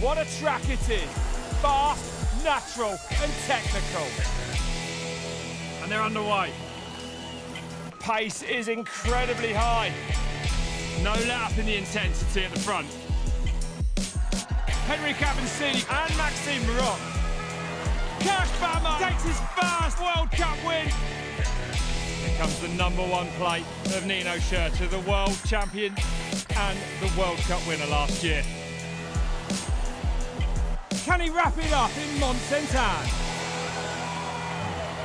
What a track it is. Fast, natural and technical. And they're underway. Pace is incredibly high. No let-up in the intensity at the front. Henry Cavancini and Maxime Marot. Kershbaumer takes his first World Cup win. Here comes the #1 plate of Nino Schurter, the world champion and the World Cup winner last year. Can he wrap it up in Mont?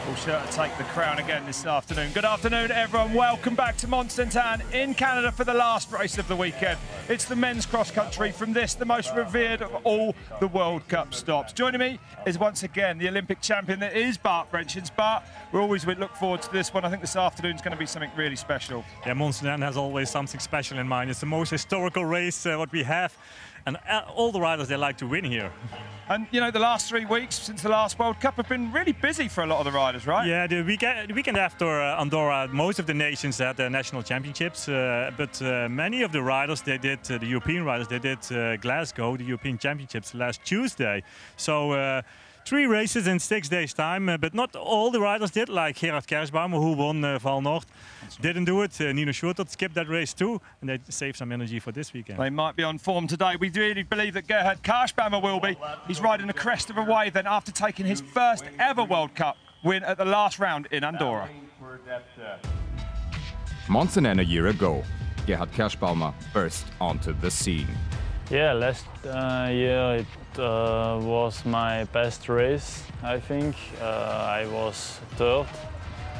Will Schurter take the crown again this afternoon? Good afternoon, everyone. Welcome back to Mont in Canada for the last race of the weekend. It's the men's cross-country from this, the most revered of all the World Cup stops. Joining me is once again the Olympic champion that is Bart Brenchins. Bart, we always look forward to this one. I think this afternoon's going to be something really special. Yeah, Mont has always something special in mind. It's the most historical race what we have. And all the riders, they like to win here. And, you know, the last 3 weeks since the last World Cup have been really busy for a lot of the riders, right? Yeah, the weekend after Andorra, most of the nations had their national championships. But many of the riders, they did, the European riders, they did Glasgow, the European Championships last Tuesday. So 3 races in 6 days' time, but not all the riders did, like Gerard Kershbaumer, who won Val Noord. Didn't do it. Nino Schurter skipped that race too, and they saved some energy for this weekend. They might be on form today. We really believe that Gerhard Kershbaumer will be. He's riding the crest of a wave then after taking his first ever World Cup win at the last round in Andorra. Monts a year ago, Gerhard Kershbaumer burst onto the scene. Yeah, last year it was my best race, I think. I was third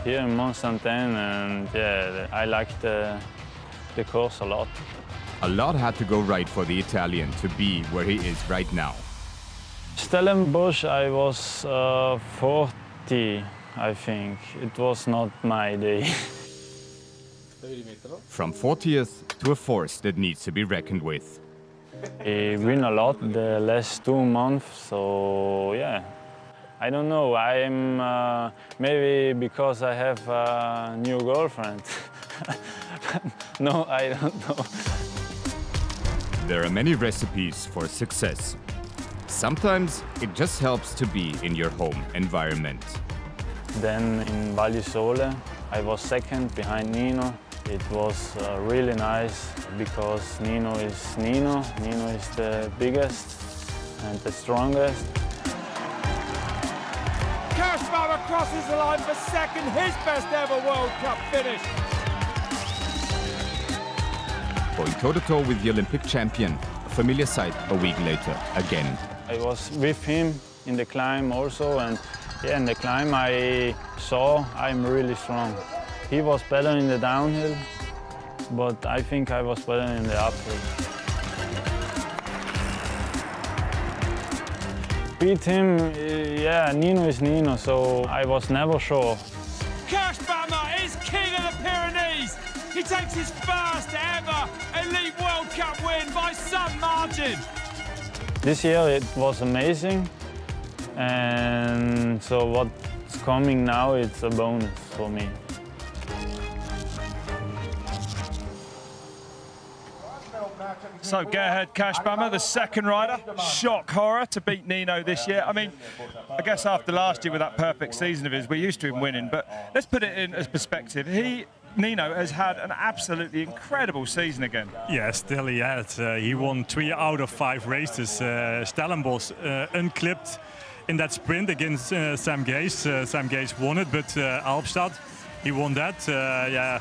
here in Mont, and yeah, I liked the course a lot. A lot had to go right for the Italian to be where he is right now. Stellenbosch, I was 40, I think. It was not my day. From 40th to a force that needs to be reckoned with. We win a lot the last 2 months, so yeah. I don't know, I'm maybe because I have a new girlfriend. No, I don't know. There are many recipes for success. Sometimes it just helps to be in your home environment. Then in Val di Sole, I was second behind Nino. It was really nice because Nino is Nino. Nino is the biggest and the strongest. Kershbaumer crosses the line for second, his best ever World Cup finish. Going toe-to-toe with the Olympic champion, a familiar sight a week later again. I was with him in the climb also, and yeah, in the climb I saw I'm really strong. He was better in the downhill, but I think I was better in the uphill. Beat him, yeah, Nino is Nino, so I was never sure. Kershbaumer is king of the Pyrenees. He takes his first ever Elite World Cup win by some margin. This year it was amazing, and so what's coming now, it's a bonus for me. So Gerhard Kershbaumer, the second rider, shock horror to beat Nino this year. I mean, I guess after last year with that perfect season of his, we're used to him winning, but let's put it in as perspective. Nino has had an absolutely incredible season again. Yeah, still he has. He won 3 out of 5 races. Stellenbosch unclipped in that sprint against Sam Gaze. Sam Gaze won it, but Alpstad, he won that. Yeah.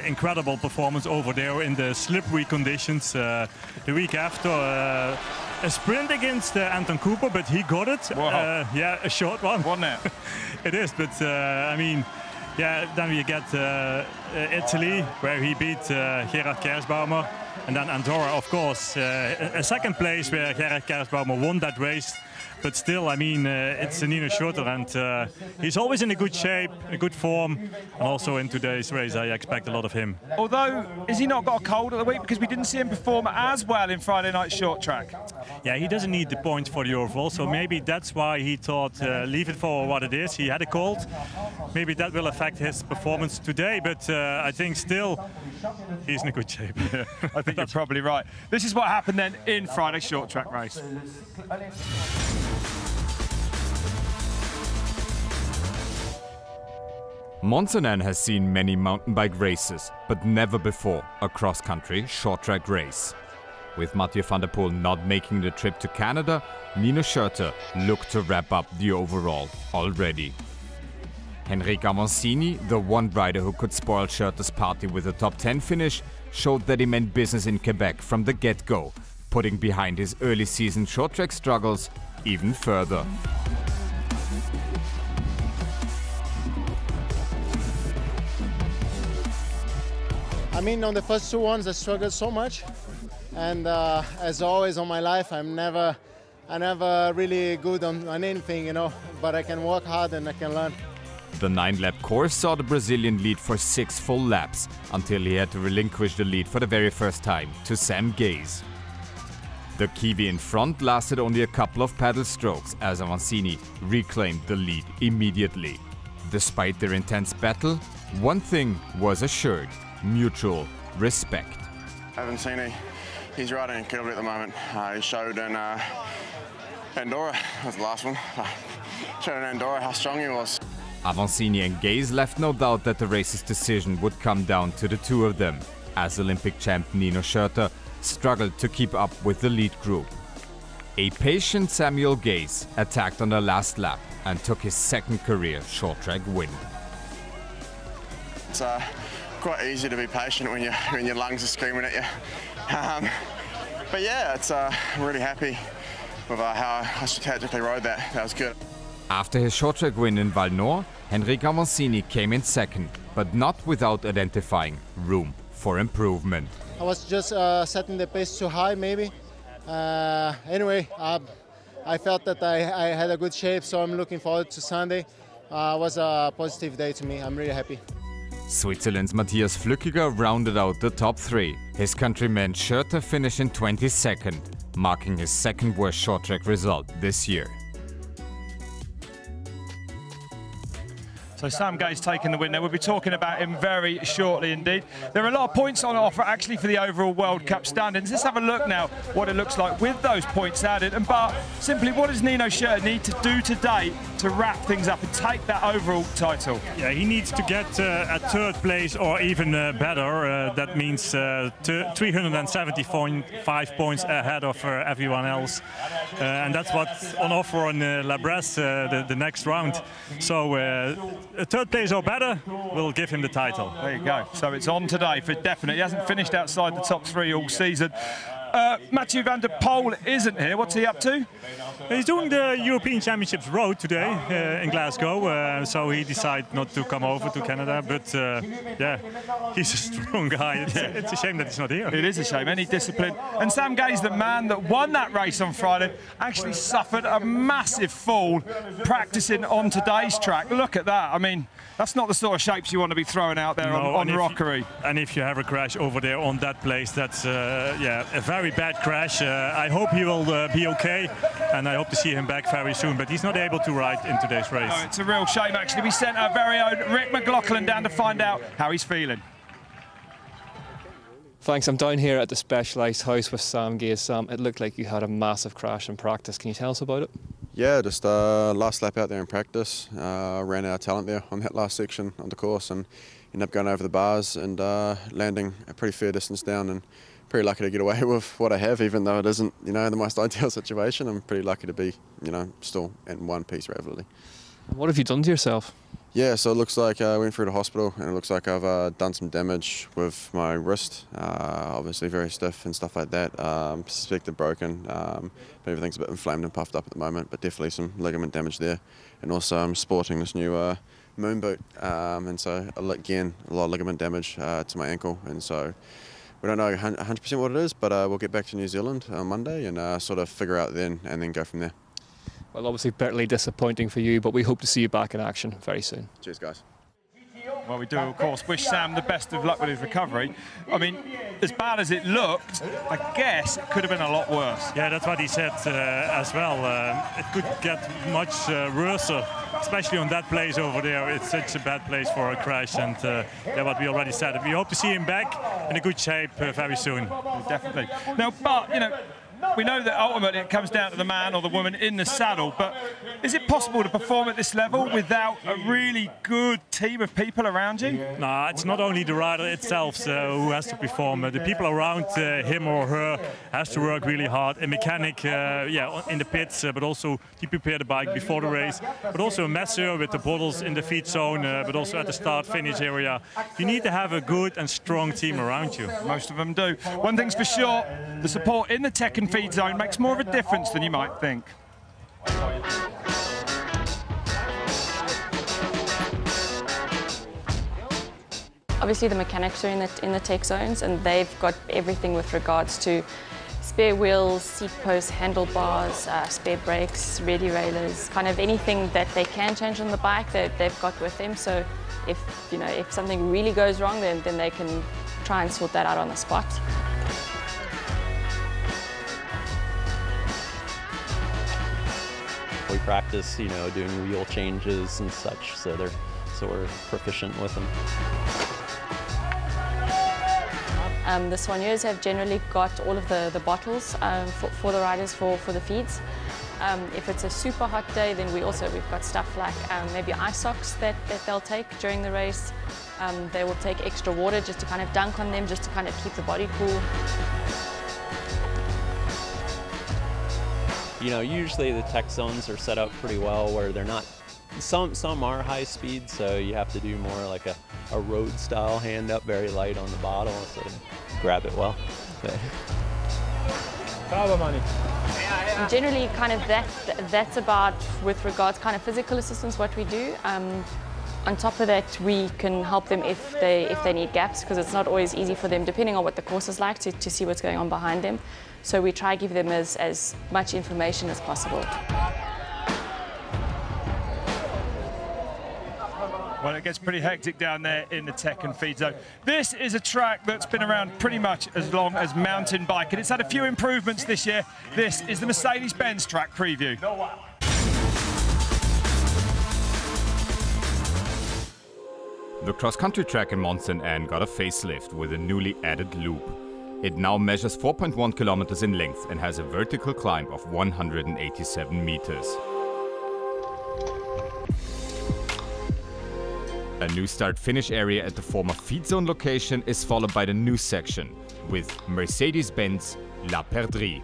Incredible performance over there in the slippery conditions. The week after, a sprint against Anton Cooper, but he got it. Yeah, a short one. Wasn't it? It is, but I mean, yeah, then we get Italy, where he beat Gerhard Kershbaumer, and then Andorra, of course, a second place where Gerhard Kershbaumer won that race. But still, I mean, it's Nino Schurter, and he's always in a good shape, a good form, and also in today's race, I expect a lot of him. Although, has he not got a cold of the week? Because we didn't see him perform as well in Friday night short track. Yeah, he doesn't need the points for the overall, so maybe that's why he thought, leave it for what it is. He had a cold. Maybe that will affect his performance today, but I think still he's in a good shape. I think you're probably right. This is what happened then in Friday's short track race. Mont has seen many mountain bike races, but never before a cross-country short-track race. With Mathieu van der Poel not making the trip to Canada, Nino Schurter looked to wrap up the overall already. Henrik Avancini, the one rider who could spoil Schurter's party with a top 10 finish, showed that he meant business in Quebec from the get-go, putting behind his early season short-track struggles even further. I mean, on the first two ones, I struggled so much, and as always on my life, I'm never really good on anything, you know. But I can work hard and I can learn. The 9-lap course saw the Brazilian lead for 6 full laps, until he had to relinquish the lead for the very first time to Sam Gaze. The Kiwi in front lasted only a couple of pedal strokes as Avancini reclaimed the lead immediately. Despite their intense battle, one thing was assured: mutual respect. Avancini, he's riding incredibly at the moment. He showed in Andorra, that was the last one, showed in Andorra how strong he was. Avancini and Gaze left no doubt that the race's decision would come down to the two of them, as Olympic champ Nino Schurter struggled to keep up with the lead group. A patient Samuel Gaze attacked on the last lap and took his second career short-track win. It's quite easy to be patient when your lungs are screaming at you. But yeah, I'm really happy with how I strategically rode that. That was good. After his short-track win in Val Nord, Henrik Avancini came in second, but not without identifying room for improvement. I was just setting the pace too high, maybe. Anyway, I felt that I had a good shape, so I'm looking forward to Sunday. It was a positive day to me. I'm really happy. Switzerland's Matthias Flückiger rounded out the top 3. His countryman Schurter finished in 22nd, marking his second worst short-track result this year. So Sam Gaze taking the win there. We'll be talking about him very shortly indeed. There are a lot of points on offer actually for the overall World Cup standings. Let's have a look now what it looks like with those points added. And but simply, what does Nino Schurter need to do today to wrap things up and take that overall title? Yeah, he needs to get a third place or even better. That means 375 points ahead of everyone else. And that's what's on offer on La Bresse, the next round. So a third place or better will give him the title. There you go. So it's on today for definite. He hasn't finished outside the top 3 all season. Mathieu van der Poel isn't here. What's he up to? He's doing the European Championships road today in Glasgow, so he decided not to come over to Canada. But yeah, he's a strong guy. It's a shame that he's not here. It is a shame. Any discipline. And Sam Gaze, the man that won that race on Friday, actually suffered a massive fall practicing on today's track. Look at that. I mean, that's not the sort of shapes you want to be throwing out there on rockery. And if you have a crash over there on that place, that's yeah, a very bad crash. I hope he will be okay, and I hope to see him back very soon. But he's not able to ride in today's race. Oh, it's a real shame, actually. We sent our very own Rick McLaughlin down to find out how he's feeling. Thanks. I'm down here at the Specialized House with Sam Gaze. Sam, it looked like you had a massive crash in practice. Can you tell us about it? Yeah, just last lap out there in practice. Ran out of talent there on that last section on the course and ended up going over the bars and landing a pretty fair distance down, and pretty lucky to get away with what I have, even though it isn't, you know, the most ideal situation. I'm pretty lucky to be, you know, still in one piece relatively. What have you done to yourself? Yeah, so it looks like I went through the hospital, and it looks like I've done some damage with my wrist. Obviously very stiff and stuff like that. Suspected broken. But everything's a bit inflamed and puffed up at the moment, but definitely some ligament damage there. And also I'm sporting this new moon boot, and so again a lot of ligament damage to my ankle, and so we don't know 100% what it is, but we'll get back to New Zealand on Monday and sort of figure out then and then go from there. Well, obviously bitterly disappointing for you, but we hope to see you back in action very soon. Cheers, guys. Well, we do, of course, wish Sam the best of luck with his recovery. I mean, as bad as it looked, I guess it could have been a lot worse. Yeah, that's what he said as well. It could get much worse, especially on that place over there. It's such a bad place for a crash, and yeah, what we already said. We hope to see him back in a good shape very soon. Definitely. Now, but, you know, we know that ultimately it comes down to the man or the woman in the saddle, but is it possible to perform at this level without a really good team of people around you? No, it's not only the rider itself who has to perform. The people around him or her has to work really hard. A mechanic, yeah, in the pits, but also to prepare the bike before the race. But also a masseur with the bottles in the feed zone, but also at the start-finish area. You need to have a good and strong team around you. Most of them do. One thing's for sure, the support in the tech and feed zone makes more of a difference than you might think. Obviously the mechanics are in the tech zones, and they've got everything with regards to spare wheels, seat posts, handlebars, spare brakes, rear derailleurs, kind of anything that they can change on the bike they've got with them. So if something really goes wrong, then they can try and sort that out on the spot. We practice, doing wheel changes and such, so we're proficient with them. The soigneurs have generally got all of the bottles for the riders for the feeds. If it's a super hot day, then we've got stuff like maybe ice socks that they'll take during the race. They will take extra water just to kind of dunk on them, just to kind of keep the body cool. Usually the tech zones are set up pretty well where they're not, some are high speed, so you have to do more like a road style hand up, very light on the bottle, so grab it well. Generally kind of that's about, with regards kind of physical assistance, what we do. On top of that, we can help them if they need gaps, because it's not always easy for them, depending on what the course is like, to see what's going on behind them. So we try to give them as much information as possible. Well, it gets pretty hectic down there in the tech and feed zone. This is a track that's been around pretty much as long as mountain bike, and it's had a few improvements this year. This is the Mercedes-Benz track preview. The cross-country track in Mont got a facelift with a newly added loop. It now measures 4.1 kilometers in length and has a vertical climb of 187 meters. A new start-finish area at the former feed zone location is followed by the new section with Mercedes-Benz La Perdrix.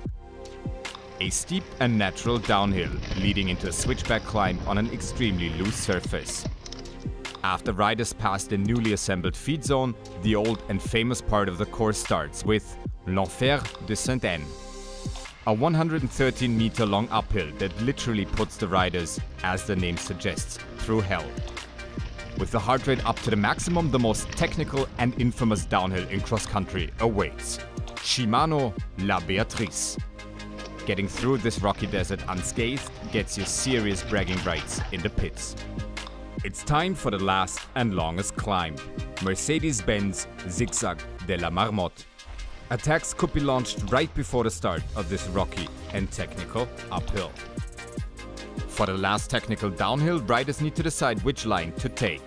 A steep and natural downhill leading into a switchback climb on an extremely loose surface. After riders pass the newly assembled feed zone, the old and famous part of the course starts with l'Enfer de Sainte, a 113-meter long uphill that literally puts the riders, as the name suggests, through hell. With the heart rate up to the maximum, the most technical and infamous downhill in cross-country awaits. Shimano La Beatrice. Getting through this rocky desert unscathed gets you serious bragging rights in the pits. It's time for the last and longest climb, Mercedes-Benz Zigzag de la Marmotte. Attacks could be launched right before the start of this rocky and technical uphill. For the last technical downhill, riders need to decide which line to take.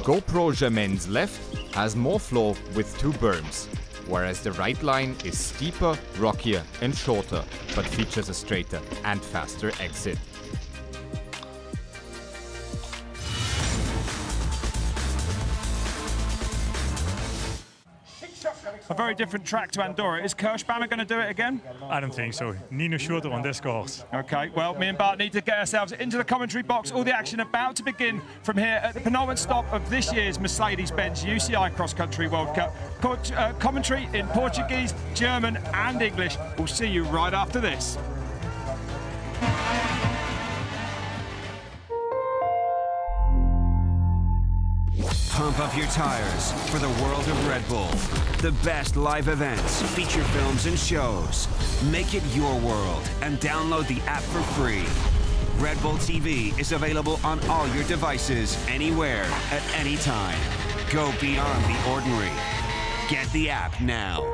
GoPro Germain's left has more floor with 2 berms, whereas the right line is steeper, rockier and shorter, but features a straighter and faster exit. A very different track to Andorra. Is Kirschbanner going to do it again? I don't think so. Nino shorter on this course. Okay, well, me and Bart need to get ourselves into the commentary box. All the action about to begin from here at the penultimate stop of this year's Mercedes-Benz UCI Cross Country World Cup. Commentary in Portuguese, German and English. We'll see you right after this. Pump up your tires for the world of Red Bull. The best live events, feature films, and shows. Make it your world and download the app for free. Red Bull TV is available on all your devices, anywhere, at any time. Go beyond the ordinary. Get the app now.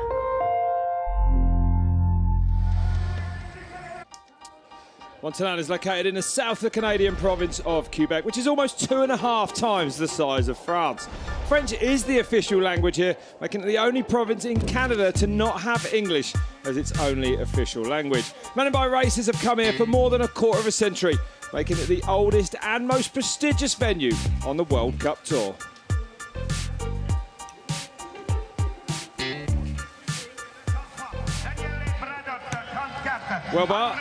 Mont is located in the south of the Canadian province of Quebec, which is almost 2.5 times the size of France. French is the official language here, making it the only province in Canada to not have English as its only official language. Mountain bike races have come here for more than a quarter of a century, making it the oldest and most prestigious venue on the World Cup Tour. Well, Bart,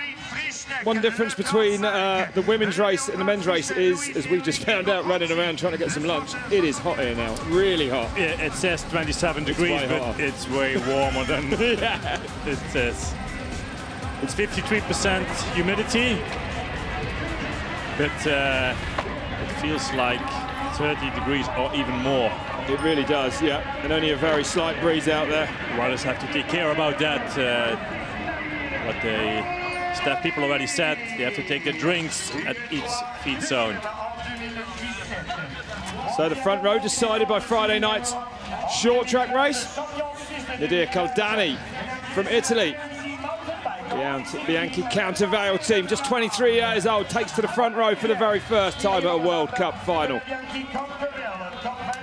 one difference between the women's race and the men's race is, as we just found out running around trying to get some lunch, it is hot here now, really hot. Yeah, it says 27 degrees, but it's way warmer than yeah. It says. It's 53% humidity, but it feels like 30 degrees or even more. It really does, yeah, and only a very slight breeze out there. Riders have to take care about that. What the staff people already said, they have to take their drinks at each feed zone. So the front row decided by Friday night's short track race. Nadia Caldani from Italy. Bianchi Countervail team, just 23 years old, takes to the front row for the very first time at a World Cup final.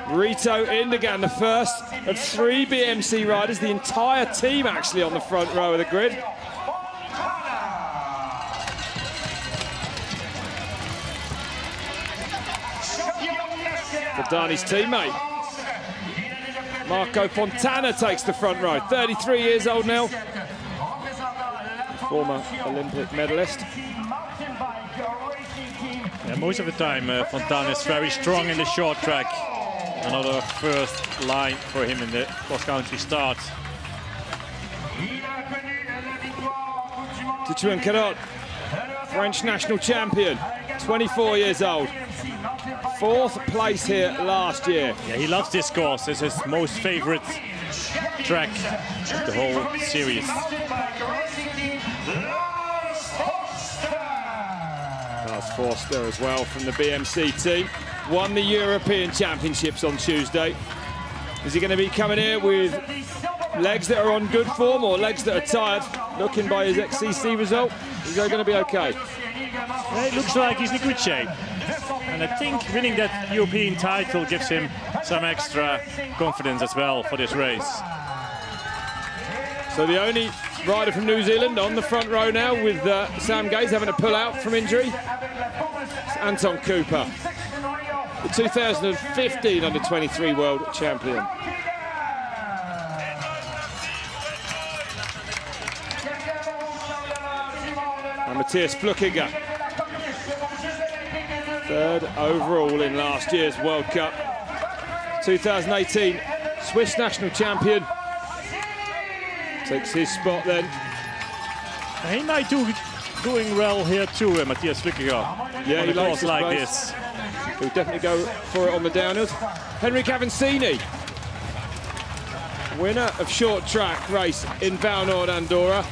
Rito Indigan, the first of 3 BMC riders, the entire team actually on the front row of the grid. Dani's teammate, Marco Fontana, takes the front row, 33 years old now, former Olympic medalist. Yeah, most of the time Fontana is very strong in the short track. Another first line for him in the cross-country start. Titouan Carot, French national champion, 24 years old. 4th place here last year. Yeah, he loves this course. It's his most favorite track of the whole series. Lars Forster as well from the BMC team. Won the European Championships on Tuesday. Is he going to be coming here with legs that are on good form or legs that are tired? Looking by his XCC result, is he going to be okay? Yeah, it looks like he's in good shape. And I think winning that European title gives him some extra confidence as well for this race. So the only rider from New Zealand on the front row now, with Sam Gaze having to pull out from injury, it's Anton Cooper, the 2015 under-23 world champion. And Matthias Flukiger, 3rd overall in last year's World Cup. 2018 Swiss national champion. Takes his spot then. He might doing well here too, Matthias Flukiger. Yeah, he likes like place. this. He'll definitely go for it on the downhill. Henrik Avancini, winner of short track race in Val Nord, Andorra.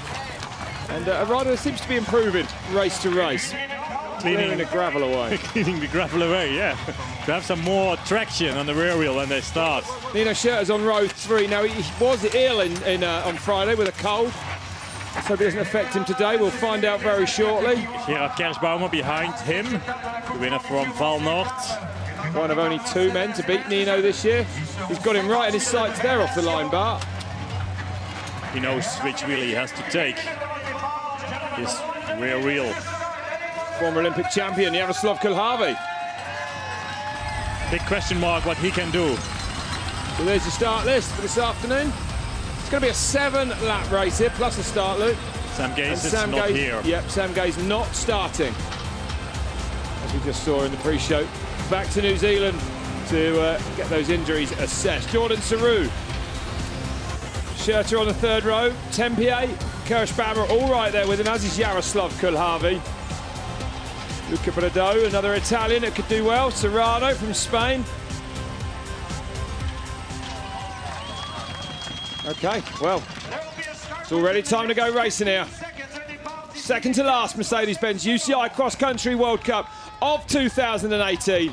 And a rider that seems to be improving race to race. Cleaning the gravel away. Cleaning the gravel away, yeah. To have some more traction on the rear wheel when they start. Nino Schurter's on row 3. Now, he was ill on Friday with a cold. Let's hope it doesn't affect him today. We'll find out very shortly. Gerard Kerschbaumer behind him. The winner from Val Nord. One of only 2 men to beat Nino this year. He's got him right in his sights there off the line, Bart. He knows which wheel he has to take. His rear wheel. Former Olympic champion Jaroslav Kulhavy. Big question mark what he can do. So there's your start list for this afternoon. It's going to be a 7-lap race here, plus a start loop. Sam Gaze is not here. Yep, Sam Gaze not starting. As we just saw in the pre-show. Back to New Zealand to get those injuries assessed. Jordan Saru. Schurter on the 3rd row. Tempier, Kerschbaumer all right there with him, as is Jaroslav Kulhavy. Luca Brado, another Italian that could do well. Serrano from Spain. Okay, well, it's already time to go racing here. second to last Mercedes-Benz UCI Cross Country World Cup of 2018.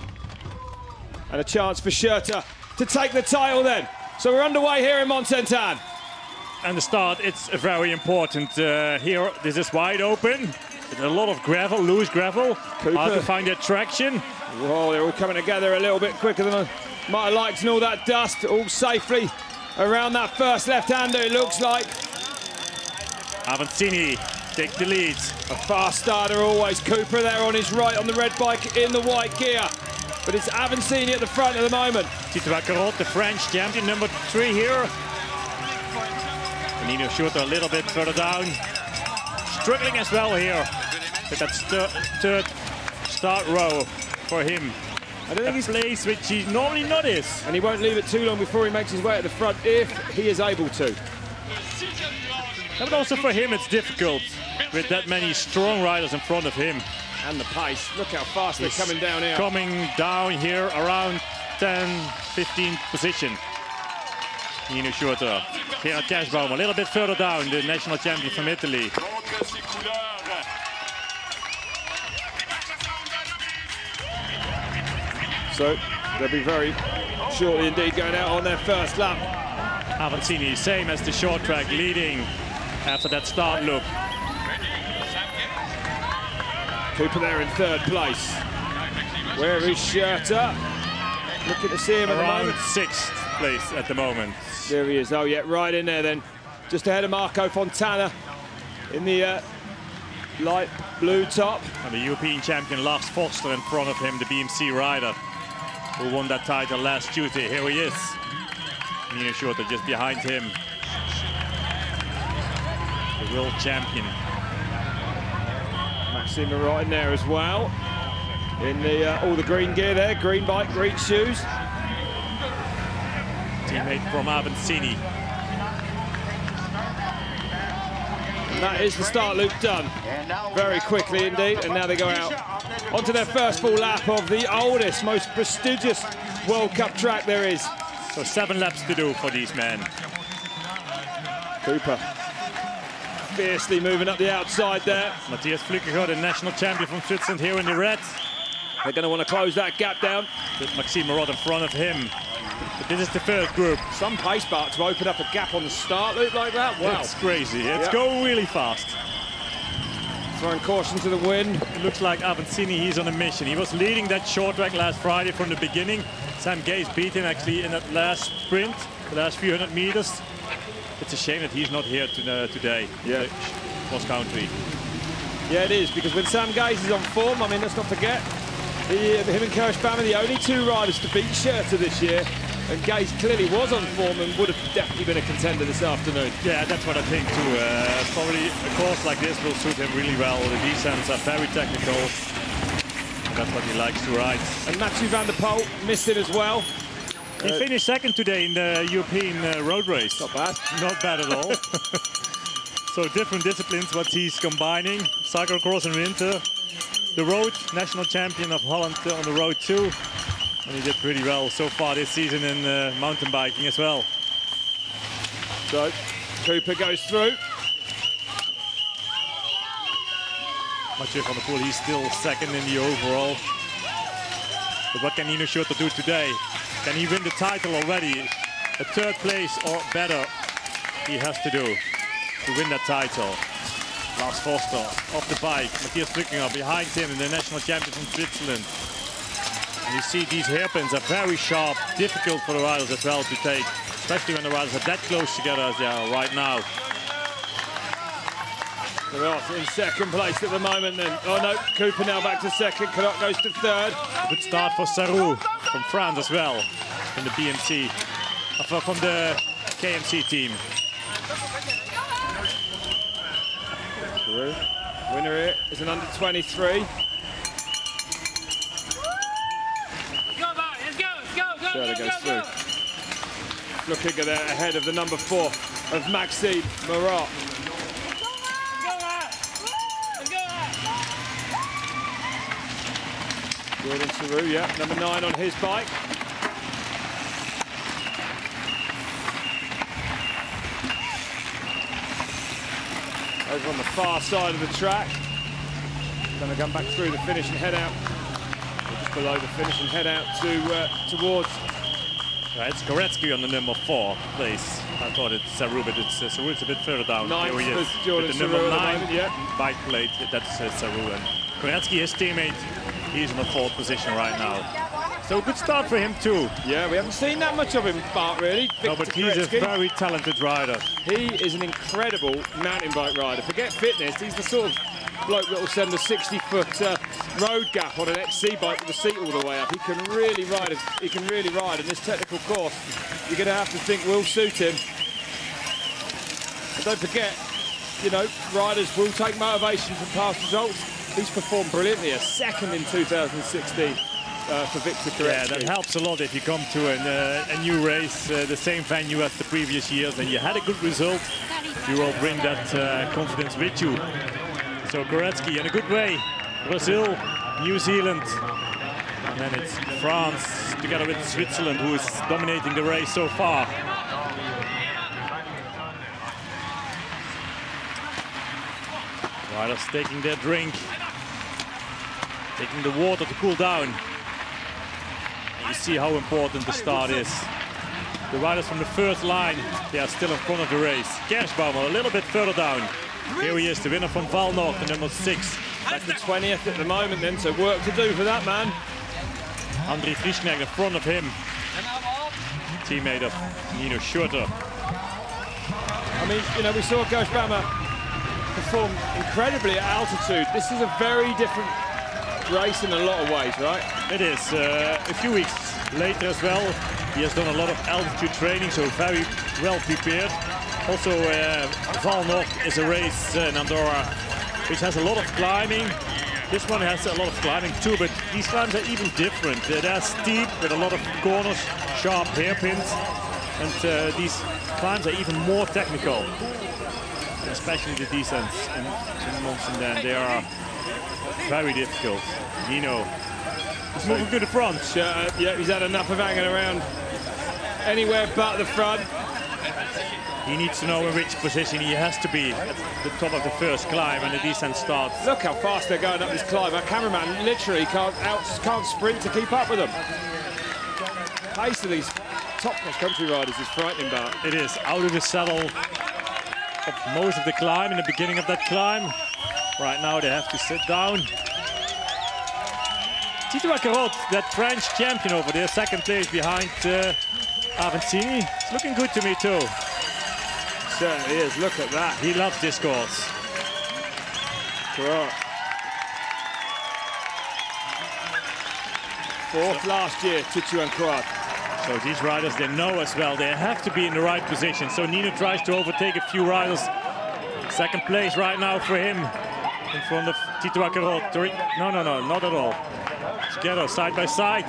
And a chance for Schurter to take the title then. So we're underway here in Mont. And the start, it's very important. Here, this is wide open. There's a lot of gravel, loose gravel. Hard to find that traction. Whoa, they're all coming together a little bit quicker than I might have liked, and all that dust all safely around that first left-hander, it looks like. Avancini take the lead. A fast starter always. Cooper there on his right on the red bike in the white gear. But it's Avancini at the front at the moment. Tito Accarot, the French champion, number 3 here. Nino Schurter a little bit further down. Struggling as well here with that third start row for him. I don't think he's place which he normally not is. And he won't leave it too long before he makes his way at the front if he is able to. But also for him it's difficult with that many strong riders in front of him. And the pace, look how fast they're coming down here. Coming down here around 10, 15th position. Nino Schurter, Gerard Kerschbaum a little bit further down, the national champion from Italy. So they'll be very shortly indeed going out on their first lap. Avancini, same as the short track, leading after that start loop. Cooper there in third place. Where is Schurter? Looking to see him at the moment. 6th place at the moment. There he is. Oh, yeah, right in there then. Just ahead of Marco Fontana in the light blue top. And the European champion Lars Foster in front of him, the BMC rider who won that title last Tuesday. Here he is. Nino Schurter just behind him. The world champion. Maxime right in there as well. In the all the green gear there, green bike, green shoes. Teammate from Avancini. And that is the start loop done. Very quickly indeed, and now they go out onto their first full lap of the oldest, most prestigious World Cup track there is. So 7 laps to do for these men. Cooper fiercely moving up the outside there. Matthias Flückiger, the national champion from Switzerland, here in the red. They're going to want to close that gap down. With Maxime Marot in front of him. But this is the first group. Some pace bar to open up a gap on the start loop like that. Wow. It's crazy. It's going really fast. Throwing caution to the wind. It looks like Avancini, he's on a mission. He was leading that short track last Friday from the beginning. Sam Gaze beat him actually in that last sprint, the last few hundred meters. It's a shame that he's not here today. Yeah. Cross country. Yeah, it is, because when Sam Gaze is on form, I mean, let's not forget, him and Kerschbaum are the only 2 riders to beat Schurter this year. And Gaze clearly was on form and would have definitely been a contender this afternoon. Yeah, that's what I think too. Probably a course like this will suit him really well. The descents are very technical. That's what he likes to ride. And Mathieu van der Poel missed it as well. He finished second today in the European road race. Not bad. Not bad at all. So different disciplines, what he's combining. Cyclocross and winter. The road, national champion of Holland on the road too. And he did pretty well so far this season in mountain biking as well. So Cooper goes through. Mathieu van der Poel, he's still second in the overall. But what can Nino Schurter do today? Can he win the title already? A 3rd place or better he has to do to win that title. Lars Foster off the bike. Matthias Flückiger behind him, the national champion from Switzerland. And you see these hairpins are very sharp, difficult for the riders as well to take, especially when the riders are that close together as they are right now. They're off in second place at the moment then. Oh no, Cooper now back to second, Carot goes to 3rd. A good start for Sarrou from France as well, from the BMC, from the KMC team. Winner here is an under-23. Schurter goes through. Flückiger there ahead of the number 4 of Maxime Marot. Jordan Sarrou, yeah, number 9 on his bike. over on the far side of the track. Going to come back through the finish and head out, just below the finish and head out towards. It's Koretsky on the number 4 place. I thought it's Saru, but it's Saru's a bit further down. Ninth Here he is. Jordan With the number Saru 9 at the moment, yeah. bike plate, that's Saru. And Koretsky, his teammate, he's in the 4th position right now. So good start for him too. Yeah, we haven't seen that much of him, Bart, really. No, but he's a very talented rider. He is an incredible mountain bike rider. Forget fitness, he's the sort of bloke that will send a 60-foot road gap on an XC bike with the seat all the way up. He can really ride. He can really ride, and this technical course, you're going to have to think will suit him. And don't forget, you know, riders will take motivation from past results. He's performed brilliantly, a 2nd in 2016 for Victor Koretsky. Yeah, that helps a lot if you come to a new race, the same venue as the previous years, and you had a good result. You will bring that confidence with you. So Koretsky in a good way. Brazil, New Zealand, and then it's France together with Switzerland who is dominating the race so far. Riders taking their drink, taking the water to cool down. And you see how important the start is. The riders from the first line, they are still in front of the race. Kerschbaumer a little bit further down. Here he is, the winner from Valnoord, the number 6. That's the 20th at the moment then, so work to do for that man. André Frischknecht in front of him. Teammate of Nino Schurter. I mean, you know, we saw Kerschbaumer perform incredibly at altitude. This is a very different race in a lot of ways, right? It is. A few weeks later as well, he has done a lot of altitude training, so very well prepared. Also, Valnoord is a race in Andorra which has a lot of climbing. This one has a lot of climbing too, but these climbs are even different. They're steep with a lot of corners, sharp hairpins, and these climbs are even more technical. Especially the descents in Mont. They are very difficult. Nino is moving to the front. Yeah, he's had enough of hanging around anywhere but the front. He needs to know in which position he has to be at the top of the first climb when the descent starts. Look how fast they're going up this climb. Our cameraman literally can't sprint to keep up with them. Pace of these top cross-country riders is frightening, Bart. It is out of the saddle of most of the climb, in the beginning of that climb. Right now they have to sit down. Tito Accarot, that French champion over there, 2nd place behind Avancini. It's looking good to me too. Certainly is, look at that. He loves this course. Right. 4th last year, Tito Accarot. So these riders, they know as well, they have to be in the right position. So Nino tries to overtake a few riders. 2nd place right now for him. In front of Tito Accarot. No, not at all. Together, side by side.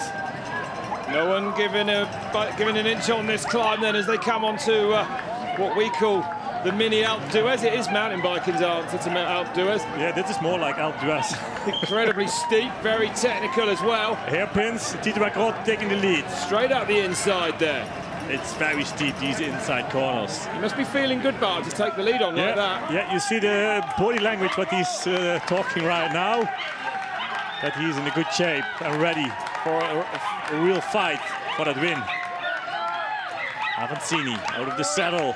No one giving an inch on this climb then as they come onto what we call the mini Alpe d'Huez. It is mountain biking's answer to Alpe d'Huez. Yeah, this is more like Alpe d'Huez. Incredibly steep, very technical as well. Hairpins, Tito Accarot taking the lead. Straight up the inside there. It's very steep, these inside corners. You must be feeling good, Bart, to take the lead on like that. Yeah, you see the body language, what he's talking right now. That he's in a good shape and ready for a real fight for that win. Avancini out of the saddle.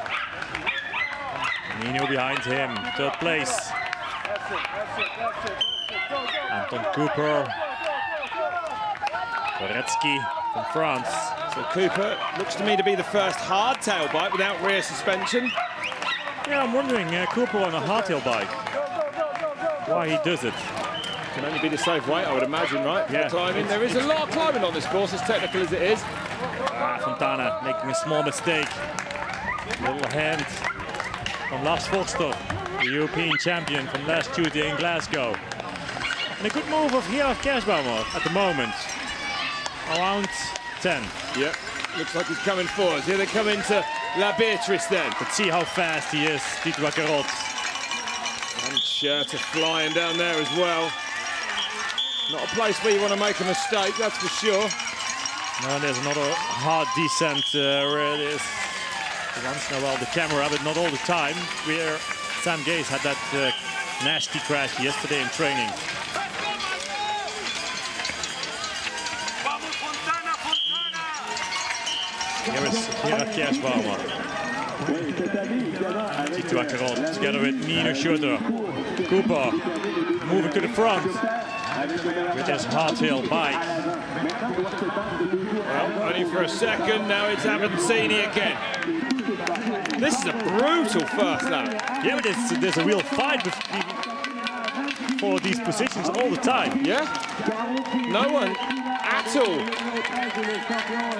Nino behind him, 3rd place. Anton Cooper. Koretsky from France. So Cooper looks to me to be the first hardtail bike without rear suspension. Yeah, I'm wondering, Cooper on a hardtail bike, why he does it. Can only be the safe weight, I would imagine, right? Yeah. Climbing. There is a lot of climbing on this course, as technical as it is. Fontana making a small mistake. Little hand from Lars Forster, the European champion from last Tuesday in Glasgow. And a good move of Gerard Kerschbaumer at the moment. Around 10. Yep, looks like he's coming forwards. Here they come into La Beatrice then. Let's see how fast he is, Tito Accarot. And Schurter flying down there as well. Not a place where you want to make a mistake, that's for sure. No, there's another hard descent where it is once in a while the camera, but not all the time. We're Sam Gaze had that nasty crash yesterday in training. Here is Kersbaumer. Tito Akkerot together with Nino Schurter. Cooper moving to the front with his hardtail bike. Well, only for a second, now it's Avancini again. This is a brutal first lap. Yeah, but there's a real fight for these positions all the time. Yeah, no one at all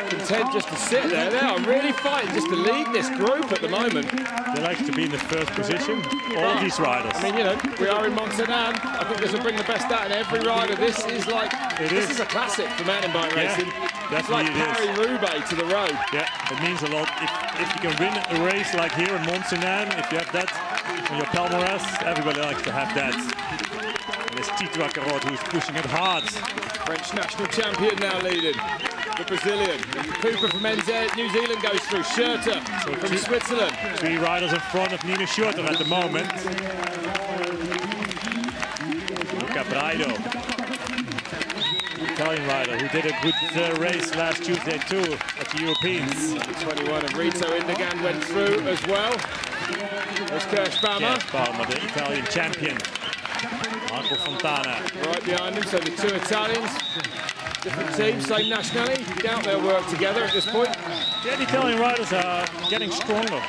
content just to sit there. They are really fighting just to lead this group at the moment. They like to be in the first position, all these riders. I mean, you know, we are in Mont. I think this will bring the best out in every rider. This is like, this is a classic for mountain bike racing. It's like Paris-Roubaix to the road. Yeah, it means a lot. If you can win a race like here in Mont, if you have that on your palmarès, everybody likes to have that. And there's Tito Akkerot who's pushing it hard. French national champion now leading. The Brazilian. Cooper from NZ, New Zealand goes through. Schurter from Switzerland. 3 riders in front of Nino Schurter at the moment. Luca Braido, Italian rider who did a good race last Tuesday too at the Europeans. 21 and Rito Indigan went through as well. There's Kersbaumer. Kersbaumer, the Italian champion. Marco Fontana. Right behind him, so the 2 Italians. Different teams, same nationality. Doubt they'll work together at this point. Yeah, the Italian riders are getting stronger.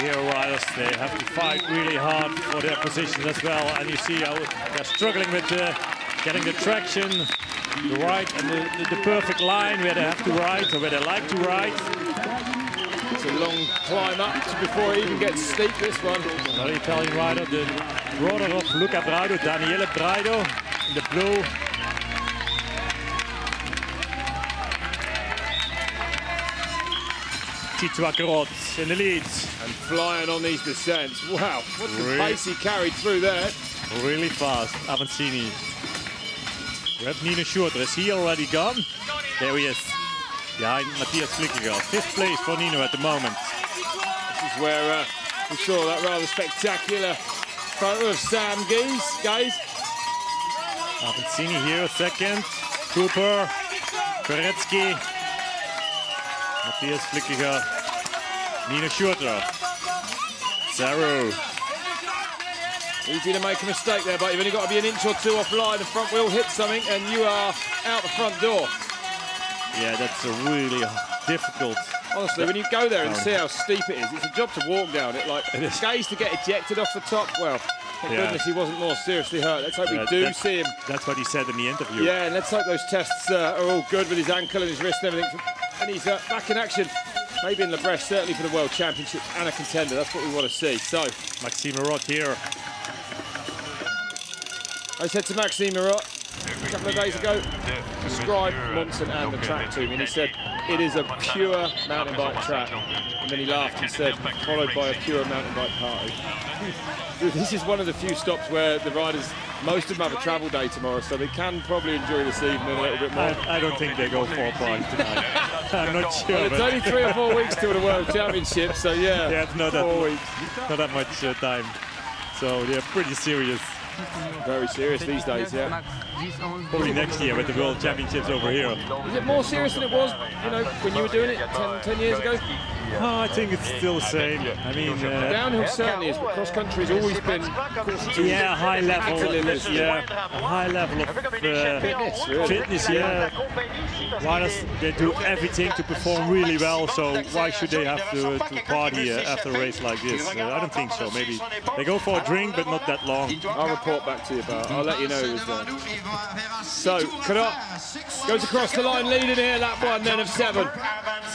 Here riders, they have to fight really hard for their positions as well. And you see how they're struggling with getting the traction, the ride, and the perfect line where they have to ride or where they like to ride. It's a long climb up before it even gets steep, this one. Another Italian rider, the brother of Luca Braido, Daniele Braido, in the blue. Tito Akkerot in the lead. And flying on these descents. Wow, what the pace he carried through there. Really fast, Avancini. We have Nino Schurter. Is he already gone? There he is. Behind Matthias Flickiger. 5th place for Nino at the moment. This is where we saw that rather spectacular photo of Sam Gaze. Avancini here, 2nd. Cooper, Koretsky, Matthias Flickiger, Nino Schurter, Zaru. Easy to make a mistake there, but you've only got to be an inch or 2 offline. The front wheel hits something and you are out the front door. Yeah, that's a really difficult. Honestly, when you go there and see how steep it is, it's a job to walk down it. Like, Gaze to get ejected off the top, well, thank goodness he wasn't more seriously hurt. Let's hope we do see him. That's what he said in the interview. Yeah, and let's hope those tests are all good with his ankle and his wrist and everything. And he's back in action, maybe in Lebresse, certainly for the World Championship and a contender. That's what we want to see. So, Maxime Marot here. I said to Maxime Marot a couple of days ago, described Mont and the track to me, and he said, it is a pure mountain bike track. And then he laughed and said, followed by a pure mountain bike party. This is one of the few stops where the riders, most of them have a travel day tomorrow, so they can probably enjoy this evening a little bit more. I don't think they go for a party tonight. I'm not sure. Well, it's only 3 or 4 weeks till the World Championship, so yeah, it's not 4 weeks. Not that much time. So they're pretty serious. Very serious these days, yeah. Probably next year with the World Championships over here. Is it more serious than it was, you know, when you were doing it 10 years ago? Oh, I think it's still the same. I mean, downhill certainly is, but cross country's always been high level. Yeah, a high level of fitness. Yeah, riders, they do everything to perform really well. So why should they have to party after a race like this? I don't think so. Maybe they go for a drink, but not that long. I'll report back to you, but I'll let you know who's there. So Cadot goes across the line, leading here, lap 1 then of 7.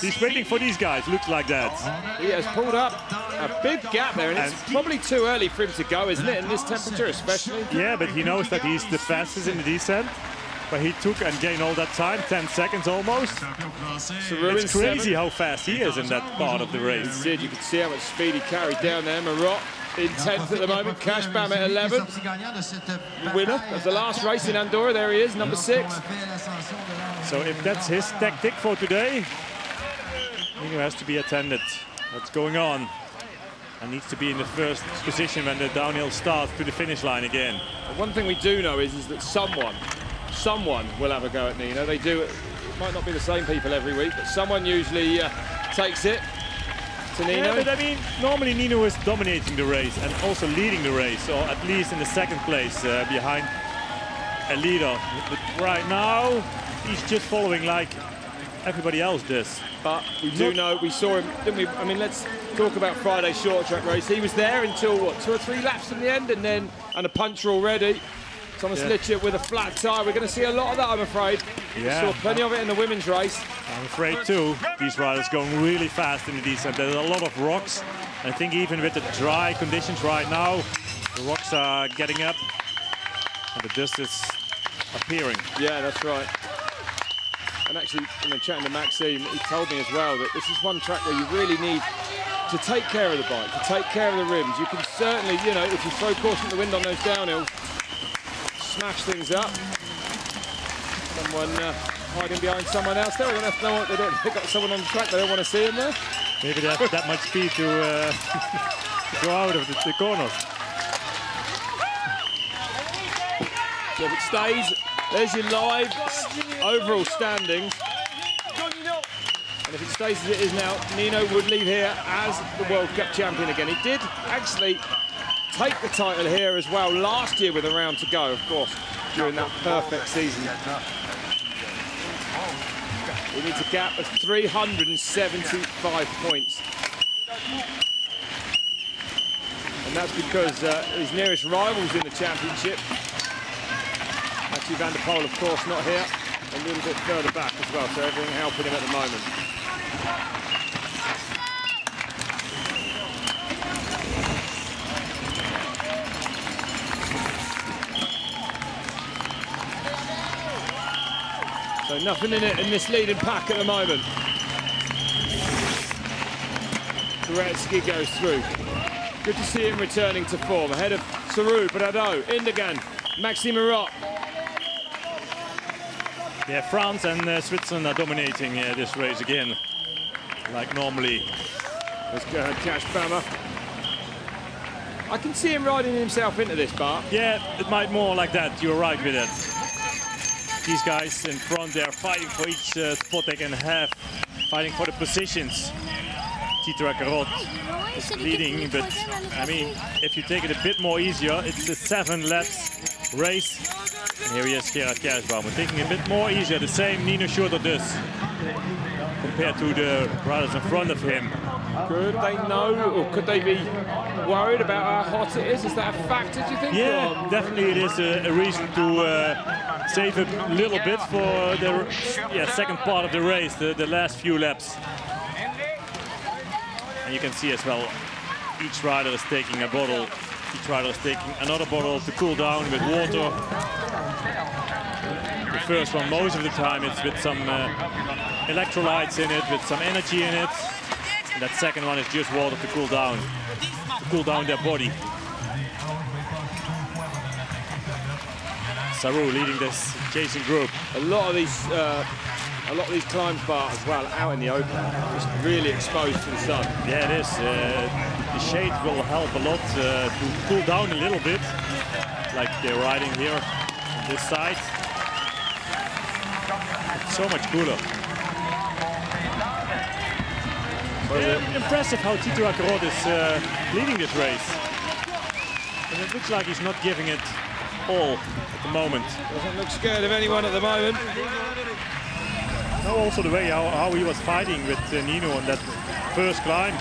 He's waiting for these guys. Looks like that. He has pulled up a big gap there, and it's probably too early for him to go, isn't it, in this temperature especially? Yeah, but he knows that he's the fastest in the descent. But he took and gained all that time, 10 seconds almost. It's crazy how fast he is in that part of the race. You could see how much speed he carried down there. Marot in 10th at the moment, Kersbaumer at 11th. The winner of the last race in Andorra, there he is, number 6. So if that's his tactic for today, Nino has to be attended. What's going on? And needs to be in the first position when the downhill starts to the finish line again. One thing we do know is that someone will have a go at Nino. They do. It might not be the same people every week, but someone usually takes it to Nino. Yeah, but I mean, normally Nino is dominating the race and also leading the race, or at least in the second place behind a leader. But right now, he's just following like everybody else does. But we do know, we saw him, didn't we? I mean, let's talk about Friday's short track race. He was there until, what, 2 or 3 laps in the end, and a puncture already. Thomas Litchett with a flat tyre. We're going to see a lot of that, I'm afraid. Yeah. We saw plenty of it in the women's race. I'm afraid too. These riders going really fast in the descent. There's a lot of rocks. I think even with the dry conditions right now, the rocks are getting up and the dust is appearing. Yeah, that's right. And actually, chatting to Maxime, he told me as well that this is one track where you really need to take care of the bike, to take care of the rims. You can certainly, if you throw caution to the wind on those downhills, smash things up. Someone hiding behind someone else there. I don't know if they've got someone on the track, they don't want to see him there. Maybe they have that much speed to go out of the corners. So if it stays, there's your live overall standings. And if it stays as it is now, Nino would leave here as the World Cup champion again. He did actually take the title here as well last year with a round to go, of course, during that perfect season. He needs a gap of 375 points. And that's because his nearest rivals in the championship, Mathieu van der Poel, of course, not here, a little bit further back as well, so everything helping him at the moment. So nothing in it in this leading pack at the moment. Koretsky goes through. Good to see him returning to form. Ahead of Saru, Brado, Indegan, Maxime Marot. Yeah, France and Switzerland are dominating this race again, like normally. Let's go ahead, Cash Bama. I can see him riding himself into this, Bart. Yeah, it might more like that. You're right with it. These guys in front, they're fighting for each spot they can have, fighting for the positions. Tito Carot is leading, but I mean, if you take it a bit more easier, it's a 7 laps race. And here he is, Gerard Kersbaum, taking a bit more easier, the same Nino Schurter does, compared to the riders in front of him. Could they know, or could they be worried about how hot it is? Is that a factor, do you think? Yeah, definitely it is a reason to save a little bit for the second part of the race, the last few laps. And you can see as well, each rider is taking a bottle, each rider is taking another bottle to cool down with water. The first one, most of the time, it's with some electrolytes in it, with some energy in it. And that second one is just water to cool down their body. Saru leading this chasing group. A lot of these climbs, Bart, as well, out in the open, just really exposed to the sun. Yeah, it is. The shade will help a lot to cool down a little bit, like they're riding here on this side. It's so much cooler. Yeah, impressive how Tito Carot is leading this race. And it looks like he's not giving it all at the moment. Doesn't look scared of anyone at the moment. No, also the way how he was fighting with Nino on that first climb.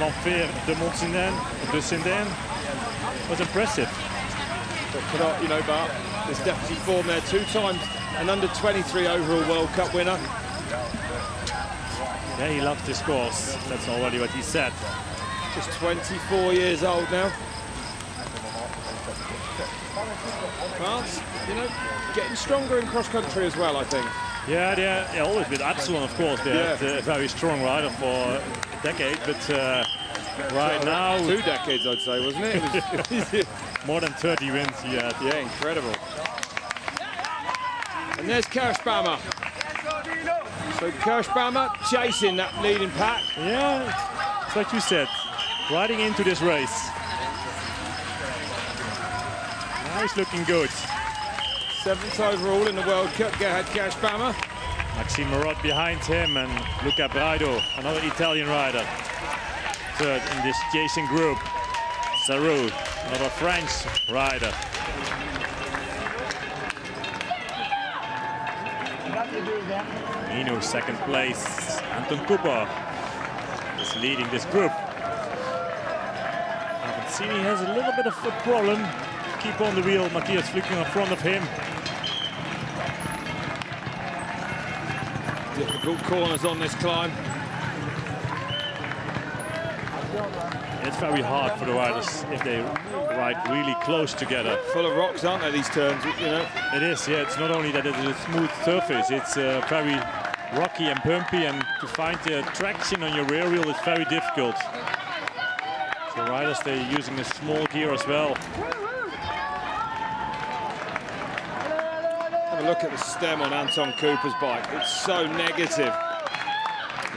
L'Enfer de Mont de Sainte was impressive. But Carot, Bart, there's definitely form there. 2 times an under-23 overall World Cup winner. Yeah, he loves this course. That's already what he said. Just 24 years old now. France, getting stronger in cross-country as well, I think. Yeah, they're always with Absalon, of course. They're a very strong rider for a decade, but right now... 2 decades, I'd say, wasn't it? It was more than 30 wins he had. Yeah, incredible. And there's Kersbaum. So Kirschbaumer chasing that leading pack. Yeah, it's what you said. Riding into this race. Now he's looking good. 7th overall in the World Cup, Gerhard Kirschbaumer. Maxime Marot behind him and Luca Braido, another Italian rider. Third in this chasing group. Sarou, another French rider. Nino, second place. Anton Cooper is leading this group. Avancini has a little bit of a problem. Keep on the wheel, Matthias Flücking in front of him. Difficult corners on this climb. It's very hard for the riders if they ride really close together. Full of rocks, aren't they, these turns, you know? It is, yeah. It's not only that it's a smooth surface, it's very rocky and bumpy, and to find the traction on your rear wheel is very difficult. So riders, they're using a small gear as well. Have a look at the stem on Anton Cooper's bike. It's so negative.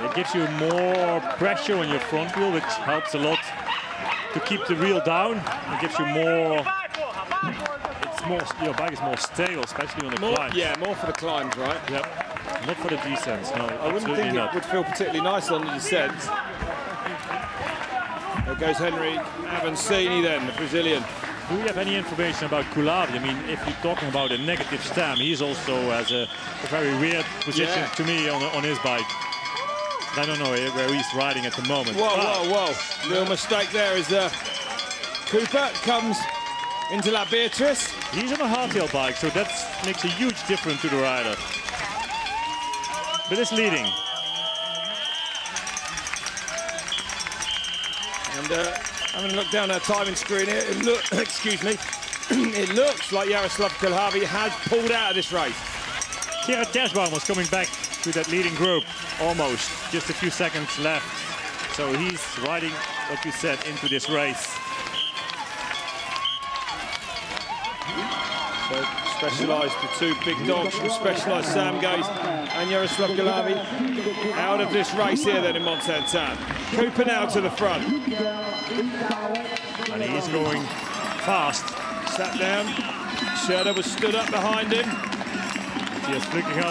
It gives you more pressure on your front wheel, which helps a lot to keep the wheel down. It gives you more. It's more. Your bike is more stable, especially on the climbs. Yeah, more for the climbs, right? Yep. Not for the descents. No, I wouldn't think it would feel particularly nice on the descents. There goes Henry Avancini then, the Brazilian. Do we have any information about Kulavi? I mean, if you're talking about a negative stem, he's also has a very weird position to me on his bike. I don't know where he's riding at the moment. Whoa. Real mistake there as Cooper comes into La Beatrice. He's on a hardtail bike, so that makes a huge difference to the rider. But it's leading. And having a look down our timing screen here, excuse me, it looks like Jaroslav Kulhavy has pulled out of this race. Gerhard Kirschbaumer was coming back to that leading group, almost. Just a few seconds left. So he's riding, what you said, into this race. So Specialized, the two big dogs from Specialized, Sam Gaze and Jaroslav Kulhavy, out of this race here then in Mont. Cooper now to the front. And he's going fast. Sat down. Scherder was stood up behind him. Matthias Flücking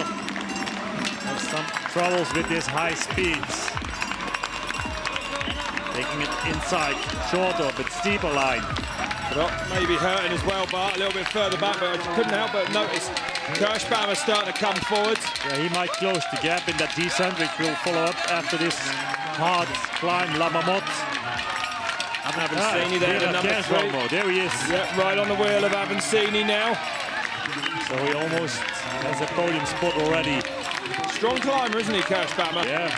has some troubles with his high speeds. Taking it inside, shorter but steeper line. Well, maybe hurting as well, Bart, a little bit further back, but I couldn't help but notice Kirschbaumer starting to come forward. Yeah, he might close the gap in that descent, which will follow up after this hard climb, La Marmotte. Avancini there, number 3. There he is. Yeah, right on the wheel of Avancini now. So he almost has a podium spot already. Strong climber, isn't he, Kirschbaumer? Yeah.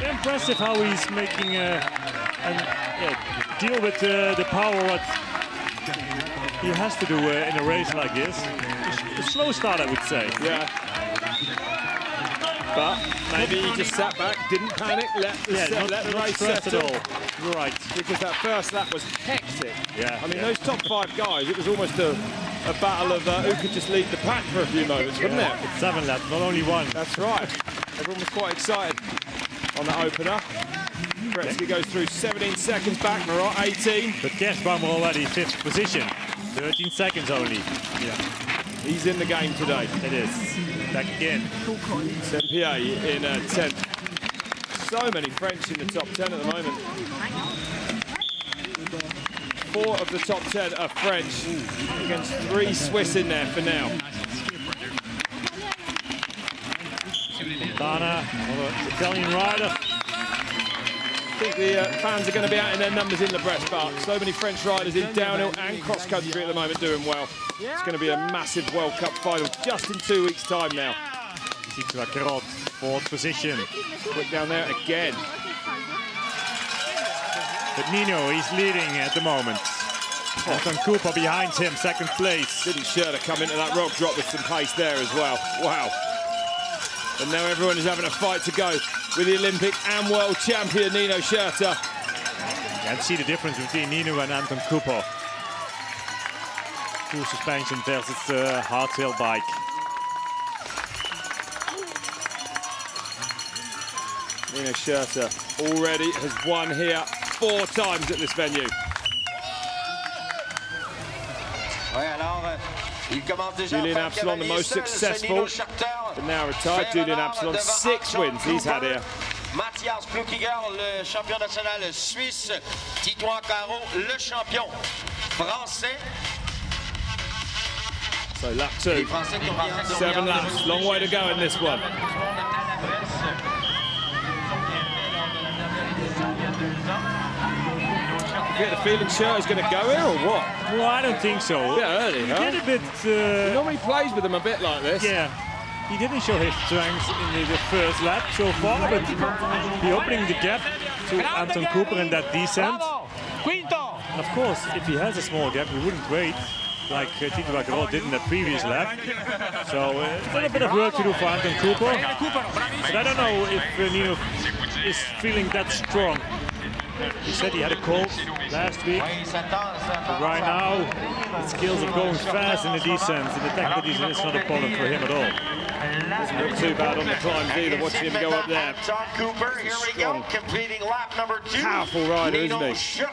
Impressive how he's making deal with the power what he has to do in a race like this. A slow start, I would say. Yeah. But maybe he just sat back, didn't panic, let the race settle. At all. You're right. Because that first lap was hectic. Yeah. I mean, those top 5 guys, it was almost a battle of who could just lead the pack for a few moments, wasn't it? It's 7 laps, not only 1. That's right. Everyone was quite excited on the opener. Gretzky goes through 17 seconds back, Marot 18. But Kirschbaumer already 5th position, 13 seconds only. Yeah, he's in the game today. It is. Back again. Saint-Pierre in 10th. So many French in the top 10 at the moment. 4 of the top 10 are French, against 3 Swiss in there for now. Fontana, another Italian rider. I think the fans are going to be out in their numbers in the Brest Park. So many French riders in downhill and cross country at the moment doing well. It's going to be a massive World Cup final just in 2 weeks' time now. Zikra Karot, 4th position. Quick down there again. But Nino, he's leading at the moment. Anton Cooper behind him, 2nd place. Didn't Scherder come into that rock drop with some pace there as well. Wow. And now everyone is having a fight to go with the Olympic and world champion Nino Scherder. You can see the difference between Nino and Anton Cooper. Full suspension versus hardtail bike. Nino Schurter already has won here 4 times at this venue. Julian Absalon, the most successful, but now retired. Julian Absalon, 6 wins he's had here. Mathias Plukiger, le champion national suisse. Titouan Caro, le champion français. So lap 2, 7 laps, long way to go in this one. You get the feeling Schurter's going to go here or what? Well, I don't think so. Yeah, early, huh? He did a bit... he normally plays with them a bit like this. Yeah. He didn't show his strength in the first lap so far, but he opening the gap to Anton Cooper in that descent. And of course, if he has a small gap, he wouldn't wait like Tito Vaquero did in the previous lap. So a little bit of work to do for Anton Cooper. But I don't know if Nino is feeling that strong. He said he had a cold last week, but right now his skills are going fast in the descents. In the technical descent, it's not a problem for him at all. Doesn't look too bad on the climbs either, watching him go up there. Tom Cooper, here we go, completing lap number 2. Powerful rider, isn't he?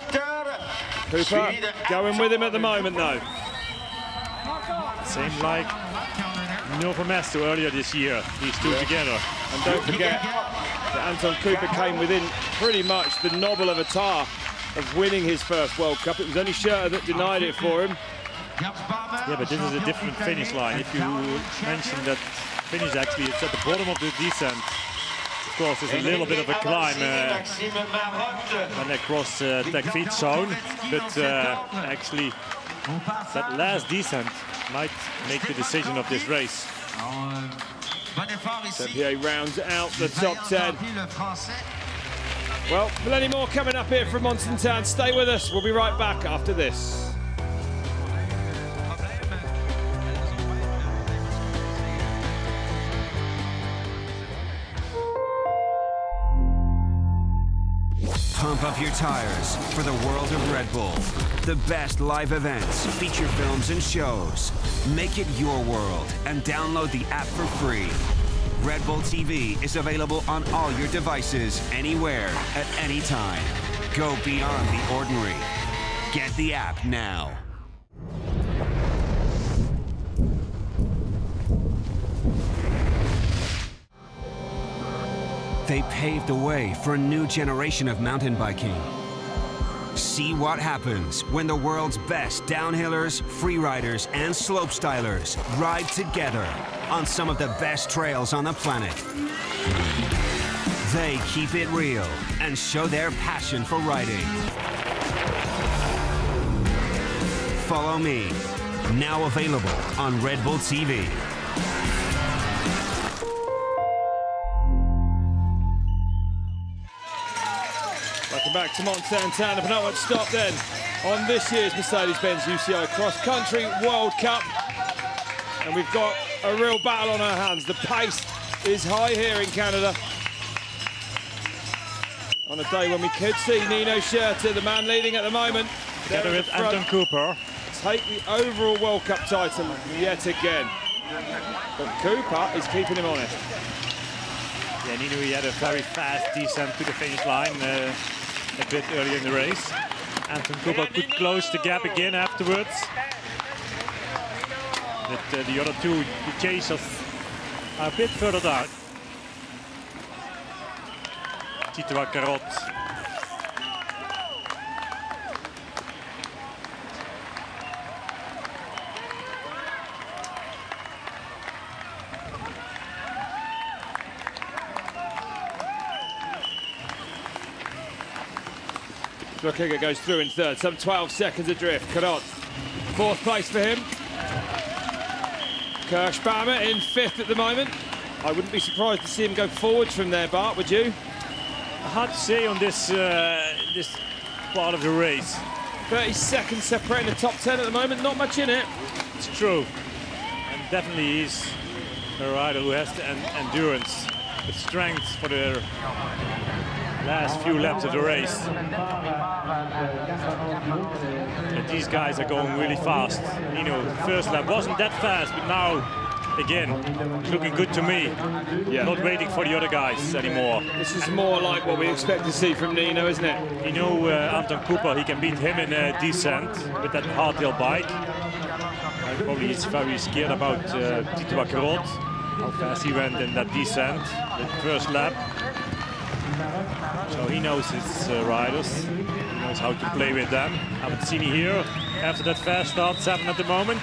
Cooper going with him at the moment, though. Same like Nova Mesto earlier this year, these two together. And don't forget that Anton Cooper came within pretty much the nobble of a tar of winning his first World Cup. It was only Schurter that denied it for him. Yeah, but this is a different finish line. If you mention that finish, actually, it's at the bottom of the descent. Of course, there's a little bit of a climb when they cross tech feet zone, but actually, that last descent might make the decision of this race. Tempier rounds out the top 10. Well, plenty more coming up here from Mont. Stay with us. We'll be right back after this. Pump up your tires for the world of Red Bull. The best live events, feature films, and shows. Make it your world and download the app for free. Red Bull TV is available on all your devices, anywhere, at any time. Go beyond the ordinary. Get the app now. They paved the way for a new generation of mountain biking. See what happens when the world's best downhillers, freeriders, and slopestylers ride together on some of the best trails on the planet. They keep it real and show their passion for riding. Follow Me, now available on Red Bull TV. Welcome back to Mont Sainte, the penultimate stop then on this year's Mercedes-Benz UCI Cross Country World Cup. And we've got a real battle on our hands. The pace is high here in Canada. On a day when we could see Nino Schurter, the man leading at the moment, together with Anton Cooper, take the overall World Cup title yet again. But Cooper is keeping him honest. Yeah, Nino, he had a very fast descent to the finish line a bit earlier in the race. Anton Cooper could close the gap again afterwards. But the other two, the chasers, are a bit further down. Tito Vaquero. Plukiger goes through in third, some 12 seconds adrift. Carot, fourth place for him. Kirschbaumer in fifth at the moment. I wouldn't be surprised to see him go forwards from there, Bart, would you? Hard to say on this this part of the race. 30 seconds separating the top 10 at the moment, not much in it. It's true. And definitely he's a rider who has the endurance, the strength for the last few laps of the race. But these guys are going really fast. You know, the first lap wasn't that fast, but now again, looking good to me. Yeah. Not waiting for the other guys anymore. This is more like what we expect to see from Nino, isn't it? You know, Anton Cooper, he can beat him in a descent with that hardtail bike. And probably he's very scared about Tito Akkerot, how fast he went in that descent, the first lap. So he knows his riders. He knows how to play with them. Avancini here, after that fast start, 7 at the moment.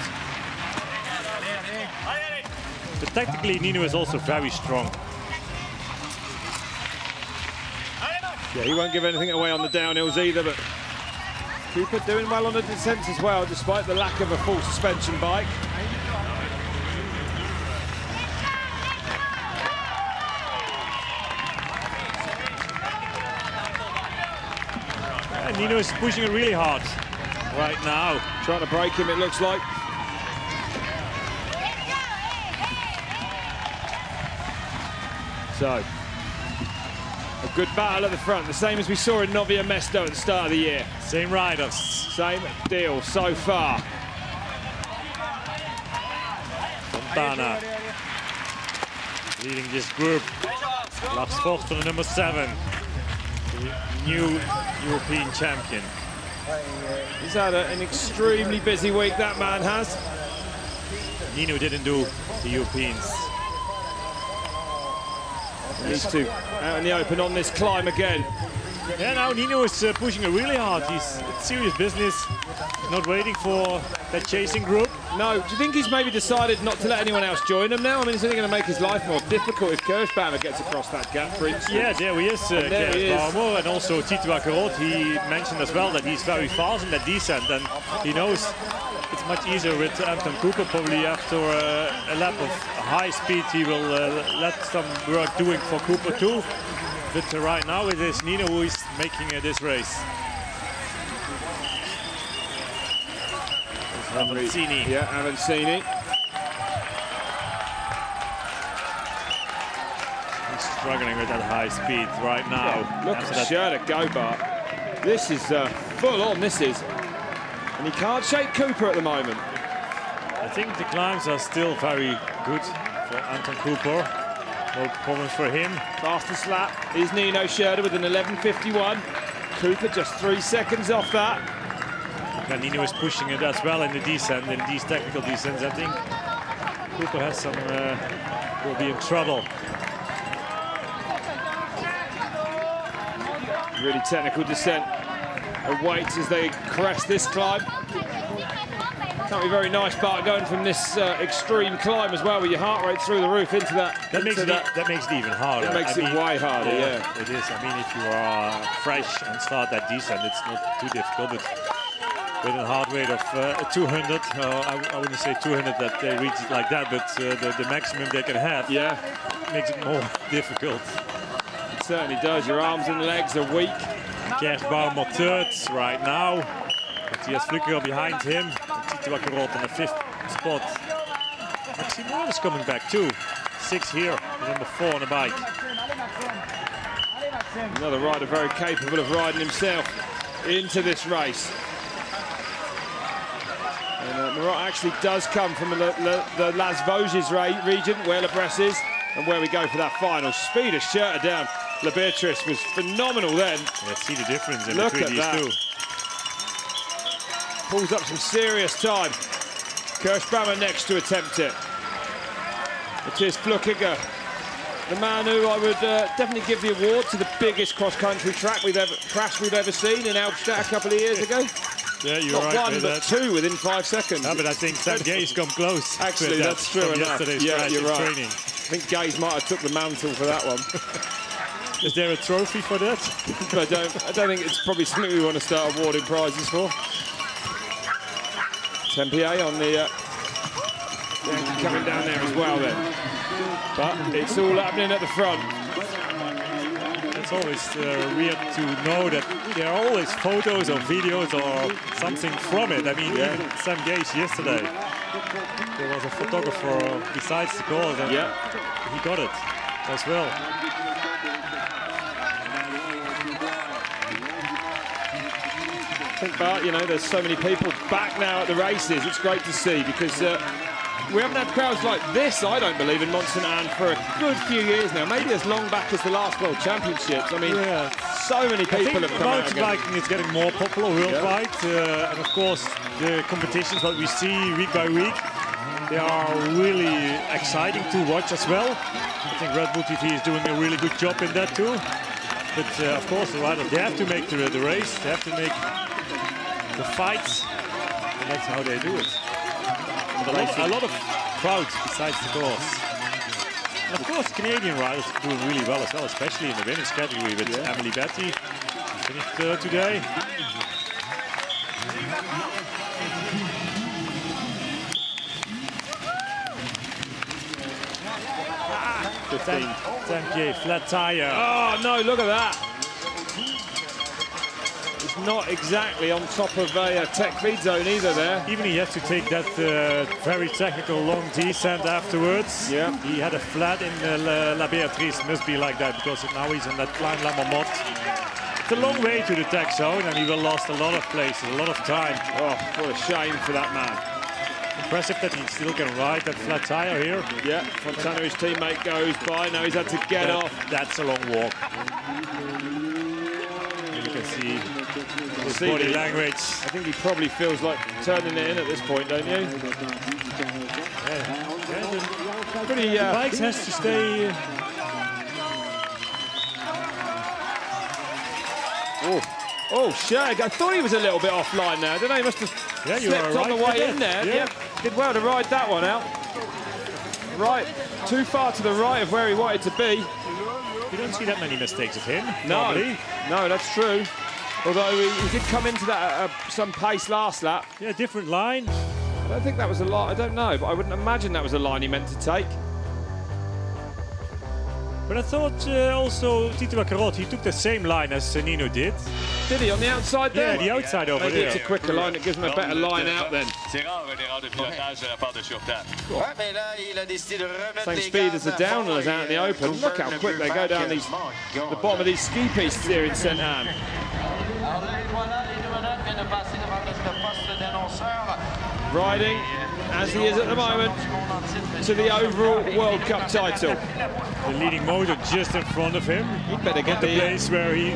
But tactically, Nino is also very strong. Yeah, he won't give anything away on the downhills either, but Cooper doing well on the descents as well, despite the lack of a full suspension bike. And Nino is pushing it really hard right now. Trying to break him, it looks like. So, a good battle at the front, the same as we saw in Novia Mesto at the start of the year. Same riders. Same deal so far. Fontana leading this group. Lars Vogt for the number 7. The new European champion. He's had an extremely busy week, that man has. Nino didn't do the Europeans. These two out in the open on this climb again. Yeah, now Nino is pushing it really hard. It's serious business. Not waiting for that chasing group. No, do you think he's maybe decided not to let anyone else join him now? I mean, is it going to make his life more difficult if Kirschbaumer gets across that gap, for instance? Yeah, there he is, Kirschbaumer, and also Tito Akkerot. He mentioned as well that he's very fast in that descent, and he knows it's much easier with Anton Cooper. Probably after a lap of high speed, he will let some work doing for Cooper too. But right now it is Nino who is making this race. Avancini. Yeah, Avancini. He's struggling with that high speed right now. Yeah, look at the shirt at Gobart. This is full on, this is. And he can't shake Cooper at the moment. I think the climbs are still very good for Anton Cooper. No problems for him. Fastest lap is Nino Schurter with an 11.51. Cooper just 3 seconds off that. And Nino is pushing it as well in the descent, in these technical descents. I think Cooper has some, will be in trouble. Really technical descent awaits as they crest this climb. Can't be very nice, Bart, going from this extreme climb as well, with your heart rate through the roof into that. That makes it even harder. That makes it way harder, yeah. It is. I mean, if you are fresh and start that descent, it's not too difficult. But with a heart rate of 200, I wouldn't say 200 that they reach it like that, but the maximum they can have, yeah, makes it more difficult. It certainly does. Your arms and legs are weak. Kirschbaumer third right now. Matthias Flückiger behind him. Tito Akkerot on the 5th spot. Maxime Moore is coming back too. 6 here, number 4 on the bike. Another rider very capable of riding himself into this race. And Mont actually does come from the Las Vosges region, where Le Bresse is, and where we go for that final. Speed of Schurter down. La Beatrice was phenomenal then. Yeah, see the difference in Look between at these that. two. Pulls up some serious time. Kirschbaumer next to attempt it. Matthias Flückiger, the man who I would definitely give the award to the biggest cross-country crash we've ever seen in Albstadt a couple of years ago. Yeah, you're Not right. one, but 2 within 5 seconds. No, but I think Sam Gay's come close. Actually, that's true enough. Yesterday's Yeah, crash you're in right. training. I think Gaze might have took the mantle for that one. Is there a trophy for that? But I don't think it's probably something we want to start awarding prizes for. Tempier on the coming down there as well then. But it's all happening at the front. It's always weird to know that there are always photos or videos or something from it. I mean, even Sam Gage yesterday, there was a photographer besides the course, and he got it as well. I think, Bart, you know, there's so many people back now at the races. It's great to see, because we haven't had crowds like this, I don't believe, in Mont Sainte-Anne for a good few years now. Maybe as long back as the last World Championships. I mean, so many people have come out. Mountain biking is getting more popular worldwide, and of course the competitions that we see week by week, they are really exciting to watch as well. I think Red Bull TV is doing a really good job in that too. But of course, the riders, they have to make the race, they have to make the fights, and that's how they do it. A lot of crowds besides the course. And of course, Canadian riders are doing really well as well, especially in the women's category with Emily Betty, finished third today. Sainte, flat tire. Oh no, look at that. It's not exactly on top of a tech feed zone either there. Even he has to take that very technical long descent afterwards. Yeah. He had a flat in La Béatrice, must be like that, because now he's on that climb La Marmotte. It's a long way to the tech zone, and he will lost a lot of places, a lot of time. Oh, what a shame for that man. Impressive that he still can ride that flat tire here. Yeah, Fontana, his teammate, goes by. Now he's had to get off. That's a long walk. You can see his body language. I think he probably feels like turning it in at this point, don't you? The bikes has to stay. Oh, Shag, I thought he was a little bit offline there. I don't know, he must have slipped on the way in there. Yeah, did well to ride that one out. Right, too far to the right of where he wanted to be. You don't see that many mistakes of him. No, probably. No, that's true. Although he did come into that some pace last lap. Yeah, different line. I don't think that was a line, I don't know, but I wouldn't imagine that was a line he meant to take. But I thought also Tito Baccarot, he took the same line as Nino did. Did he on the outside there? Yeah, the outside over Maybe there. it's a quicker line, it gives him a better line out then. Same speed as the downers out in the open. Look how quick they go down these, the bottom of these ski pistes here in Sainte-Anne. Riding, as he is at the moment, to the overall World Cup title. The leading motor just in front of him. He'd better get the place where he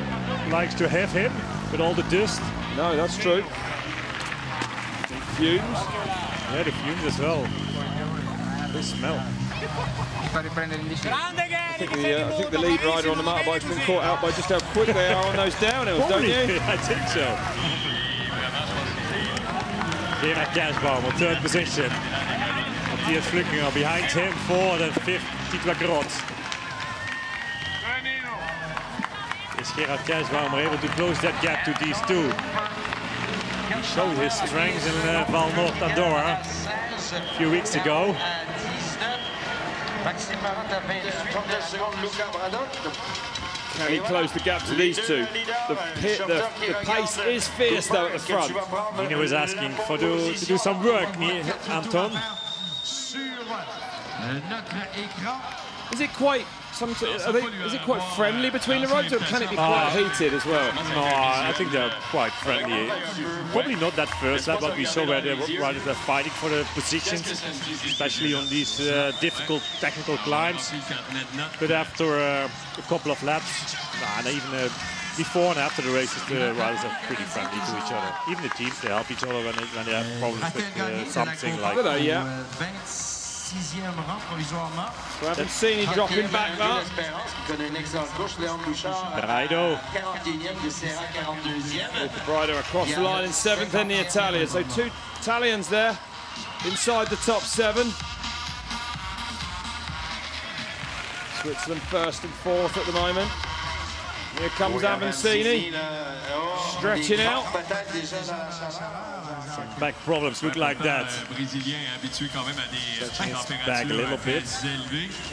likes to have him, with all the dust. No, that's true. Fumes. Yeah, the fumes as well. The smell. I think the lead rider on the motorbike's been caught out by just how quick they are on those downhills, don't you? I think so. Gerard Kersbaum on third position. Matthias Flückinger behind him for the fifth, Tito Baccarot. Is Gerard Kersbaum able to close that gap to these two? He showed his strength in Val Nord Andorra a few weeks ago. Can he close the gap to these two? The pace is fierce though at the front. Nino is asking to do some work, Anton. Is it quite is it quite friendly between the riders, or can it be quite heated as well? No, I think they're quite friendly. Probably not that first lap, but we saw where the riders were fighting for the positions, especially on these difficult technical climbs. But after a couple of laps, and even before and after the races, the riders are pretty friendly to each other. Even the teams, they help each other when they have problems with something like that. Yeah. We haven't seen him dropping back that. Braido. Braido across the line in 7th, then the Italians. So 2 Italians there inside the top 7. Switzerland 1st and 4th at the moment. Here comes Avancini, stretching out. Back problems look like that. Stretching his back a little bit.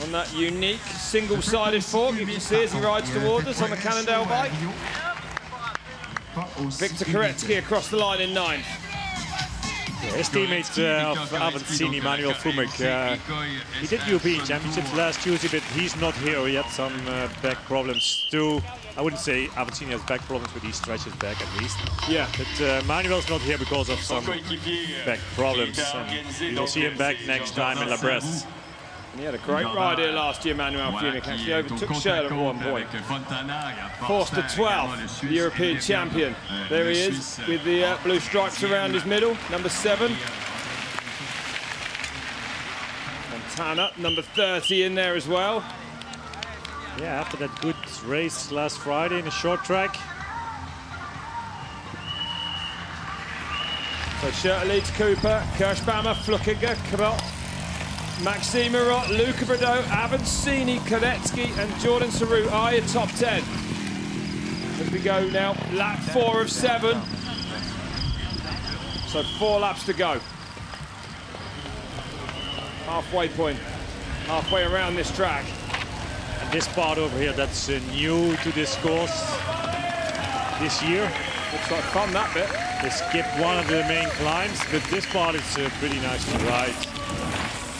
On that unique single-sided fork, you can see as he rides towards us on the Cannondale bike. Victor Koretsky across the line in 9th. His teammate of Avancini, Manuel Fumek, he did European Championships last Tuesday, but he's not here. He had some back problems too. I wouldn't say Avancini has back problems, but he stretches back at least. Yeah. But Manuel's not here because of some back problems. And we'll see him back next time in La Bresse. And he had a great ride here last year, Manuel Fumek. Actually overtook Schurter at one point. Forced to 12th, the European champion. There he is with the blue stripes around his middle, number 7. Fontana, number 30 in there as well. Yeah, after that good race last Friday in a short track. So Schurter leads Cooper, Kirschbaumer, Flukiger, Krot, Maxime Marot, Luca Brado, Avancini, Koretsky and Jordan Saru are your top 10. As we go now, lap 4 of 7. So 4 laps to go. Halfway point, halfway around this track. And this part over here, that's new to this course this year. Looks like fun, that bit. They skipped one of the main climbs, but this part is pretty nice to ride.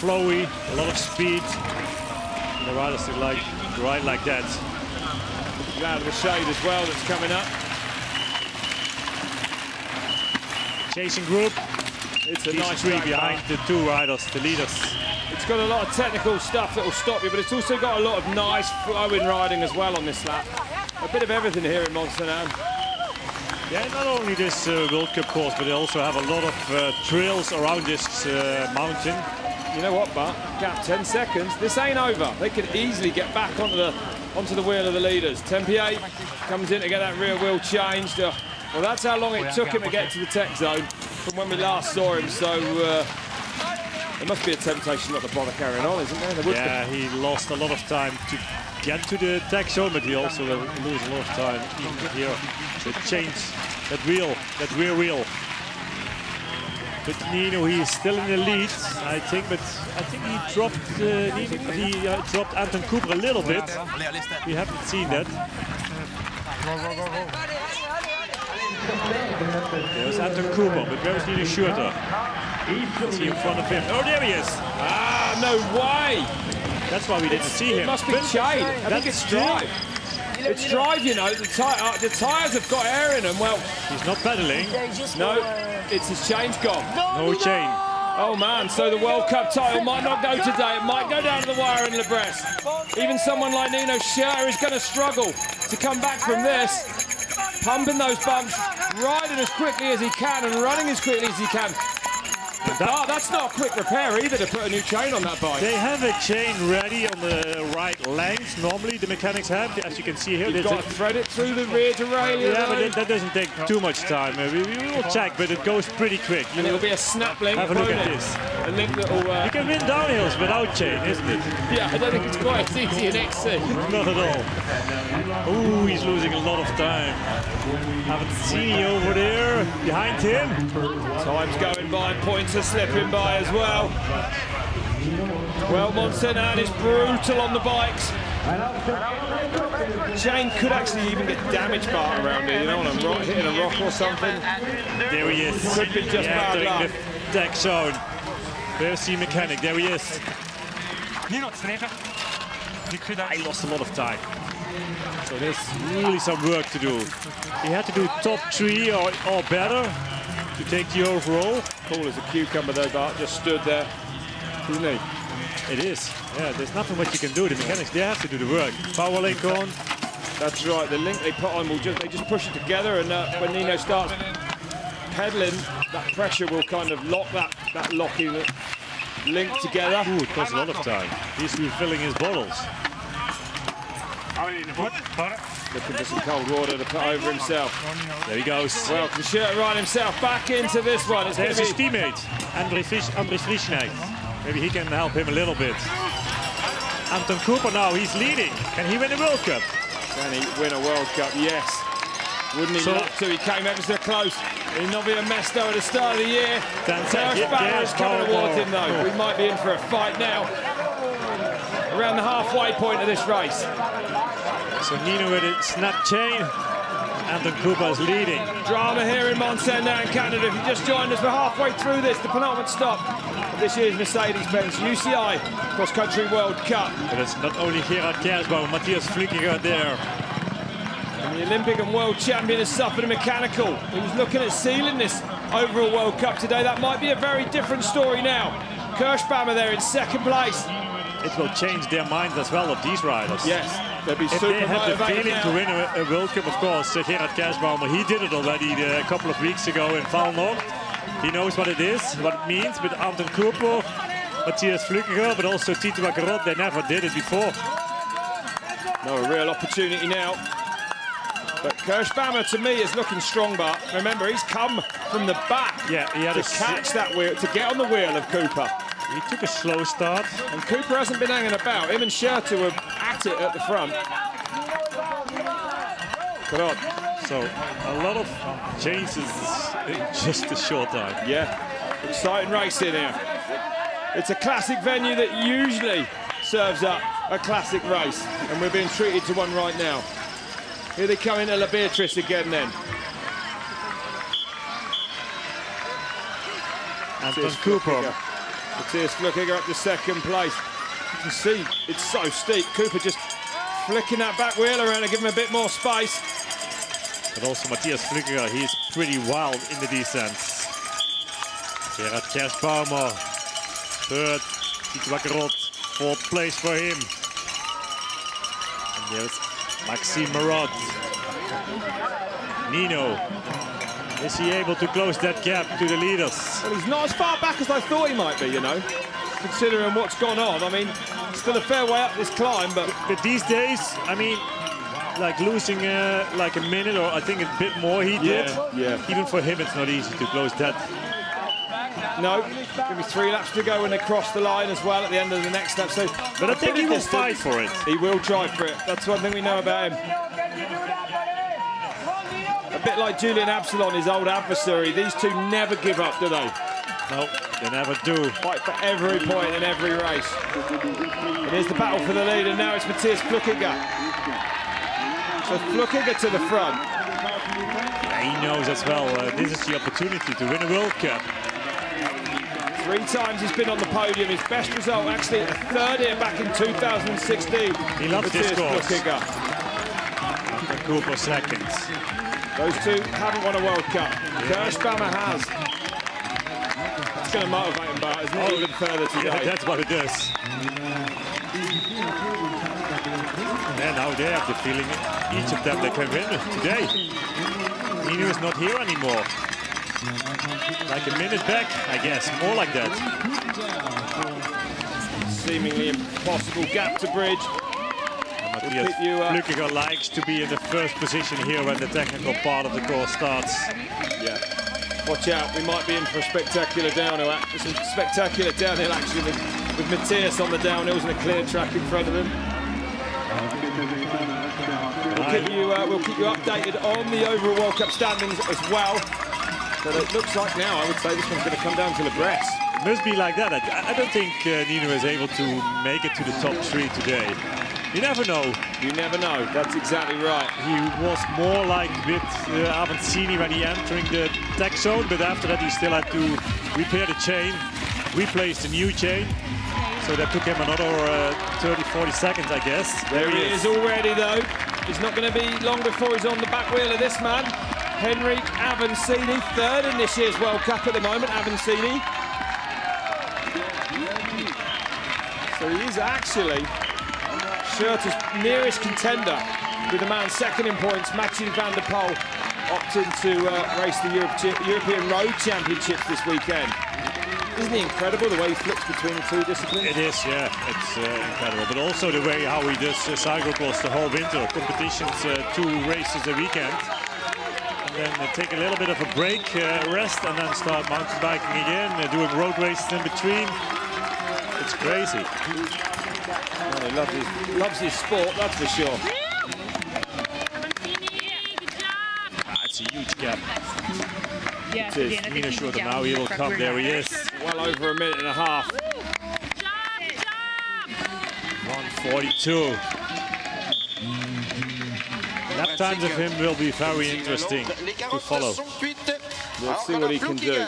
Flowy, a lot of speed. And the riders like to ride like that. Out of the shade as well that's coming up. Chasing group. It's a These nice three behind the 2 riders, the leaders. It's got a lot of technical stuff that will stop you, but it's also got a lot of nice flowing riding as well on this lap. A bit of everything here in Mont. Yeah, not only this World Cup course, but they also have a lot of trails around this mountain. You know what, Bart? Gap 10 seconds. This ain't over. They could easily get back onto the wheel of the leaders. Tempier comes in to get that rear wheel changed. Well, that's how long it took him to get to the tech zone from when we last saw him. So there must be a temptation not to bother carrying on, isn't there? Yeah, he lost a lot of time to get to the tech zone, but he also lose a lot of time even here to change that wheel, that rear wheel. But Nino, he is still in the lead, I think. But I think he dropped dropped Anton Cooper a little bit. We haven't seen that. There's Anton Cooper, but where's Nino Schurter? Is he in front of him? Oh, there he is! Ah, no way! That's why we didn't see him. It must be Shane. I think it's drive. It's drive, you know. The tyres have got air in them. Well, he's not pedaling. No, it's his chain's gone. No chain. Oh man, so the World Cup title might not go today. It might go down to the wire in La Bresse. Even someone like Nino Schurter is going to struggle to come back from this. Pumping those bumps, riding as quickly as he can and running as quickly as he can. That's not a quick repair either to put a new chain on that bike. They have a chain ready on the right length. Normally the mechanics have, as you can see here. You've got to thread it through the rear derailleur. Yeah, but that doesn't take too much time. We will check, but it goes pretty quick. And it'll be a snap link. Have a look at this. A link that will... You can win downhills without chain, isn't it? Yeah, I don't think it's quite as easy in XC. Not at all. Ooh, he's losing a lot of time. Haven't seen you over there behind him. Time's going by, points are slipping by as well. Well, Mont is brutal on the bikes. Chain could actually even get damaged part around here, you know, on a rock, hitting a rock or something. There he is. Could be just bad luck. The deck zone. Where's the mechanic? There he is. I lost a lot of time. So there's really some work to do. He had to do top 3 or better to take the overall. Cool as a cucumber though, Bart, just stood there, isn't he? It is. Yeah, there's nothing what you can do. The mechanics, they have to do the work. Power link on. That's right. The link they put on will they just push it together, and when Nino starts pedaling, that pressure will kind of lock that locking link together. Ooh, it costs a lot of time. He's refilling his bottles. Looking for some cold water to put over himself. There he goes. Well, can Schurter ride himself back into this one. There's his teammate, André Frischneid. Maybe he can help him a little bit. Anton Cooper now, he's leading. Can he win a World Cup? Can he win a World Cup? Yes. Wouldn't he love to? He came ever so close. He'll not be a mess though at the start of the year. Barrett's coming towards him though. We might be in for a fight now. Around the halfway point of this race. So Nino with a snap chain. Anton Cooper is leading. Drama here in Mont in Canada. If you just joined us, we're halfway through this, the penultimate stop of this year's Mercedes-Benz UCI Cross Country World Cup. But it's not only Gerard Kersbauer, Matthias Flückiger there. And the Olympic and world champion has suffered a mechanical. He was looking at sealing this overall World Cup today. That might be a very different story now. Kirschbaumer there in second place. It will change their minds as well of these riders. Yes, they'll be if super they have the motivated feeling now. to win a World Cup, of course, Gerard Kersbaumer, he did it already a couple of weeks ago in Valnord. He knows what it is, what it means. But Anton Cooper, Matthias Flückiger, but also Tito Agarot, they never did it before. No, a real opportunity now. But Kirschbaumer, to me, is looking strong, but remember, he's come from the back he had to catch that wheel, to get on the wheel of Cooper. He took a slow start. And Cooper hasn't been hanging about. Him and Schurter were at it at the front. Good on. So, a lot of changes in just a short time. Yeah, exciting racing here. It's a classic venue that usually serves up a classic race, and we're being treated to one right now. Here they come into La Beatrice again then. Anton Cooper. Matthias Flückiger up to second place. You can see it's so steep. Cooper just flicking that back wheel around and giving him a bit more space. But also Matthias Flückiger, he's pretty wild in the descents. Gerard Kersbaumer, third. Tito Agarot, fourth place for him. And there's Maxime Marot. Nino, is he able to close that gap to the leaders? Well, he's not as far back as I thought he might be, you know, considering what's gone on. I mean, still a fair way up this climb, but these days, I mean, like losing like a minute or I think a bit more he did. Yeah. Even for him, it's not easy to close that. No, going to be 3 laps to go when they cross the line as well at the end of the next lap. So, but I think he will fight for it. He will try for it. That's one thing we know about him. A bit like Julian Absalon, his old adversary. These two never give up, do they? No, they never do. Fight for every point in every race. And here's the battle for the lead, and now it's Matthias Flückiger. So Flückiger to the front. He knows as well, this is the opportunity to win a World Cup. 3 times he's been on the podium. His best result, actually, a third here back in 2016. He loves this course. Flückiger. Anton Cooper seconds. Those two haven't won a World Cup. Kirschbaumer has. It's going to motivate him back, isn't it? Even further today. Yeah, that's what it does. And now they have the feeling, each of them, they can win today. Nino is not here anymore. Like a minute back, I guess, more like that. Seemingly impossible gap to bridge. Matthias Flückiger likes to be in the first position here when the technical part of the course starts. Yeah. Watch out, we might be in for a spectacular downhill. Some spectacular downhill action with Matthias on the downhills and a clear track in front of him. We'll keep you updated on the overall World Cup standings as well. But it looks like now, I would say this one's going to come down to Lebres. It must be like that. I don't think Nino is able to make it to the top 3 today. You never know. You never know. That's exactly right. He was more like with Avancini when he entering the tech zone, but after that he still had to repair the chain, replace the new chain. So that took him another 30-40 seconds, I guess. There he is already, though. It's not going to be long before he's on the back wheel of this man. Henrik Avancini, third in this year's World Cup at the moment, Avancini. So he is actually Schurter's nearest contender, with the man second in points, Mathieu van der Poel, opting to race the European Road Championships this weekend. Isn't he incredible, the way he flips between the 2 disciplines? It is, yeah, it's incredible. But also the way how he does cyclocross the whole winter, competitions, 2 races a weekend. And then take a little bit of a break, rest, and then start mountain biking again, doing road races in between. It's crazy. Well, he loves his sport, that's for sure. It's a huge gap. Yeah, it is. Nino Schurter now, he will come, there he is. Well over a minute and a half. 1:42. Lap times of him will be very interesting to follow. Let's see what he can do.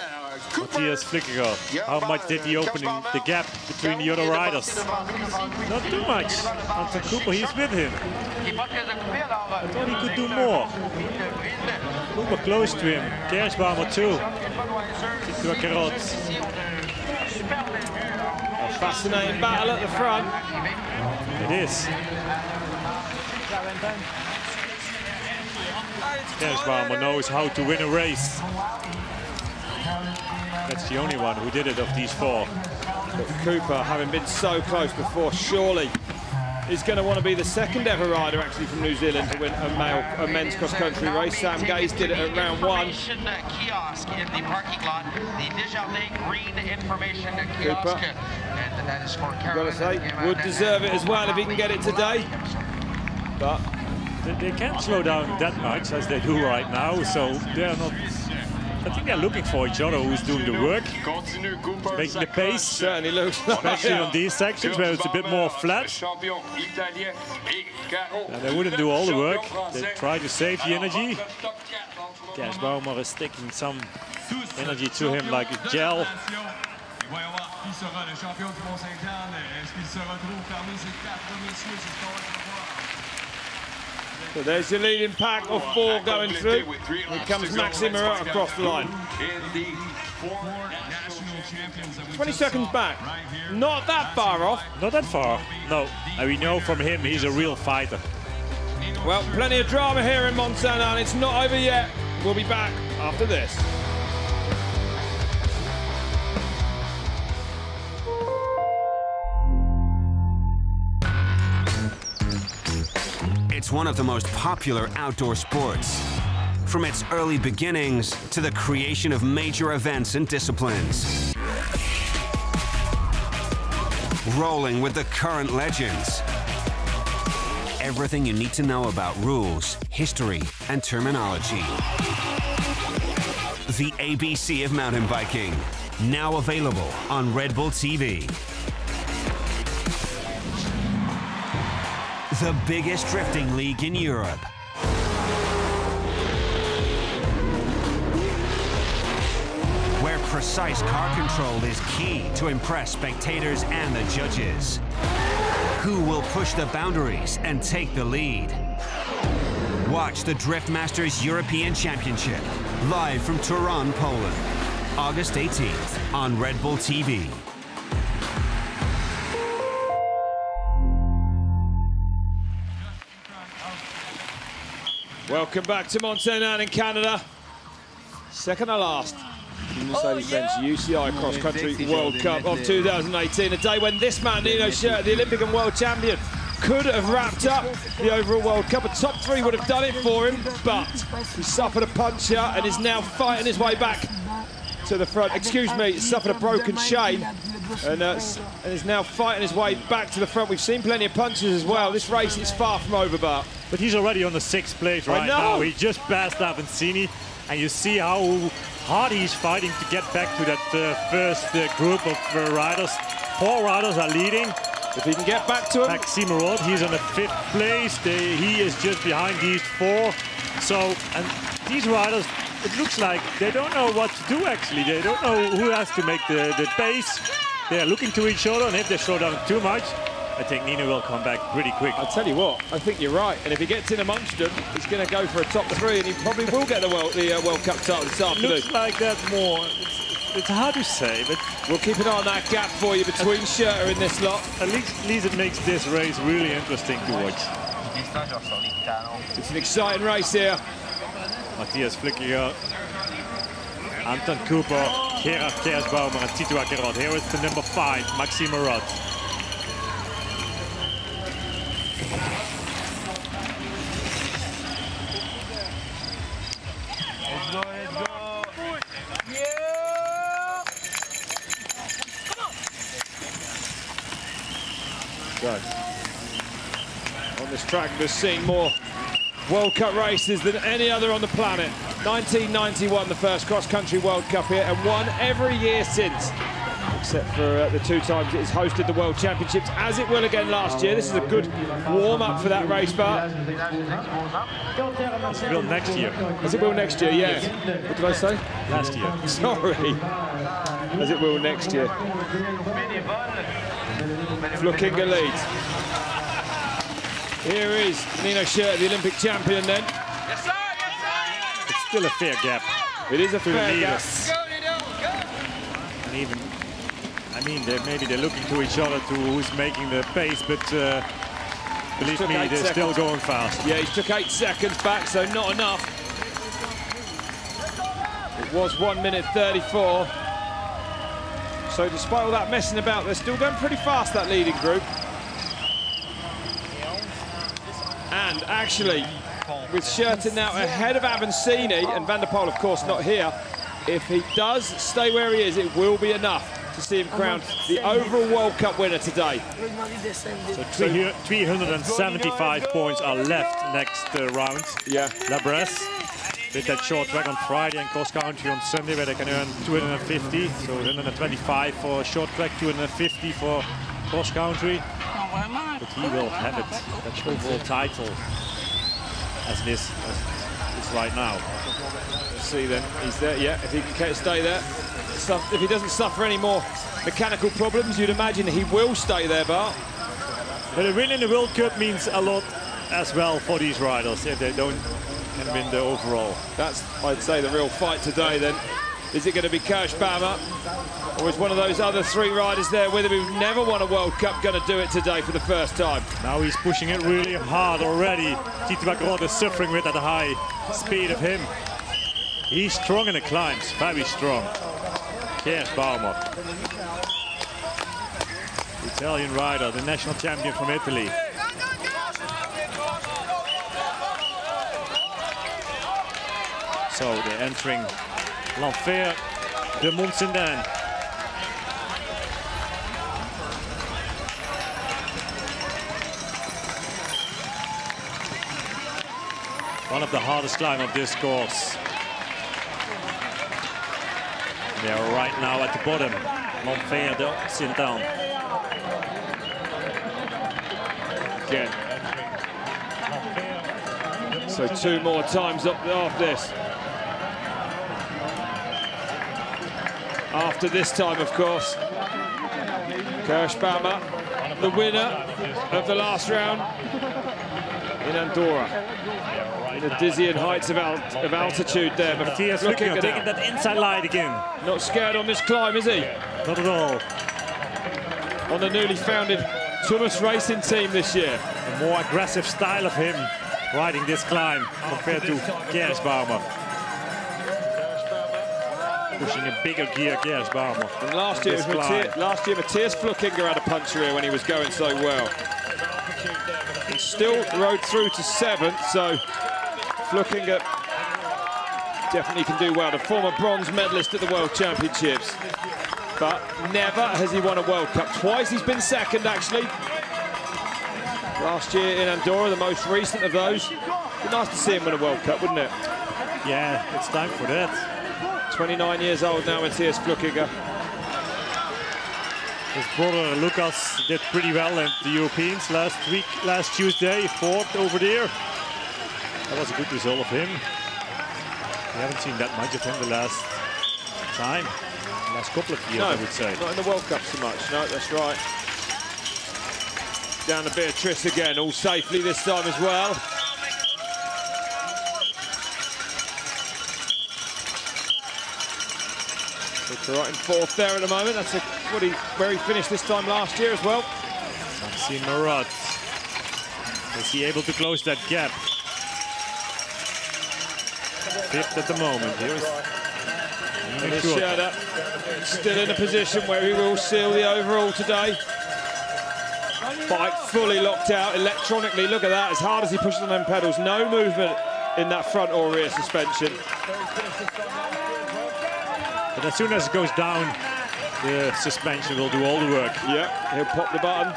Matthias Flickiger, how much did he open the gap between the other riders? Not too much. Anton Cooper, he's with him. I thought he could do more. Cooper close to him. Kersbaumer too. Tito Carrot. A fascinating battle at the front. It is. Kersbaumer knows how to win a race. That's the only one who did it of these four. But Cooper, having been so close before, surely is going to want to be the second ever rider actually from New Zealand to win a men's cross-country race. Sam Gaze did it at round 1. Kiosk in the parking lot, the Desjardins Green Information Kiosk. Cooper, And that is for gotta say, would deserve it as well if he can get it today. But they can't slow down that much as they do right now, so they're not. I think they're looking for each other who's doing the work, making the pace. Certainly looks like especially on these sections where it's a bit more flat. And they wouldn't do all the work. They try to save the energy. Kersbaumer is sticking some energy to him like a gel. So there's the leading pack of 4 going through. Here comes Maxime Marot across the line. 20 seconds back. Not that far off. Not that far, no. And we know from him he's a real fighter. Well, plenty of drama here in Mont, and it's not over yet. We'll be back after this. It's one of the most popular outdoor sports. From its early beginnings to the creation of major events and disciplines. Rolling with the current legends. Everything you need to know about rules, history, and terminology. The ABC of mountain biking, now available on Red Bull TV. The biggest drifting league in Europe. Where precise car control is key to impress spectators and the judges. Who will push the boundaries and take the lead? Watch the Drift Masters European Championship live from Turan, Poland, August 18th on Red Bull TV. Welcome back to Mont in Canada. Second to last in Mercedes-Benz UCI Cross Country World Cup of 2018. A day when this man, Nino Schurter, the Olympic and world champion, could have wrapped up the overall World Cup. A top 3 would have done it for him, but he suffered a puncture and is now fighting his way back to the front. Excuse me, suffered a broken chain and is now fighting his way back to the front. We've seen plenty of punches as well. This race is far from over, Bart. But he's already on the 6th place right now. He just passed Avancini, and you see how hard he's fighting to get back to that first group of riders. 4 riders are leading. If he can get back to him. Maxime Marot, he's on the 5th place. He is just behind these 4. So, and these riders, it looks like they don't know what to do actually. They don't know who has to make the pace. They are looking to each other, and if they slow down too much, I think Nino will come back pretty quick. I'll tell you what, I think you're right. And if he gets in amongst them, he's going to go for a top 3, and he probably will get the World Cup title this afternoon. Looks like that more. It's hard to say, but we'll keep an eye on that gap for you between Schurter and this lot. At least it makes this race really interesting to watch. It's an exciting race here. Matthias Flickiger, Anton Cooper, Gerard Kersbaumer and Tito Carrot. Here is the number 5, Maxime Marot. Let's go, let's go. Yeah! So, on this track, we've seen more World Cup races than any other on the planet. 1991, the first cross-country World Cup here, and won every year since. except for the 2 times it has hosted the World Championships, as it will again last year. This is a good warm-up for that race, Bart. As it will next year. As it will next year, yeah. What did I say? Last year. Sorry. As it will next year. Flückiger leads. Here is Nino Schurter, the Olympic champion then. Yes, sir, yes, sir. It's still a fair gap. It is a fair gap. And even, I mean, maybe they're looking to each other to who's making the pace, but believe me, they're still going fast. Yeah, he took 8 seconds back, so not enough. It was 1 minute 34. So despite all that messing about, they're still going pretty fast, that leading group. And actually, with Schurter now ahead of Avancini, and Van der Poel, of course, not here, if he does stay where he is, it will be enough to see him crowned the overall World Cup winner today. So 375 points are left next round. Yeah. La Bresse with that short track on Friday and cross country on Sunday, where they can earn 250. So 125 for short track, 250 for cross country. But he will have it, that overall title, as it is right now. We'll see then, he's there, yeah, if he can stay there. If he doesn't suffer any more mechanical problems, you'd imagine he will stay there, Bart. But a win in the World Cup means a lot as well for these riders if they don't can win the overall. That's, I'd say, the real fight today then. Is it going to be Kirschbaumer, or is one of those other 3 riders there with him who've never won a World Cup going to do it today for the first time? Now he's pushing it really hard already. Tito Bacrot is suffering with that high speed of him. He's strong in the climbs, very strong. Kirschbaumer, Italian rider, the national champion from Italy. So they're entering l'Enfer de Mont. One of the hardest climbs of this course. They are right now at the bottom, l'Enfer de Sainte. Again. So 2 more times up after this. After this time, of course, Kirschbaumer, the winner of the last round in Andorra. In the dizzying heights of altitude there. But Matthias Flückiger taking that inside line again. Not scared on this climb, is he? Not at all. On the newly founded Thomas Racing team this year. A more aggressive style of him riding this climb compared to Kirschbaumer. Pushing a bigger gear, Kirschbaumer. And last year Matthias Flückiger had a puncture here when he was going so well. He still rode through to 7th, so Flückiger definitely can do well. The former bronze medalist at the World Championships. But never has he won a World Cup. Twice he's been 2nd, actually. Last year in Andorra, the most recent of those. It'd be nice to see him win a World Cup, wouldn't it? Yeah, it's time for that. 29 years old now, Matthias Flückiger. His brother Lucas did pretty well in the Europeans last Tuesday, 4th over there. That was a good result of him. We haven't seen that much of him the last time, the last couple of years, no, I would say. Not in the World Cup so much, no, that's right. Down to Beatrice again, all safely this time as well. Right in 4th there at the moment. That's where he finished this time last year as well. Maxime Marat. Is he able to close that gap? 5th at the moment. Here's Schurter still in a position where he will seal the overall today. Bike fully locked out electronically. Look at that, as hard as he pushes on them pedals. No movement in that front or rear suspension. But as soon as it goes down, the suspension will do all the work. Yeah, he'll pop the button.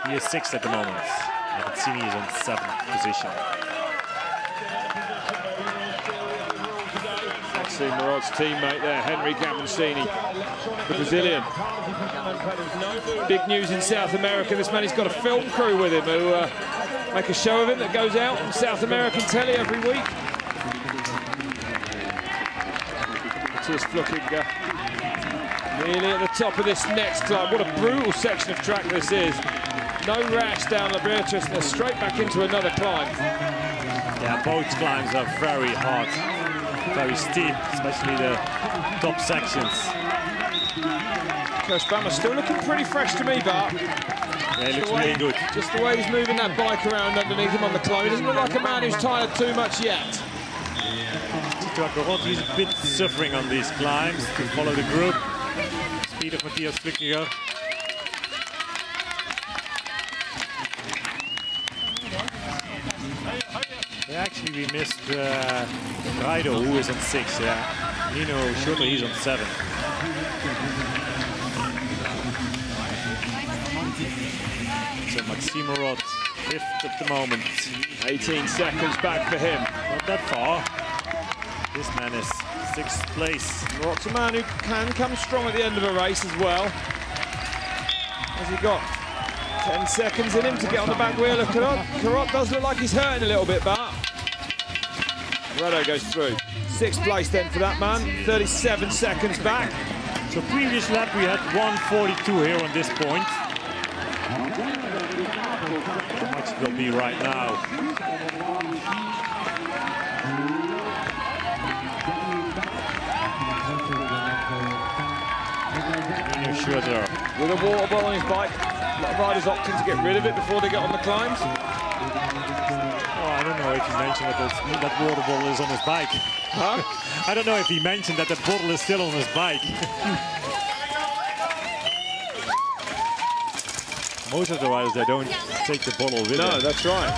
He is 6th at the moment. Avancini is on 7th position. Maxime Marot's teammate there, Henry Gamancini, the Brazilian. Big news in South America. This man, he's got a film crew with him who make a show of him that goes out on South American telly every week. Matthias Flückiger nearly at the top of this next climb. What a brutal section of track this is. No rash down La Beatrice, they're straight back into another climb. Yeah, both climbs are very hard, very steep, especially the top sections. Kirschbaum still looking pretty fresh to me, Bart. Yeah, he looks really good. Just the way he's moving that bike around underneath him on the climb. He doesn't look like a man who's tired too much yet. He's a bit suffering on these climbs to follow the group. Speed of Matthias Flückiger. Yeah, actually, we missed Raido, who is on 6. Yeah, Nino Schurter, he's on 7. So Maxime Marot, 5th at the moment. 18 seconds back for him. Not that far. This man is 6th place. Marot's a man who can come strong at the end of a race as well. Has he got 10 seconds in him to get on the back wheel of Carot? Carot does look like he's hurting a little bit, but Rado goes through. 6th place then for that man, 37 seconds back. So previous lap we had 1:42 here on this point. How much it will be right now? Nino Schurter. With a water bottle on his bike. A lot of riders opting to get rid of it before they get on the climbs. Oh, I don't know if he mentioned that that water bottle is on his bike. Huh? I don't know if he mentioned that the bottle is still on his bike. Most of the riders, they don't take the bottle with them. No, that's right.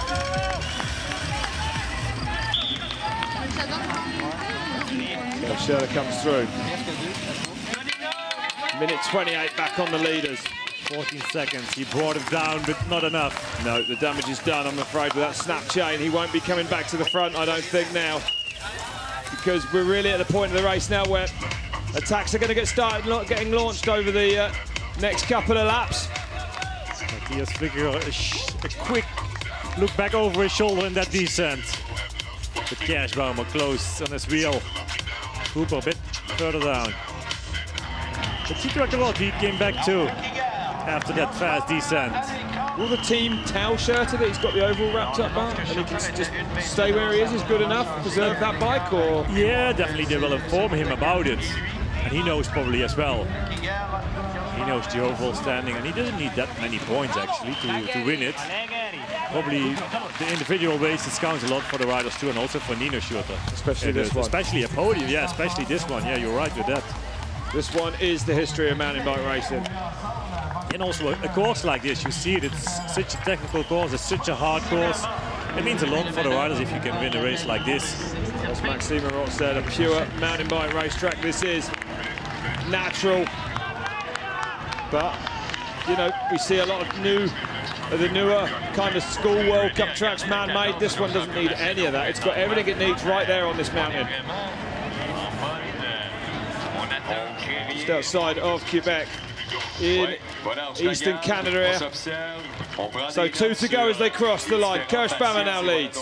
Schurter comes through. Minute 28 back on the leaders. 14 seconds, he brought him down, but not enough. No, the damage is done, I'm afraid, with that snap chain. He won't be coming back to the front, I don't think, now. Because we're really at the point of the race now where attacks are going to get started, getting launched over the next couple of laps. Matthias Flückiger, a quick look back over his shoulder in that descent. But Kirschbaum close on his wheel. Cooper a bit further down. But Carot, he came back too after that fast descent. Will the team tell Schurter that he's got the oval wrapped up, Mark, and he can just stay where he is good enough, preserve that bike, or? Yeah, definitely they will inform him about it. And he knows probably as well. He knows the overall standing, and he doesn't need that many points actually to win it. Probably the individual races counts a lot for the riders too, and also for Nino Schurter. Especially this one. Especially a podium, yeah, especially this one. Yeah, you're right with that. This one is the history of mountain bike racing. And also a course like this, you see it, it's such a technical course, it's such a hard course. It means a lot for the riders if you can win a race like this. As Maxime Marot said, a pure mountain bike racetrack this is. Natural. But, you know, we see a lot of the newer kind of school World Cup tracks man-made. This one doesn't need any of that. It's got everything it needs right there on this mountain. Just outside of Quebec in Eastern Canada here. So 2 to go as they cross the line. Kirschbaum now leads.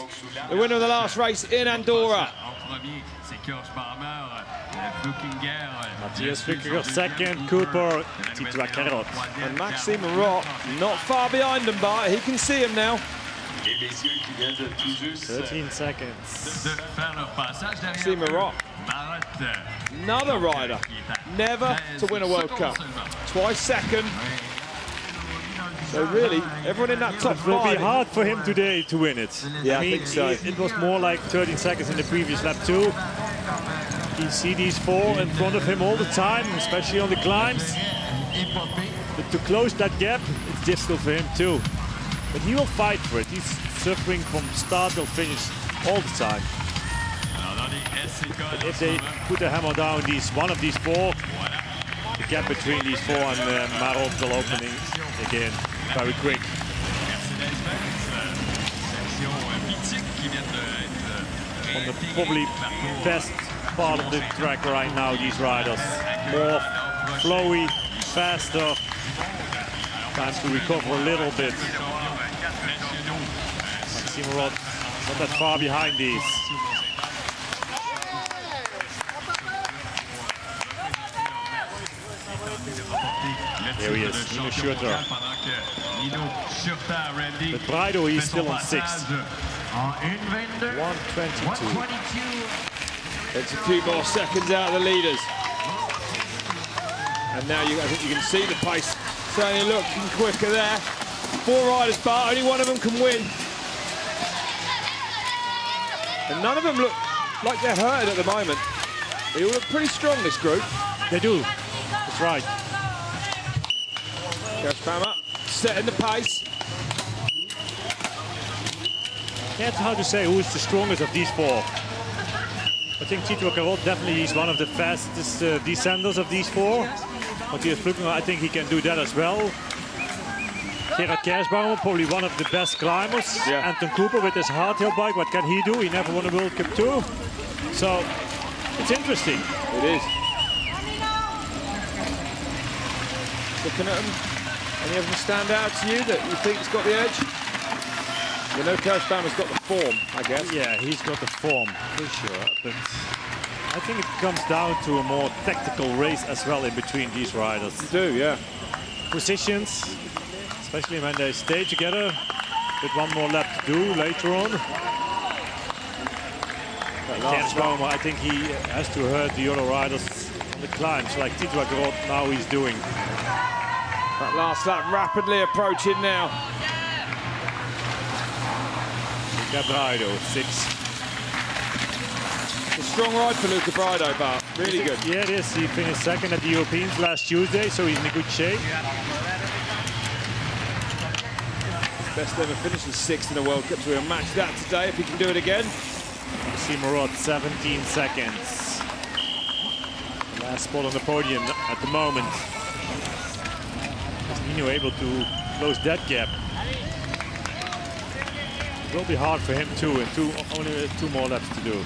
The winner of the last race in Andorra. Matthias Flückiger second, Cooper, Carot. And Maxime Marot not far behind him, but he can see him now. 13 seconds. Maxime Marot, another rider, never to win a World Cup. Twice second. So really, everyone in that top 5. It will be hard for him today to win it. Yeah, I think so. It was more like 13 seconds in the previous lap too. You see these 4 in front of him all the time, especially on the climbs. But to close that gap, it's difficult for him too. But he will fight for it. He's suffering from start till finish all the time. But if they put a hammer down one of these 4, the gap between these 4 and Marot will open again very quick. On the probably best part of the track right now, these riders. More flowy, faster. Time to recover a little bit. Maxime Rod not that far behind these. Here he is, Nino Schurter. But Braido, he's still on 6th. 1:22. It's a few more seconds out of the leaders. And now I think you can see the pace certainly looking quicker there. 4 riders, but only one of them can win. And none of them look like they're hurting at the moment. They all look pretty strong, this group. They do. That's right. Kershbaumer setting the pace. It's hard to say who is the strongest of these 4. I think Tito Carot definitely is one of the fastest descenders of these 4. Matthias Flückiger, I think he can do that as well. Gerard Kershbaumer, probably one of the best climbers. Yeah. Anton Cooper with his hardtail bike, what can he do? He never won a World Cup too. So, it's interesting. It is. Looking at them, any of them stand out to you that you think's got the edge? You know Kershbaumer's got the form, I guess. Yeah, he's got the form, for sure. But I think it comes down to a more tactical race as well in between these riders. You do, yeah. Positions, especially when they stay together with one more lap to do later on. Kershbaumer, I think he has to hurt the other riders on the climbs, like Tito Carot now he's doing. That last lap rapidly approaching now. Braido, 6. A strong ride for Luca Braido, but really good. Yeah, it is. He finished 2nd at the Europeans last Tuesday, so he's in a good shape. Best ever finish is 6th in the World Cup, so we'll match that today if he can do it again. Maxime Rod, 17 seconds. Last spot on the podium at the moment. Is Nino able to close that gap? It will be hard for him too, and only 2 more laps to do.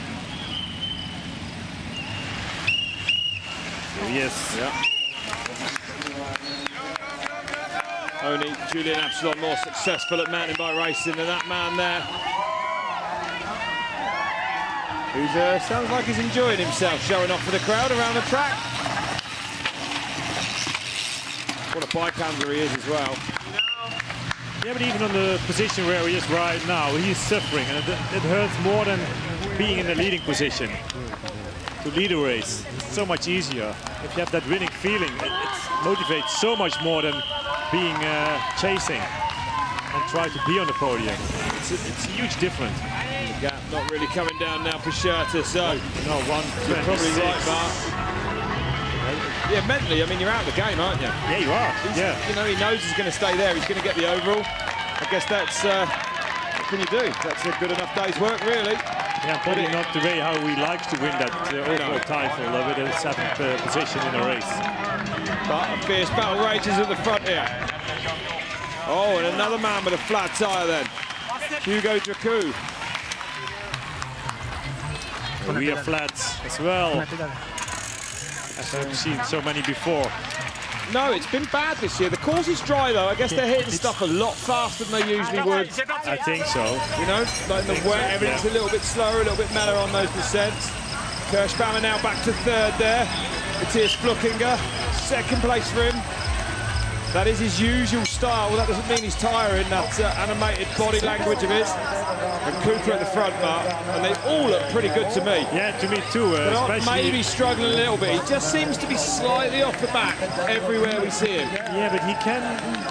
There he is. Yeah. Only Julian Absalon more successful at mountain bike racing than that man there. Who sounds like he's enjoying himself, showing off for the crowd around the track. What a bike handler he is as well. Yeah, but even on the position where he is right now, he's suffering, and it hurts more than being in the leading position. To lead a race, it's so much easier. If you have that winning feeling, it motivates so much more than being chasing and try to be on the podium. It's a huge difference. The gap not really coming down now for Schurter, so no, 1:26. You're probably right, Bart. Yeah, mentally, I mean, you're out of the game, aren't you? Yeah, you are. Yeah. You know, he knows he's going to stay there. He's going to get the overall. I guess that's, what can you do? That's a good enough day's work, really. Yeah, probably not the way how he likes to win that overall title with a 7th position in a race. But a fierce battle rages at the front here. Oh, and another man with a flat tyre then. Hugo Dracou. We are flats as well. As I've seen so many before. No, it's been bad this year. The course is dry though. I guess they're hitting stuff a lot faster than they usually would. I think so. You know, like in the wet, everything's a little bit slower, a little bit mellower on those descents. Kershbaumer now back to 3rd there. Matthias Flückiger, 2nd place for him. That is his usual style. Well, that doesn't mean he's tiring, that animated body language of his. And Cooper at the front, Mark, and they all look pretty good to me. Yeah, to me too. Maybe struggling a little bit. He just seems to be slightly off the back everywhere we see him. Yeah, but he can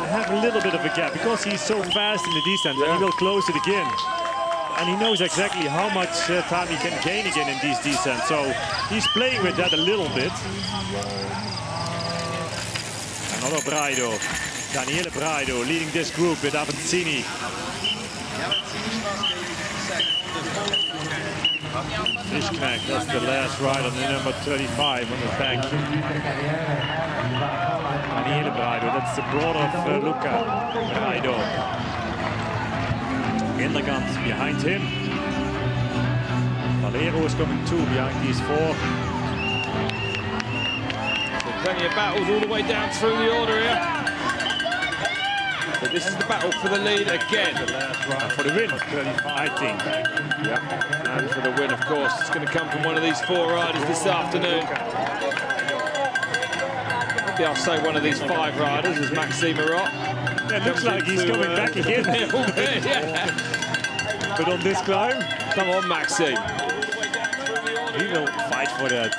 have a little bit of a gap because he's so fast in the descent, and he will close it again. And he knows exactly how much time he can gain again in these descents. So he's playing with that a little bit. Another Braido, Daniele Braido leading this group with Avancini. Fischknecht, that's the last rider, the number 35 on the back. Daniele Braido, that's the brother of Luca Braido. Indergant behind him. Valero is coming too behind these four. So plenty of battles all the way down through the order here. But this is the battle for the lead again. For the win, I think. Yeah, and for the win, of course, it's going to come from one of these four riders this afternoon. Maybe I'll say one of these five riders is Maxime Mont. Yeah, it looks like he's coming back again. Yeah. But on this climb, come on, Maxime. He will fight for that.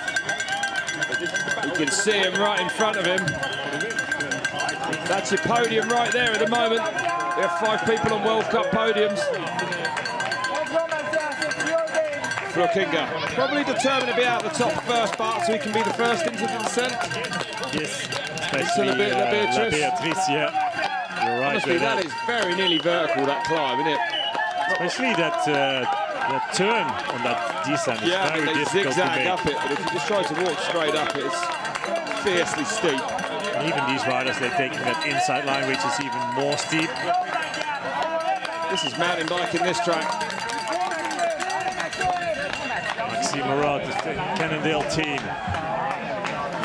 You can see him right in front of him. That's your podium right there at the moment. We have 5 people on World Cup podiums. Flückinger probably determined to be out the top first part so he can be the first into the descent. Yes, especially La Beatrice. Yeah. You're right. Honestly, that is very nearly vertical, that climb, isn't it? Especially that turn on that descent is very they difficult to zigzag make. up it, but if you just try to walk straight up it, it's fiercely steep. And even these riders, they're taking that inside line, which is even more steep. This is mountain biking, this track. Maxime Mont, the Cannondale team.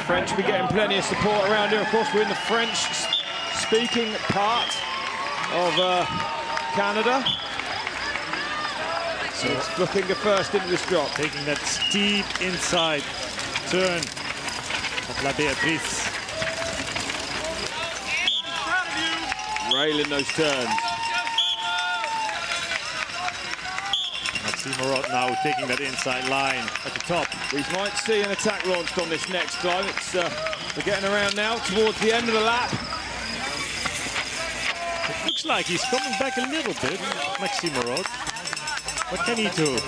French will be getting plenty of support around here. Of course, we're in the French-speaking part of Canada. So it's Flückinger first into this drop. Taking that steep inside turn of La Beatrice. Railing those turns. Maxime Mont now taking that inside line at the top. We might see an attack launched on this next climb. It's we're getting around now towards the end of the lap. It looks like he's coming back a little bit, Maxime Mont. What can he do?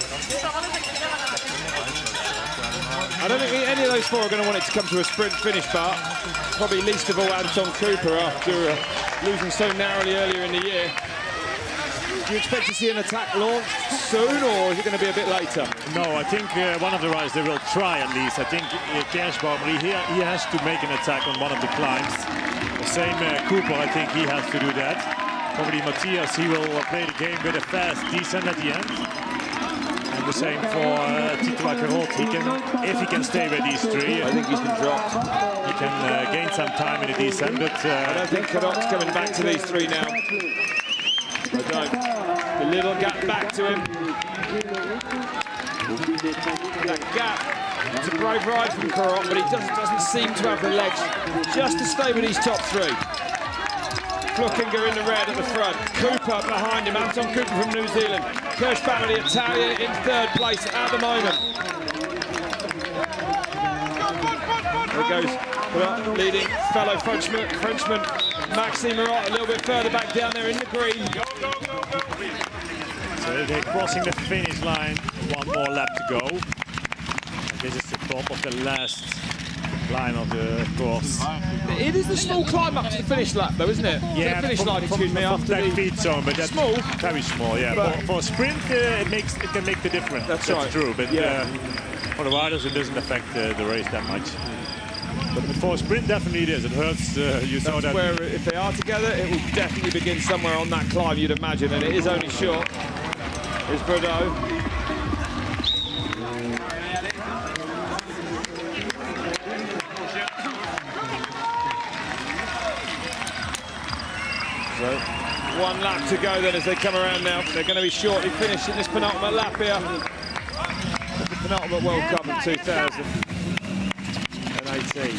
I don't think any of those four are going to want it to come to a sprint finish, but probably least of all Anton Cooper after losing so narrowly earlier in the year. Do you expect to see an attack launched soon, or is it going to be a bit later? No, I think one of the riders, they will try at least. I think Kershbaumer, he has to make an attack on one of the climbs. The same Cooper, I think he has to do that. Probably Matthias, he will play the game with a fast descent at the end. And the same for Tito Accarot. If he can stay with these three, I think he's been dropped. He can gain some time in the descent, but I don't think Cadot's coming back to these three now. I don't. The little gap back to him. That gap. It's a brave ride from Carrot, but he doesn't seem to have the legs just to stay with these top three. Flückinger in the red at the front. Cooper behind him. Anton Cooper from New Zealand. Kirschbaumer, the Italian, in third place at the moment. There goes leading fellow Frenchman Maxime Mont a little bit further back down there in the green. So they're crossing the finish line. One more lap to go. And this is the top of the last climb of the course. It is the small climb up to the finish lap, though, isn't it? Yeah, the finish line, excuse me, after that feed zone, but that's small, very small. Yeah, for a sprint, it can make the difference. That's right. That's true, but for the riders, it doesn't affect the race that much. But for a sprint, definitely it is. It hurts. You saw that. Where if they are together, it will definitely begin somewhere on that climb, you'd imagine, and it is only short. Here's Bordeaux. So, one lap to go then as they come around now. They're going to be shortly finishing this penultimate lap here. The penultimate World Cup in 2018.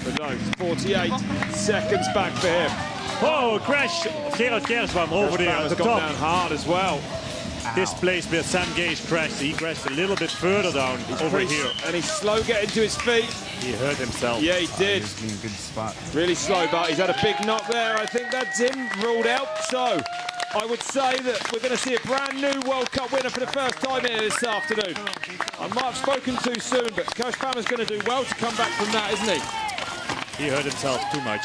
Bordeaux, 48 seconds back for him. Oh, crash! Gerard Kershbaumer over there at the top. Down hard as well. This place where Sam Gase crashed, he crashed a little bit further down over here. And he's slow getting to his feet. He hurt himself. Yeah, he did. He's in a good spot. Really slow, but he's had a big knock there. I think that's him ruled out. So I would say that we're going to see a brand new World Cup winner for the first time here this afternoon. I might have spoken too soon, but Kirschbaumer's going to do well to come back from that, isn't he? He hurt himself too much.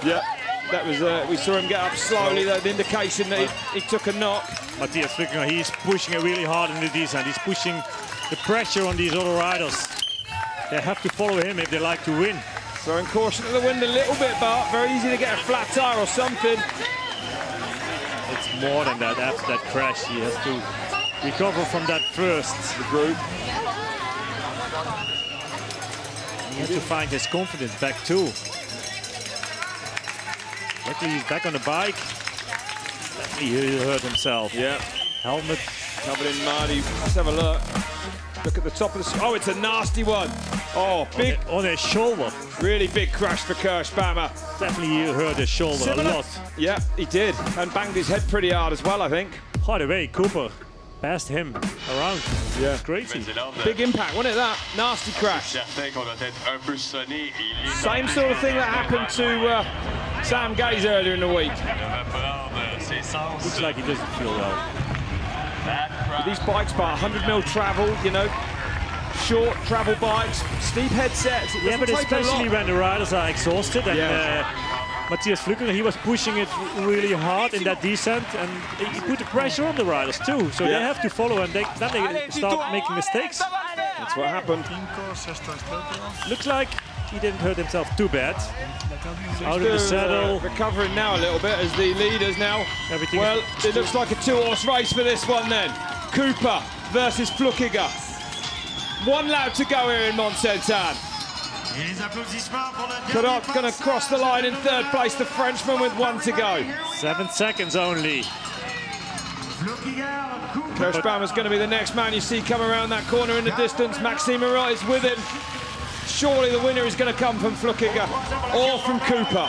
Yeah, that was. We saw him get up slowly. That indication that he took a knock. Matthias Flückinger, he's pushing it really hard in the descent. He's pushing the pressure on these other riders. They have to follow him if they like to win. Throwing caution to the wind a little bit, but very easy to get a flat tire or something. It's more than that. After that crash, he has to recover from that first group. He has to find his confidence back too. Luckily he's back on the bike. He hurt himself. Yeah. Helmet covered in mud. Let's have a look. Look at the top of the... Oh, it's a nasty one. Oh, big... On his shoulder. Really big crash for Kirschbaumer. Definitely he hurt his shoulder a lot. Yeah, he did. And banged his head pretty hard as well, I think. By the way, Cooper passed him around. Yeah. Crazy. Big impact, wasn't it, that? Nasty crash. Same sort of thing that happened to Sam Gaze earlier in the week. Looks like he doesn't feel well. These bikes by 100 mil travel, you know, short travel bikes, steep headsets. Yeah, but especially when the riders are exhausted. And Matthias Flückiger, he was pushing it really hard in that descent, and he put the pressure on the riders too. So they have to follow, and then they start making mistakes. That's what happened. Looks like he didn't hurt himself too bad. Out of the saddle. Recovering now a little bit as the leaders now. Well, it looks like a two-horse race for this one then. Cooper versus Flückiger. 1 lap to go here in Mont Sainte-Anne. Cadot going to cross the line in 3rd place, the Frenchman with 1 to go. 7 seconds only. Kirschbaumer's going to be the next man you see come around that corner in the distance. Maxime Marot is with him. Surely the winner is going to come from Flückiger or from Cooper.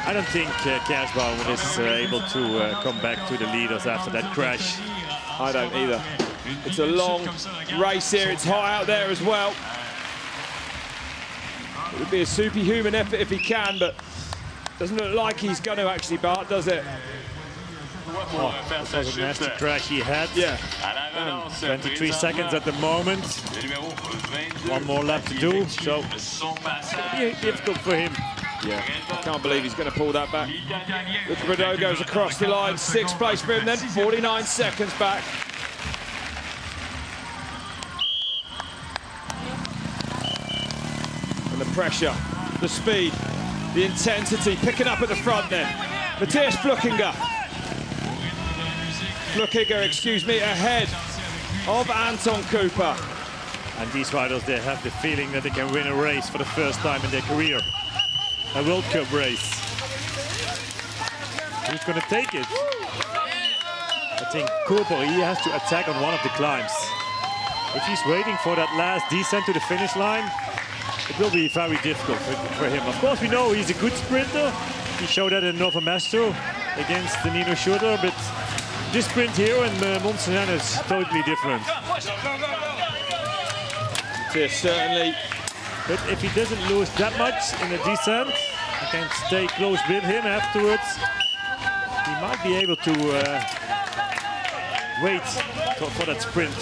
I don't think Kirschbaumer is able to come back to the leaders after that crash. I don't either. It's a long race here. It's hot out there as well. It would be a superhuman effort if he can, but doesn't look like he's going to actually, Bart, does it? Oh, that was a nasty crash he had. Yeah. 23 seconds at the moment. 1 more lap to do, so it's going to be difficult for him. Yeah, I can't believe he's going to pull that back. Luca Brado goes across the line, 6th place for him then, 49 seconds back. And the pressure, the speed, the intensity, picking up at the front then. Matthias Flückiger. Excuse me, ahead of Anton Cooper. And these riders, they have the feeling that they can win a race for the first time in their career. A World Cup race. Who's going to take it? I think Cooper, he has to attack on one of the climbs. If he's waiting for that last descent to the finish line, it will be very difficult for him. Of course, we know he's a good sprinter. He showed that in Nova Mesto against Nino Schurter, but this sprint here in Mont Sainte-Anne is totally different. It is certainly. But if he doesn't lose that much in the descent, he can stay close with him afterwards. He might be able to wait for that sprint.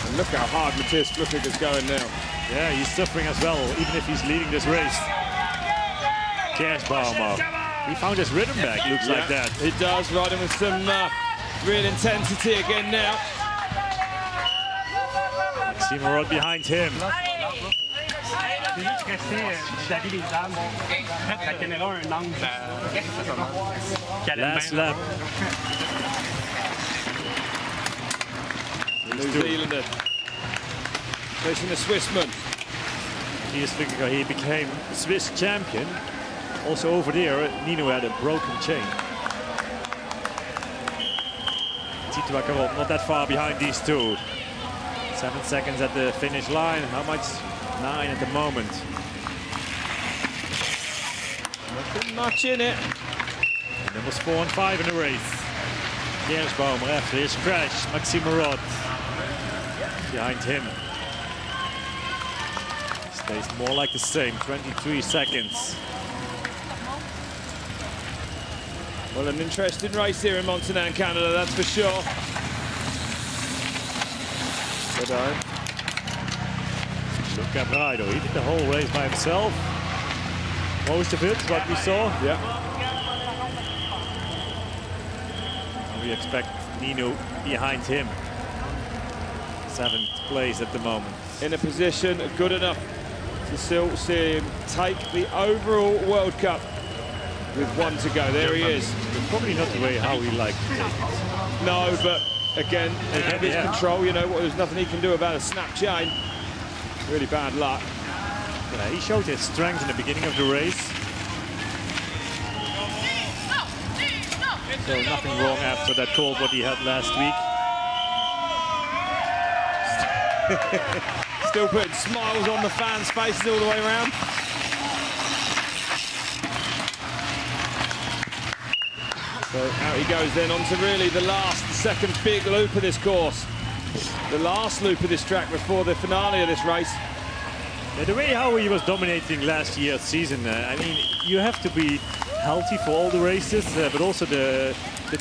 And look how hard Matthias Flückiger is going now. Yeah, he's suffering as well, even if he's leading this race. Kirschbaumer. He found his rhythm back, looks like that. He does, riding with some real intensity again now. Maxime Marot behind him. Last lap. New Zealander facing the Swissman. He became Swiss champion. Also over there, Nino had a broken chain. Tito Accarot not that far behind these two. 7 seconds at the finish line. How much? 9 at the moment. Nothing much in it. And numbers 4 and 5 in the race. Kirschbaumer after his crash. Maxime Marot behind him. Stays more like the same. 23 seconds. Well, an interesting race here in Mont Sainte-Anne, Canada, that's for sure. Luca Brado, he did the whole race by himself. Most of it, what we saw. Yeah. We expect Nino behind him. 7th place at the moment. In a position good enough to still see him take the overall World Cup. with 1 to go. There he is. Probably not the way how he liked to take it. No, but again, out of his control, you know, there's nothing he can do about a snap chain. Really bad luck. Yeah, he showed his strength in the beginning of the race. So nothing wrong after that cold what he had last week. Still putting smiles on the fans' faces all the way around. So out he goes then onto really the second big loop of this course. The last loop of this track before the finale of this race. Yeah, the way how he was dominating last year's season, I mean, you have to be healthy for all the races, but also the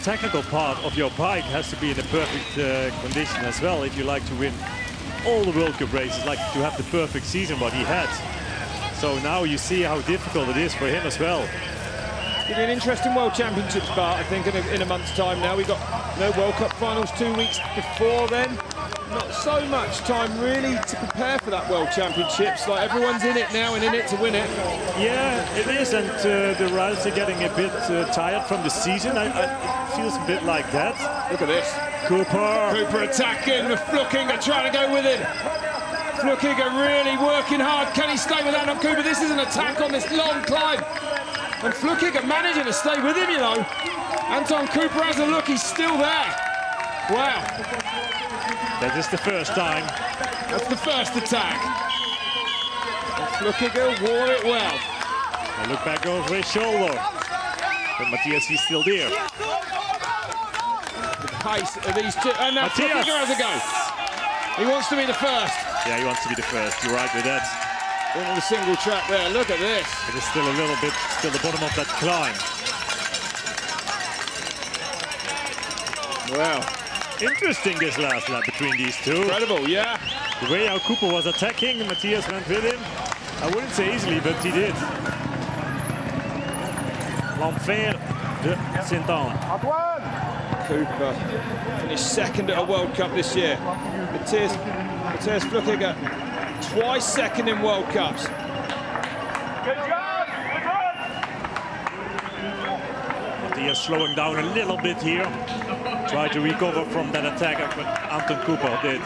technical part of your bike has to be in a perfect condition as well if you like to win all the World Cup races, like to have the perfect season what he had. So now you see how difficult it is for him as well. It'll be an interesting World Championships part, I think, in a month's time now. We've got World Cup finals 2 weeks before then. Not so much time really to prepare for that World Championships. Like everyone's in it now and in it to win it. Yeah, it is, and the riders are getting a bit tired from the season. It feels a bit like that. Look at this. Cooper attacking with Flückiger trying to go with him. Flückiger really working hard. Can he stay with Anton Cooper? This is an attack on this long climb. And Flückiger managing to stay with him, you know. Anton Cooper has a look, he's still there. Wow. That is the first time. That's the first attack. And Flückiger wore it well. I look back over his shoulder. But Matthias is still there. The pace of these two. And now Flückiger has a go. He wants to be the first. Yeah, he wants to be the first. You're right with that. On the single track there, look at this. It is still a little bit, still the bottom of that climb. Wow. Interesting this last lap between these two. Incredible, yeah. The way how Cooper was attacking, Matthias went with him. I wouldn't say easily, but he did. L'Enfer de Sainte. Cooper finished second at a World Cup this year. Matthias Flückiger, twice second in World Cups. Good job! Good run! Matthias slowing down a little bit here. Tried to recover from that attack that Anton Cooper did.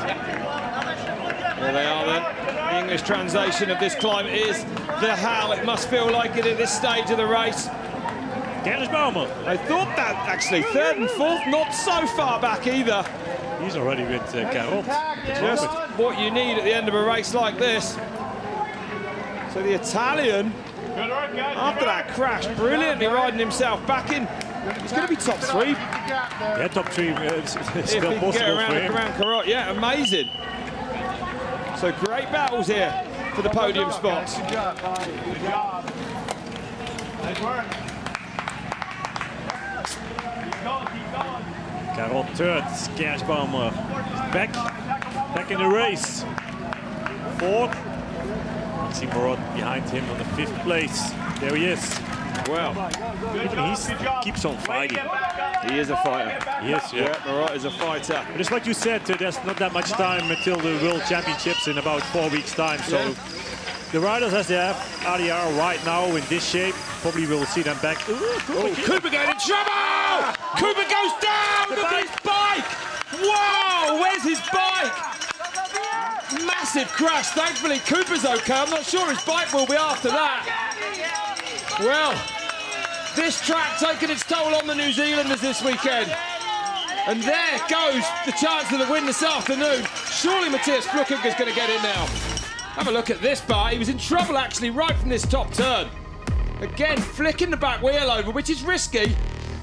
There they are then. The English translation of this climb is the hell. It must feel like it at this stage of the race. Baumer. I thought that actually. Third and fourth, not so far back either. He's already with Carol. Just what you need at the end of a race like this. So the Italian, after that crash, brilliantly riding himself back in. He's going to be top 3. Yeah, top 3 is still possible get around for him. Carrot. Yeah, amazing. So great battles here for the podium spots. Good job. Nice work. Keep going. Carol third, Skersbaumer back in the race. Fourth, Maxime Barot behind him on the 5th place. There he is. Well, even he keeps on fighting. He is a fighter. He is, yeah. Barot is a fighter. But it's like you said, there's not that much time until the World Championships in about 4 weeks' time. So the riders as they have RDR right now in this shape, probably will see them back. Cooper going in trouble! Cooper goes down! Look at his bike! Whoa! Where's his bike? Massive crash. Thankfully, Cooper's okay. I'm not sure his bike will be after that. Well, this track taking its toll on the New Zealanders this weekend. And there goes the chance of the win this afternoon. Surely Matthias Flückiger's going to get in now. Have a look at this bar. He was in trouble, actually, right from this top turn. Again, flicking the back wheel over, which is risky.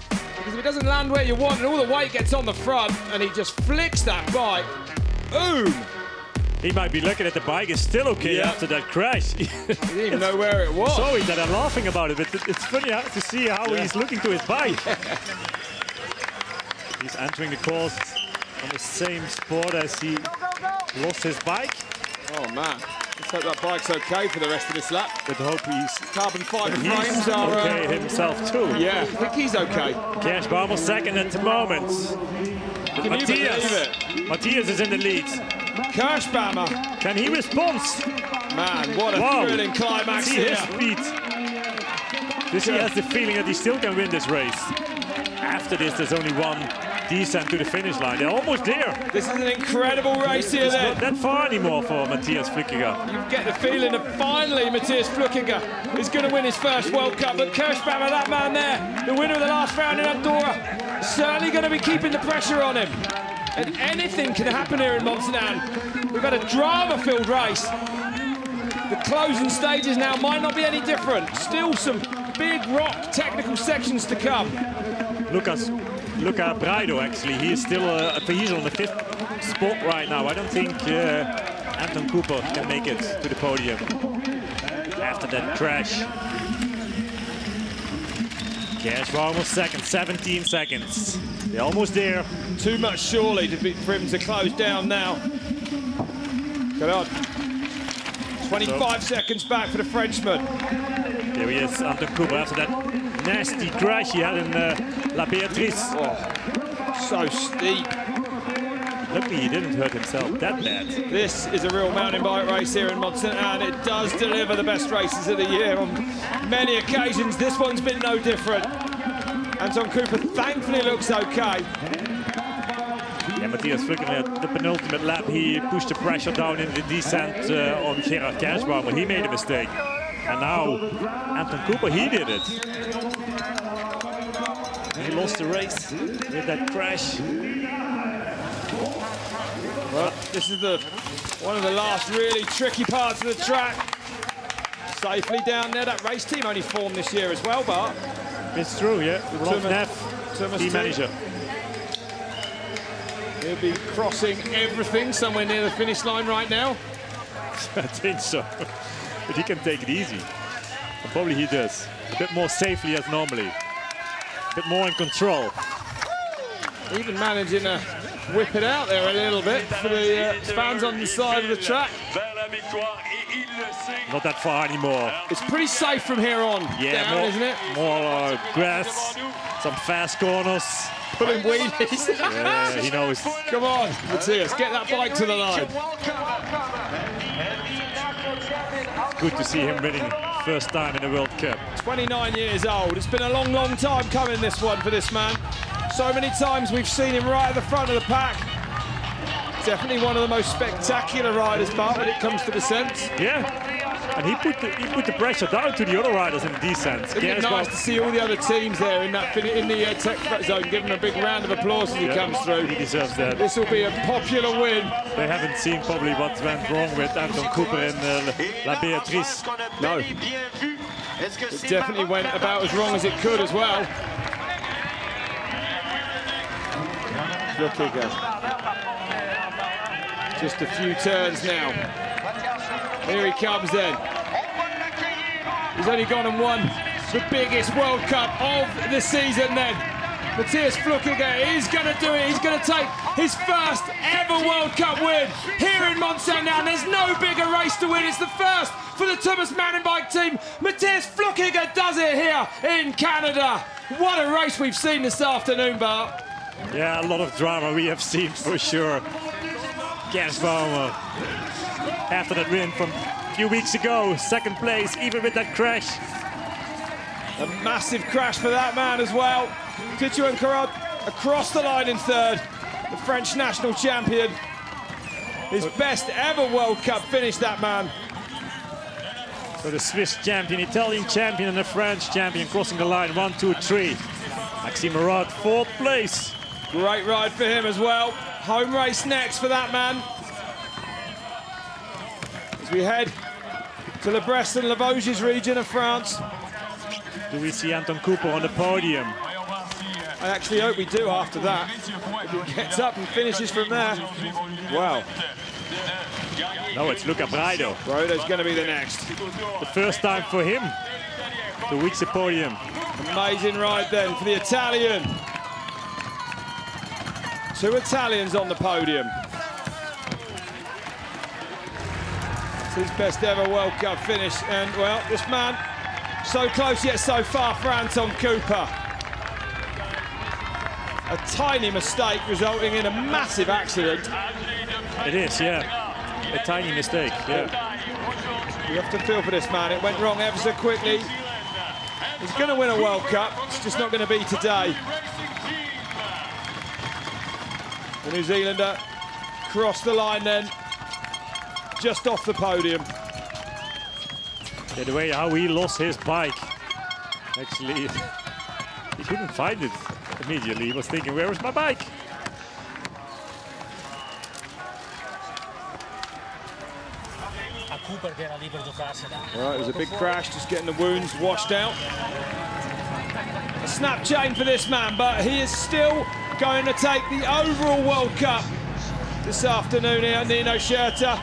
Because if it doesn't land where you want and all the weight gets on the front, and he just flicks that bike. Boom! He might be lucky that the bike is still okay after that crash. He didn't even know where it was. Sorry that I'm laughing about it, but it's funny to see how he's looking to his bike. He's entering the course on the same spot as he lost his bike. Oh man, let's hope that bike's okay for the rest of this lap. But hope he's carbon fiber frames are okay himself too. Yeah, I think he's okay. Skersbaumer second at the moment. Matthias is in the lead. Kirschbaumer. Can he respond? Man, what a thrilling climax here. Speed. This he has the feeling that he still can win this race. After this, there's only one descent to the finish line. They're almost there. This is an incredible race here. It's then. not that far anymore for Matthias Flückiger. You get the feeling that finally Matthias Flückiger is going to win his first World Cup. But Kirschbaumer, that man there, the winner of the last round in Andorra, certainly going to be keeping the pressure on him. And anything can happen here in Mont. We've had a drama-filled race. The closing stages now might not be any different. Still some big rock technical sections to come. Luca Braido, actually, he's still he's on the 5th spot right now. I don't think Anton Cooper can make it to the podium after that crash. Kirschbaumer second, 17 seconds. They're almost there. Too much surely for him to close down now. Good on. 25 seconds back for the Frenchman. There he is, Anton Cooper, after that nasty crash he had in La Beatrice. Oh, so steep. Luckily he didn't hurt himself that bad. This is a real mountain bike race here in Mont, and it does deliver the best races of the year on many occasions. This one's been no different. Anton Cooper thankfully looks okay. Yeah, Matthias Flückiger at the penultimate lap, he pushed the pressure down in the descent on Gerard Kirschbaumer. He made a mistake. And now Anton Cooper, he did it. He lost the race with that crash. Well, this is one of the last really tricky parts of the track. Safely down there. That race team only formed this year as well, Bart. It's true, yeah. Rolf Neff, team manager. He'll be crossing everything somewhere near the finish line right now. I think so. But he can take it easy. And probably he does. A bit more safely as normally. A bit more in control. Even managing to whip it out there a little bit for the fans on the side of the track. Not that far anymore. It's pretty safe from here on down, isn't it? More grass, some fast corners. Pulling wheelies. Yeah, he knows. Come on, Matthias, get that bike to the line. Good to see him winning first time in the World Cup. 29 years old. It's been a long, long time coming, this one, for this man. So many times we've seen him right at the front of the pack. Definitely one of the most spectacular riders, Bart, when it comes to descents. Yeah. And he put the pressure down to the other riders in the descent. Isn't it nice to see all the other teams there in the tech zone, give him a big round of applause as he comes through. He deserves that. This will be a popular win. They haven't seen probably what went wrong with Anton Cooper in La Beatrice. No. It definitely went about as wrong as it could as well. Flückiger. Just a few turns now. Here he comes then. He's only gone and won the biggest World Cup of the season then. Matthias Flückiger is going to do it. He's going to take his first ever World Cup win here in Mont. Now there's no bigger race to win. It's the first for the Thomas mountain bike team. Matthias Flückiger does it here in Canada. What a race we've seen this afternoon, Bart. Yeah, a lot of drama we have seen for sure. Kirschbaumer, after that win from a few weeks ago, second place, even with that crash. A massive crash for that man as well. Tituan Carod across the line in third. The French national champion. His best ever World Cup finish, that man. So the Swiss champion, Italian champion, and the French champion crossing the line, 1, 2, 3. Maxime Merad, fourth place. Great ride for him as well. Home race next for that man. As we head to the Brest and Le Vosges region of France. Do we see Anton Cooper on the podium? I actually hope we do after that. If he gets up and finishes from there. Wow. No, it's Luca Braido. Braido's going to be the next. The first time for him to reach the podium. Amazing ride then for the Italian. Two Italians on the podium. It's his best ever World Cup finish. And, well, this man, so close yet so far for Anton Cooper. A tiny mistake resulting in a massive accident. It is, yeah. A tiny mistake, yeah. You have to feel for this man. It went wrong ever so quickly. He's going to win a World Cup. It's just not going to be today. The New Zealander crossed the line then, just off the podium. Yeah, the way how he lost his bike, actually, he couldn't find it immediately. He was thinking, where is my bike? Right, it was a big crash, just getting the wounds washed out. A snap chain for this man, but he is still going to take the overall World Cup this afternoon here. Nino Schurter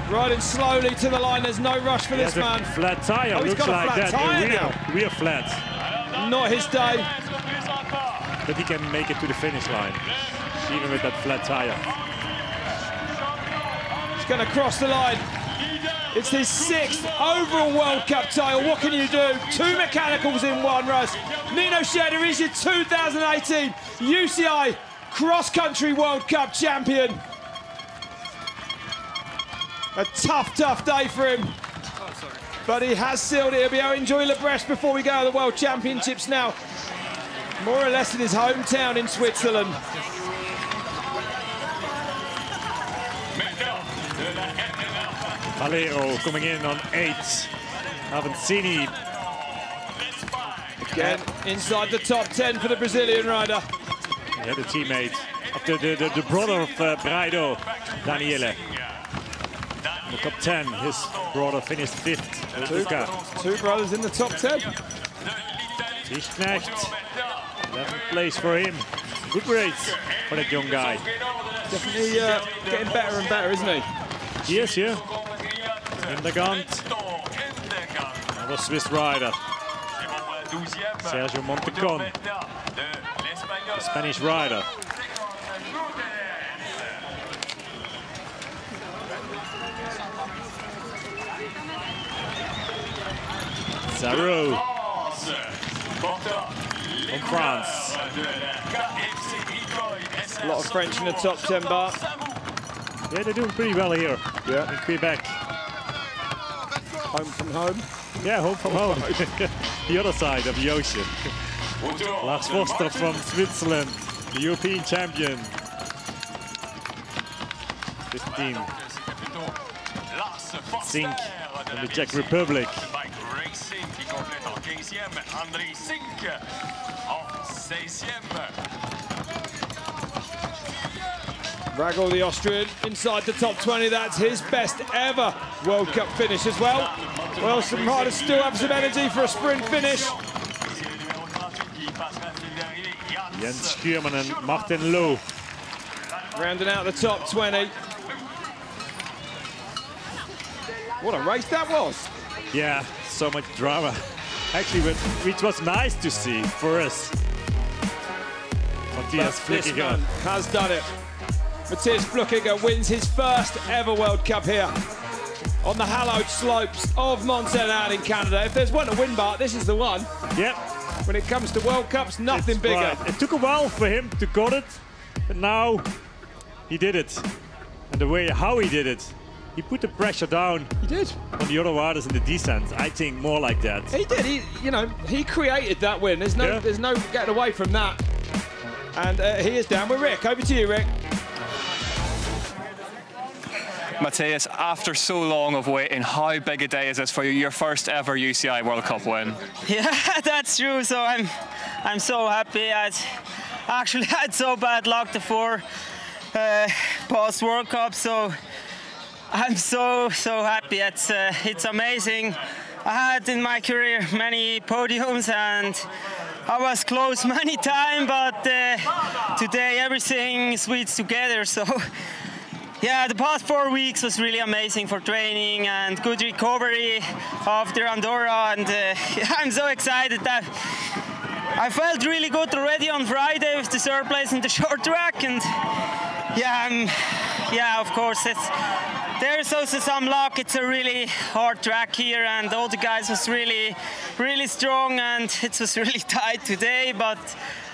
riding slowly to the line. There's no rush for this man. Flat tire, oh, he's looks got a like flat that. Tire now. Rear flat. Not his day. But he can make it to the finish line, even with that flat tire. He's going to cross the line. It's his 6th overall World Cup title. What can you do? 2 mechanicals in one race. Nino Schurter is your 2018 UCI Cross Country World Cup champion. A tough, tough day for him. But he has sealed it. He'll be able to enjoy Le Bresse before we go to the World Championships now. More or less in his hometown in Switzerland. Valero coming in on 8th. Avancini. Again, inside the top 10 for the Brazilian rider. Yeah, the teammate of the brother of Braido, Daniele. In the top 10, his brother finished 5th. Two brothers in the top 10. Tischknecht, 11th place for him. Good race for that young guy. Definitely getting better and better, isn't he? Yes, yeah. Hindegard. Another Swiss rider. Sergio Montecon, the Spanish rider. Zarro from France. A lot of French in the top 10 bar. Yeah, they're doing pretty well here in Quebec. Home from home? Yeah, home from home. The other side of the ocean. Lars Foster from Switzerland, the European champion. 15. Sink from the Czech Republic. Ragel, the Austrian, inside the top 20. That's his best ever World Cup finish as well. Well, some riders still have some energy for a sprint finish. Jens Schuurman and Martin Loh. Rounding out the top 20. What a race that was. Yeah, so much drama. Actually, which was nice to see for us. Matthias This man Flückiger has done it. Matthias Flückiger wins his first ever World Cup here on the hallowed slopes of Mont in Canada. If there's one to win, Bart, this is the one. Yep. When it comes to World Cups, nothing bigger. Right. It took a while for him to get it, but now he did it. And the way how he did it, he put the pressure down. He did. On the other riders in the descent. I think more like that. He did. He created that win. There's no getting away from that. And he is down with Rick. Over to you, Rick. Matthias, after so long of waiting, how big a day is this for you? Your first ever UCI World Cup win. Yeah, that's true. So I'm so happy. I actually had so bad luck the 4 past World Cups, so I'm so happy. It's amazing. I had in my career many podiums and I was close many times, but today everything sweets together. So. Yeah, the past 4 weeks was really amazing for training and good recovery after Andorra, and I'm so excited that I felt really good already on Friday with the 3rd place in the short track, and yeah, of course there's also some luck. It's a really hard track here, and all the guys was really strong, and it was really tight today, but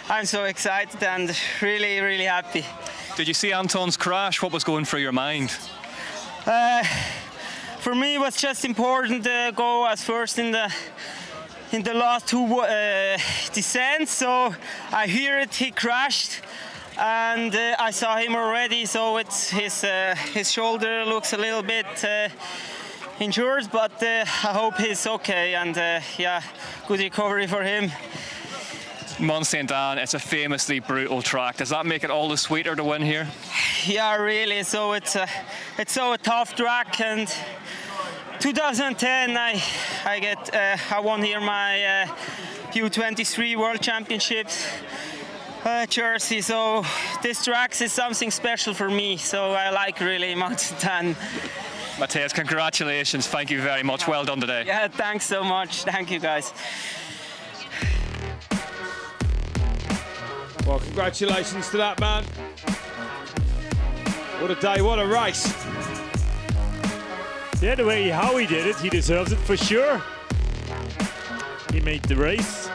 I'm so excited and really happy. Did you see Anton's crash? What was going through your mind? For me, it was just important to go as first in in the last two descents. So I hear it, he crashed, and I saw him already. So it's his shoulder looks a little bit injured, but I hope he's okay, and yeah, good recovery for him. Mont Sainte, it's a famously brutal track. Does that make it all the sweeter to win here? Yeah, really. So it's a tough track, and 2010 I won here my U23 World Championships jersey. So this track is something special for me. So I like really Mont Sainte. Matthias, congratulations. Thank you very much. Well done today. Yeah, thanks so much. Thank you, guys. Well, congratulations to that man. What a day, what a race. Yeah, the way how he did it, he deserves it for sure. He made the race.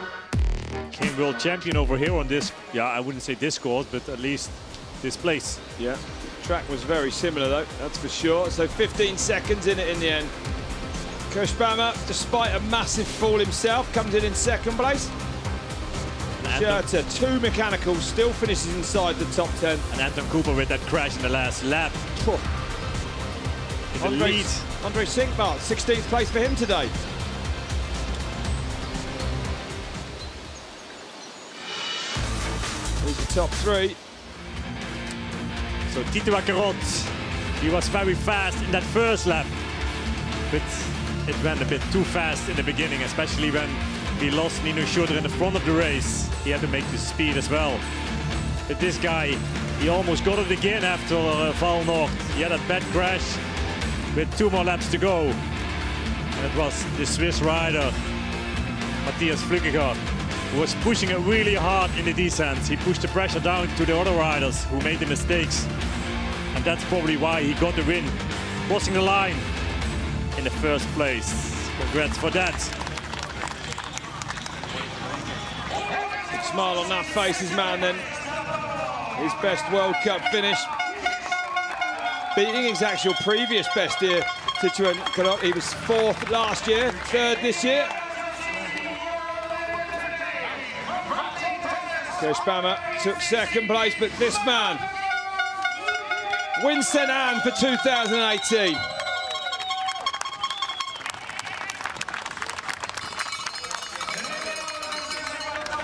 Came world champion over here on this, yeah, I wouldn't say this course, but at least this place. Yeah, track was very similar though, that's for sure. So 15 seconds in it in the end. Kirschbaumer, despite a massive fall himself, comes in second place. Schurter, 2 mechanicals, still finishes inside the top 10. And Anton Cooper with that crash in the last lap. Andre Sinkbart, 16th place for him today. Here's the top 3. So Tito Akkerot, he was very fast in that first lap, but it went a bit too fast in the beginning, especially when we lost Nino Schurter in the front of the race. He had to make the speed as well. But this guy, he almost got it again after Val Nord. He had a bad crash with 2 more laps to go. And it was the Swiss rider, Matthias Flückiger, who was pushing it really hard in the descents. He pushed the pressure down to the other riders who made the mistakes. And that's probably why he got the win, crossing the line in the first place. Congrats for that. Smile on that face, his man then. His best World Cup finish. Beating his actual previous best here, Tito Akkerot. He was 4th last year, 3rd this year. Kirschbaumer took 2nd place, but this man wins Sainte Anne for 2018.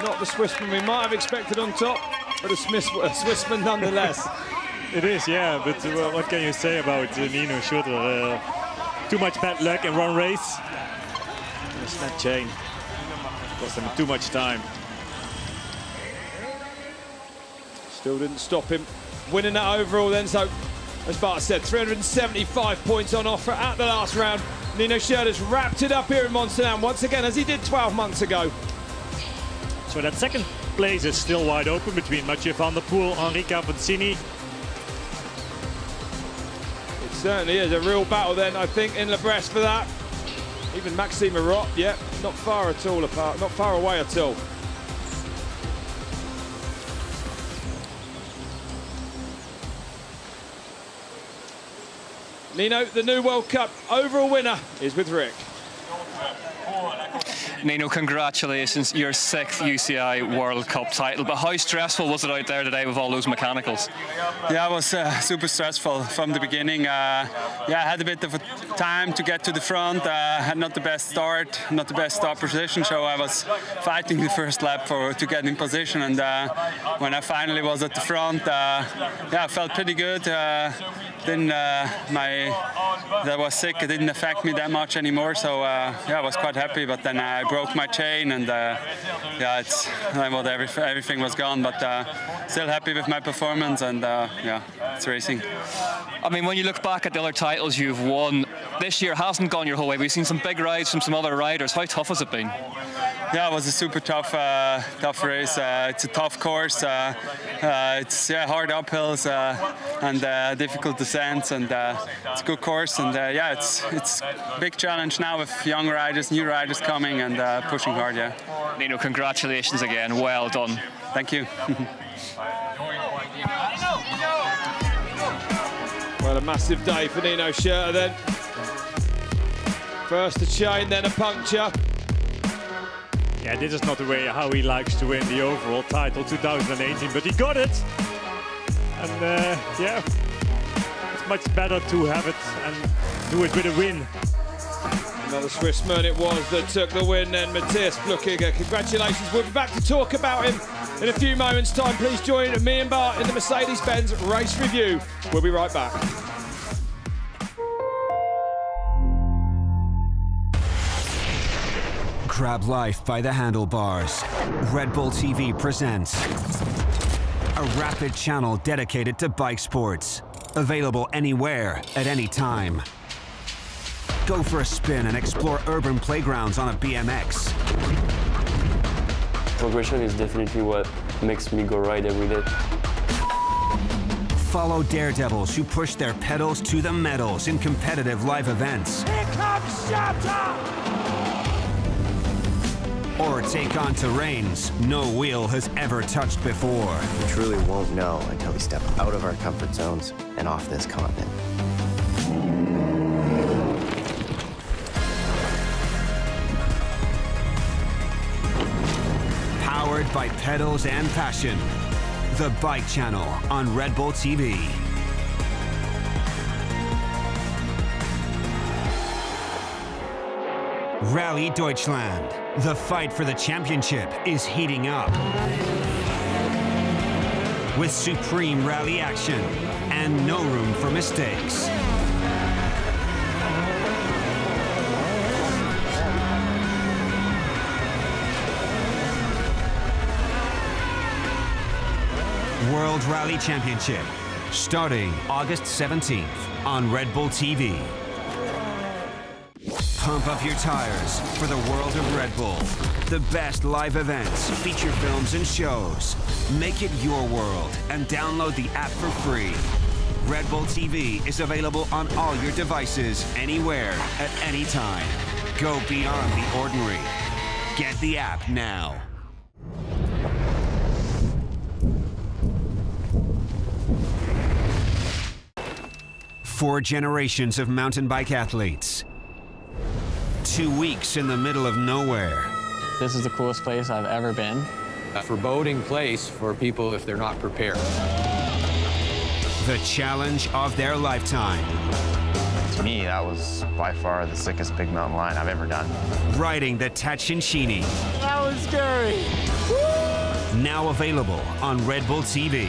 Not the Swissman we might have expected on top, but a Swissman nonetheless. It is, yeah, but what can you say about Nino Schurter? Too much bad luck in one race. The snap chain cost him too much time. Still didn't stop him winning that overall then, so as Bart said, 375 points on offer at the last round. Nino Schurter's wrapped it up here in Mont Sainte Anne once again, as he did 12 months ago. So that second place is still wide open between Mathieu van der Poel, Henri Cavazzini. It certainly is a real battle then, I think, in Le Bresse for that. Even Maxime Marot, yeah, not far at all apart, not far away at all. Nino, the new World Cup overall winner is with Rick. Nino, congratulations, your 6th UCI World Cup title, but how stressful was it out there today with all those mechanicals? Yeah, it was super stressful from the beginning. Yeah, I had a bit of a time to get to the front, had not the best start, not the best start position, so I was fighting the first lap to get in position, and when I finally was at the front, yeah, I felt pretty good. That was sick, it didn't affect me that much anymore, so yeah, I was quite happy, but then I broke my chain, and yeah, everything was gone, but still happy with my performance, and yeah, it's racing. I mean, when you look back at the other titles you've won, this year hasn't gone your whole way. We've seen some big rides from some other riders. How tough has it been? Yeah, it was a super tough race. It's a tough course. It's hard uphills and difficult descents, and it's a good course. And yeah, it's a big challenge now with young riders, new riders coming, and pushing hard. Yeah. Nino, congratulations again. Well done. Thank you. Well, a massive day for Nino Schurter then. First a chain, then a puncture. Yeah, this is not the way how he likes to win the overall title 2018, but he got it. And yeah, it's much better to have it and do it with a win. Another Swissman it was that took the win then, Matthias Flückiger. Congratulations. We'll be back to talk about him in a few moments' time. Please join me and Bart in the Mercedes-Benz race review. We'll be right back. Grab life by the handlebars. Red Bull TV presents a rapid channel dedicated to bike sports. Available anywhere, at any time. Go for a spin and explore urban playgrounds on a BMX. Progression is definitely what makes me go ride every day. Follow daredevils who push their pedals to the metals in competitive live events. Here comes Shatter! Or take on terrains no wheel has ever touched before. We truly won't know until we step out of our comfort zones and off this continent. Powered by pedals and passion. The Bike Channel on Red Bull TV. Rally Deutschland. The fight for the championship is heating up. With supreme rally action and no room for mistakes. World Rally Championship, starting August 17th on Red Bull TV. Pump up your tires for the world of Red Bull. The best live events, feature films, and shows. Make it your world and download the app for free. Red Bull TV is available on all your devices, anywhere, at any time. Go beyond the ordinary. Get the app now. 4 generations of mountain bike athletes. 2 weeks in the middle of nowhere. This is the coolest place I've ever been. A foreboding place for people if they're not prepared. The challenge of their lifetime. To me, that was by far the sickest big mountain line I've ever done. Riding the Tachincini. That was scary. Woo! Now available on Red Bull TV.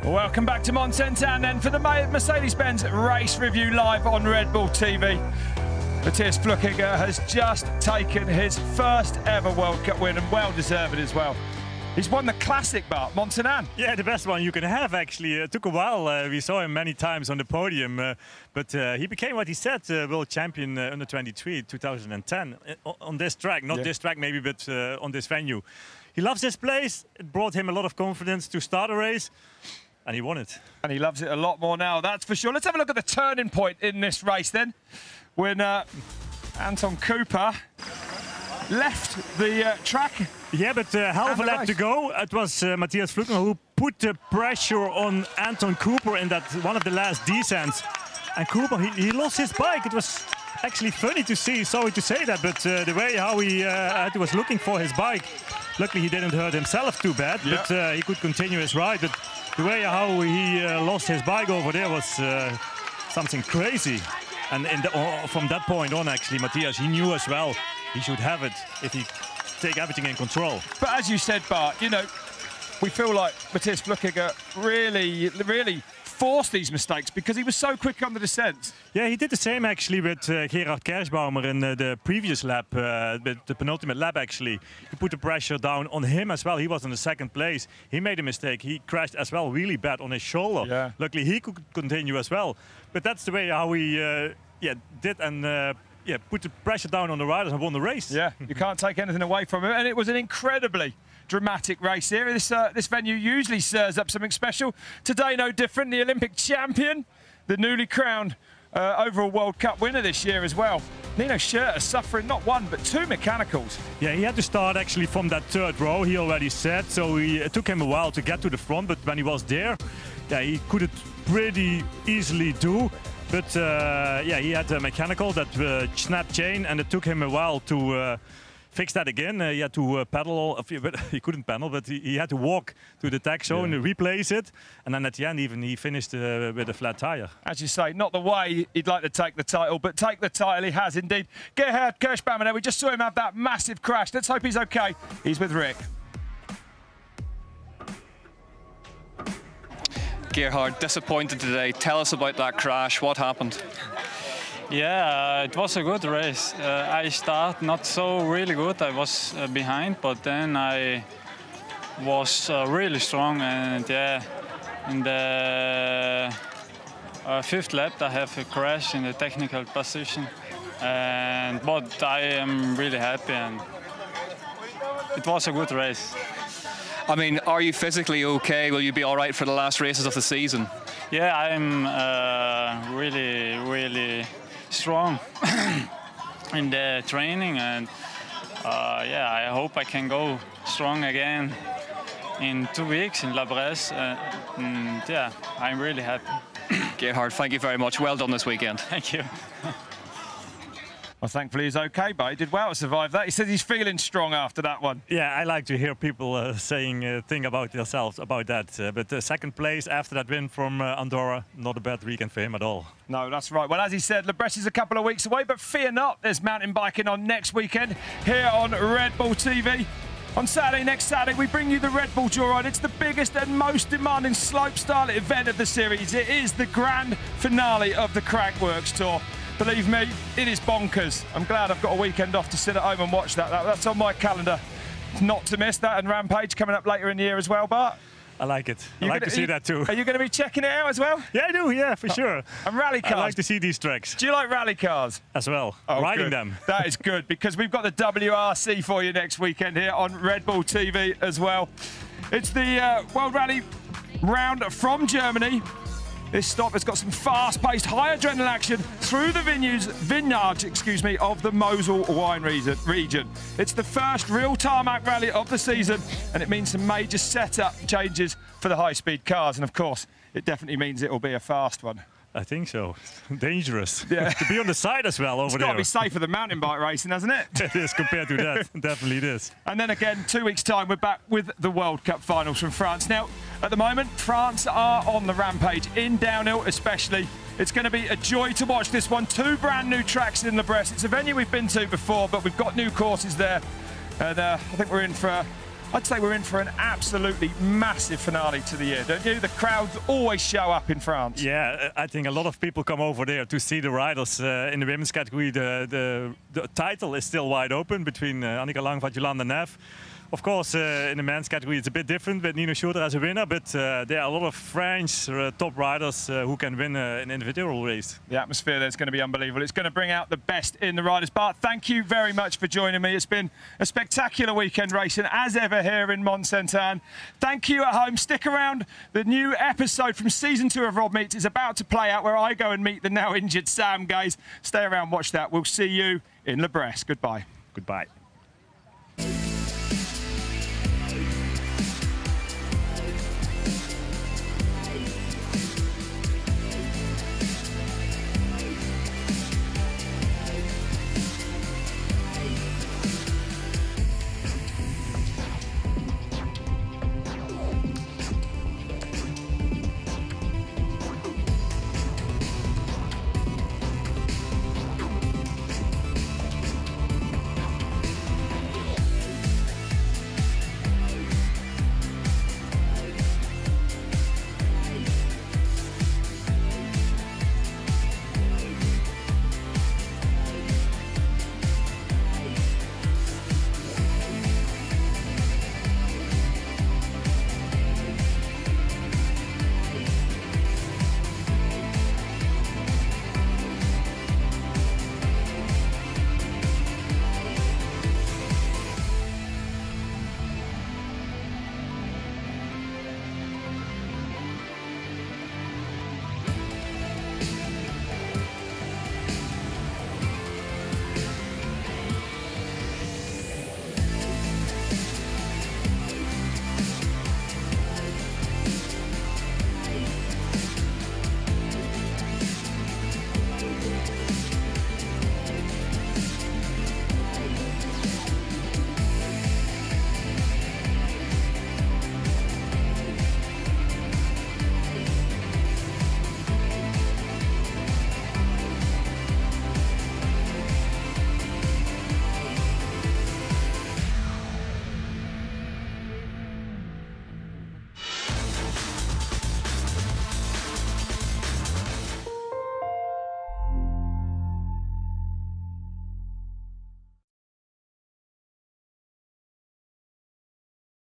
Welcome back to Mont Sainte then for the Mercedes-Benz race review live on Red Bull TV. Matthias Flückiger has just taken his first ever World Cup win, and well deserved as well. He's won the classic, Bart, Mont Sainte. Yeah, the best one you can have, actually. It took a while. We saw him many times on the podium, but he became what he said, world champion under 23 2010 on this track. Not this track maybe, but on this venue. He loves this place. It brought him a lot of confidence to start a race. And he won it. And he loves it a lot more now, that's for sure. Let's have a look at the turning point in this race then, when Anton Cooper left the track. Yeah, but half a lap to go. It was Matthias Flückiger who put the pressure on Anton Cooper in that one of the last descents. And Cooper, he lost his bike. It was actually funny to see, sorry to say that, but the way how he was looking for his bike, luckily he didn't hurt himself too bad, but he could continue his ride. But the way how he lost his bike over there was something crazy. And from that point on, actually, Matthias, he knew as well he should have it if he take everything in control. But as you said, Bart, you know, we feel like Matthias Flückiger really forced these mistakes because he was so quick on the descent. Yeah, he did the same actually with Gerard Kerschbaumer in the previous lap, the penultimate lap actually. He put the pressure down on him as well. He was in the second place. He made a mistake. He crashed as well really bad on his shoulder. Yeah. Luckily he could continue as well. But that's the way how he did and put the pressure down on the riders and won the race. Yeah, you can't take anything away from him. And it was an incredibly dramatic race here. This venue usually stirs up something special. Today, no different. The Olympic champion, the newly crowned overall World Cup winner this year as well. Nino Schurter suffering not one, but 2 mechanicals. Yeah, he had to start actually from that 3rd row, he already said, so it took him a while to get to the front, but when he was there, yeah, he could it pretty easily do. But yeah, he had a mechanical that snapped chain, and it took him a while to fix that again. He had to pedal, but he couldn't pedal, but he had to walk to the tech zone, replace it, and then at the end even he finished with a flat tire. As you say, not the way he'd like to take the title, but take the title he has indeed. Gerhard Kirschbaumer there, we just saw him have that massive crash. Let's hope he's okay. He's with Rick. Gerhard, disappointed today. Tell us about that crash. What happened? Yeah, it was a good race. I start not so really good. I was behind, but then I was really strong, and yeah, in the 5th lap I have a crash in the technical position, but I am really happy, and it was a good race. I mean, are you physically okay? Will you be all right for the last races of the season? Yeah, I'm really strong in the training, and yeah, I hope I can go strong again in 2 weeks in La Bresse. And yeah, I'm really happy. Gerhard, thank you very much. Well done this weekend. Thank you. Well, thankfully he's okay, but he did well to survive that. He says he's feeling strong after that one. Yeah, I like to hear people saying things about themselves about that. But 2nd place after that win from Andorra, not a bad weekend for him at all. No, that's right. Well, as he said, La Bresse is a couple of weeks away, but fear not, there's mountain biking on next weekend here on Red Bull TV. On Saturday, next Saturday, we bring you the Red Bull Joyride. It's the biggest and most demanding slopestyle event of the series. It is the grand finale of the Crankworx Tour. Believe me, it is bonkers. I'm glad I've got a weekend off to sit at home and watch that. That's on my calendar. Not to miss that, and Rampage coming up later in the year as well, Bart. I like it. I like to see that too. Are you going to be checking it out as well? Yeah, I do, yeah, for sure. And rally cars? I like to see these tracks. Do you like rally cars? As well, oh, riding good. them. That is good, because we've got the WRC for you next weekend here on Red Bull TV as well. It's the World Rally round from Germany. This stop has got some fast-paced, high-adrenaline action through the vineyards, of the Mosel wine region. It's the first real tarmac rally of the season, and it means some major setup changes for the high-speed cars. And of course, it definitely means it will be a fast one. I think so. Dangerous. Yeah. To be on the side as well over there. It's got to be safer than mountain bike racing, hasn't it? It is compared to that. Definitely it is. And then again, 2 weeks' time, we're back with the World Cup finals from France. Now, at the moment, France are on the rampage, in downhill especially. It's going to be a joy to watch this one. 2 brand new tracks in La Bresse. It's a venue we've been to before, but we've got new courses there. And I think we're in for... I'd say we're in for an absolutely massive finale to the year, don't you? The crowds always show up in France. Yeah, I think a lot of people come over there to see the riders in the women's category. The title is still wide open between Annika Langvaart, Jolanda Neff. Of course, in the men's category, it's a bit different with Nino Schurter as a winner, but there are a lot of French top riders who can win an individual race. The atmosphere there's going to be unbelievable. It's going to bring out the best in the riders. Bart, thank you very much for joining me. It's been a spectacular weekend racing, as ever, here in Mont. Thank you at home. Stick around. The new episode from Season 2 of Rob Meets is about to play out, where I go and meet the now injured Sam Gaze. Stay around, watch that. We'll see you in La Bresse. Goodbye. Goodbye.